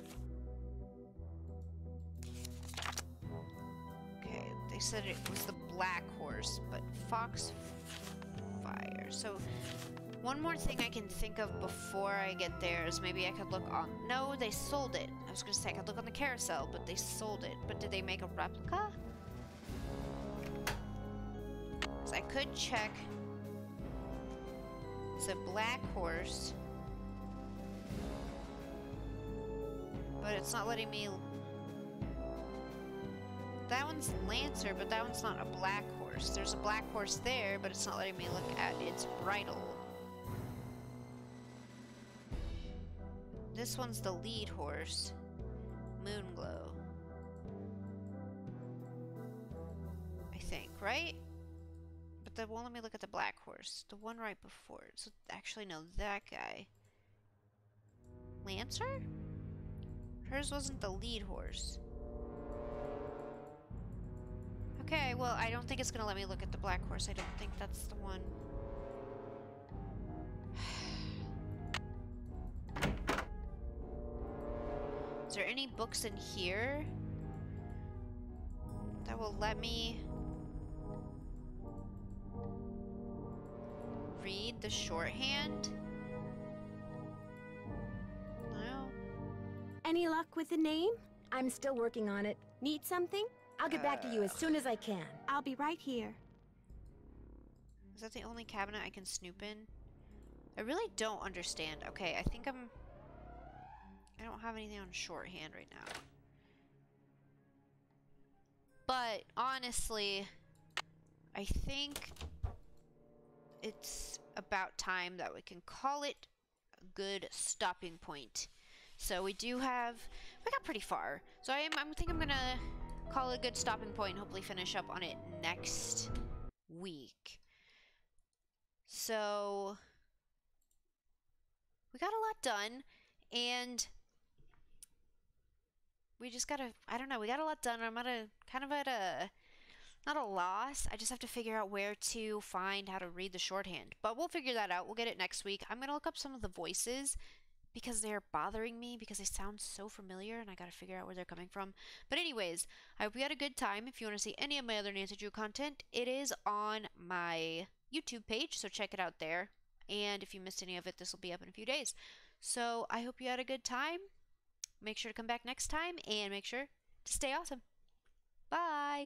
Okay, they said it was the Black Horse, but Foxfire. So, one more thing I can think of before I get there is maybe I could look on... No, they sold it. I was gonna say I could look on the carousel, but they sold it. But did they make a replica? So I could check... It's a Black Horse. But it's not letting me... That one's Lancer, but that one's not a Black Horse. There's a Black Horse there, but it's not letting me look at its bridle. This one's the lead horse. Moonglow. I think, right? But that won't let me look at the Black Horse. The one right before it. So actually, no, that guy. Lancer? Hers wasn't the lead horse. Okay, well, I don't think it's gonna let me look at the Black Horse. I don't think that's the one. Is there any books in here that will let me read the shorthand? No. Any luck with the name? I'm still working on it. Need something? I'll get back to you as soon as I can. I'll be right here. Is that the only cabinet I can snoop in? I really don't understand. Okay, I think I don't have anything on shorthand right now. But, honestly, I think it's about time that we can call it a good stopping point. So we got pretty far. So I think I'm gonna call it a good stopping point and hopefully finish up on it next week. So we got a lot done, and we just gotta, I don't know, we got a lot done. I'm not a loss. I just have to figure out where to find how to read the shorthand. But we'll figure that out. We'll get it next week. I'm gonna look up some of the voices because they're bothering me because they sound so familiar and I gotta figure out where they're coming from. But anyways, I hope you had a good time. If you want to see any of my other Nancy Drew content, it is on my YouTube page, so check it out there. And if you missed any of it, this will be up in a few days. So I hope you had a good time, make sure to come back next time and make sure to stay awesome. Bye!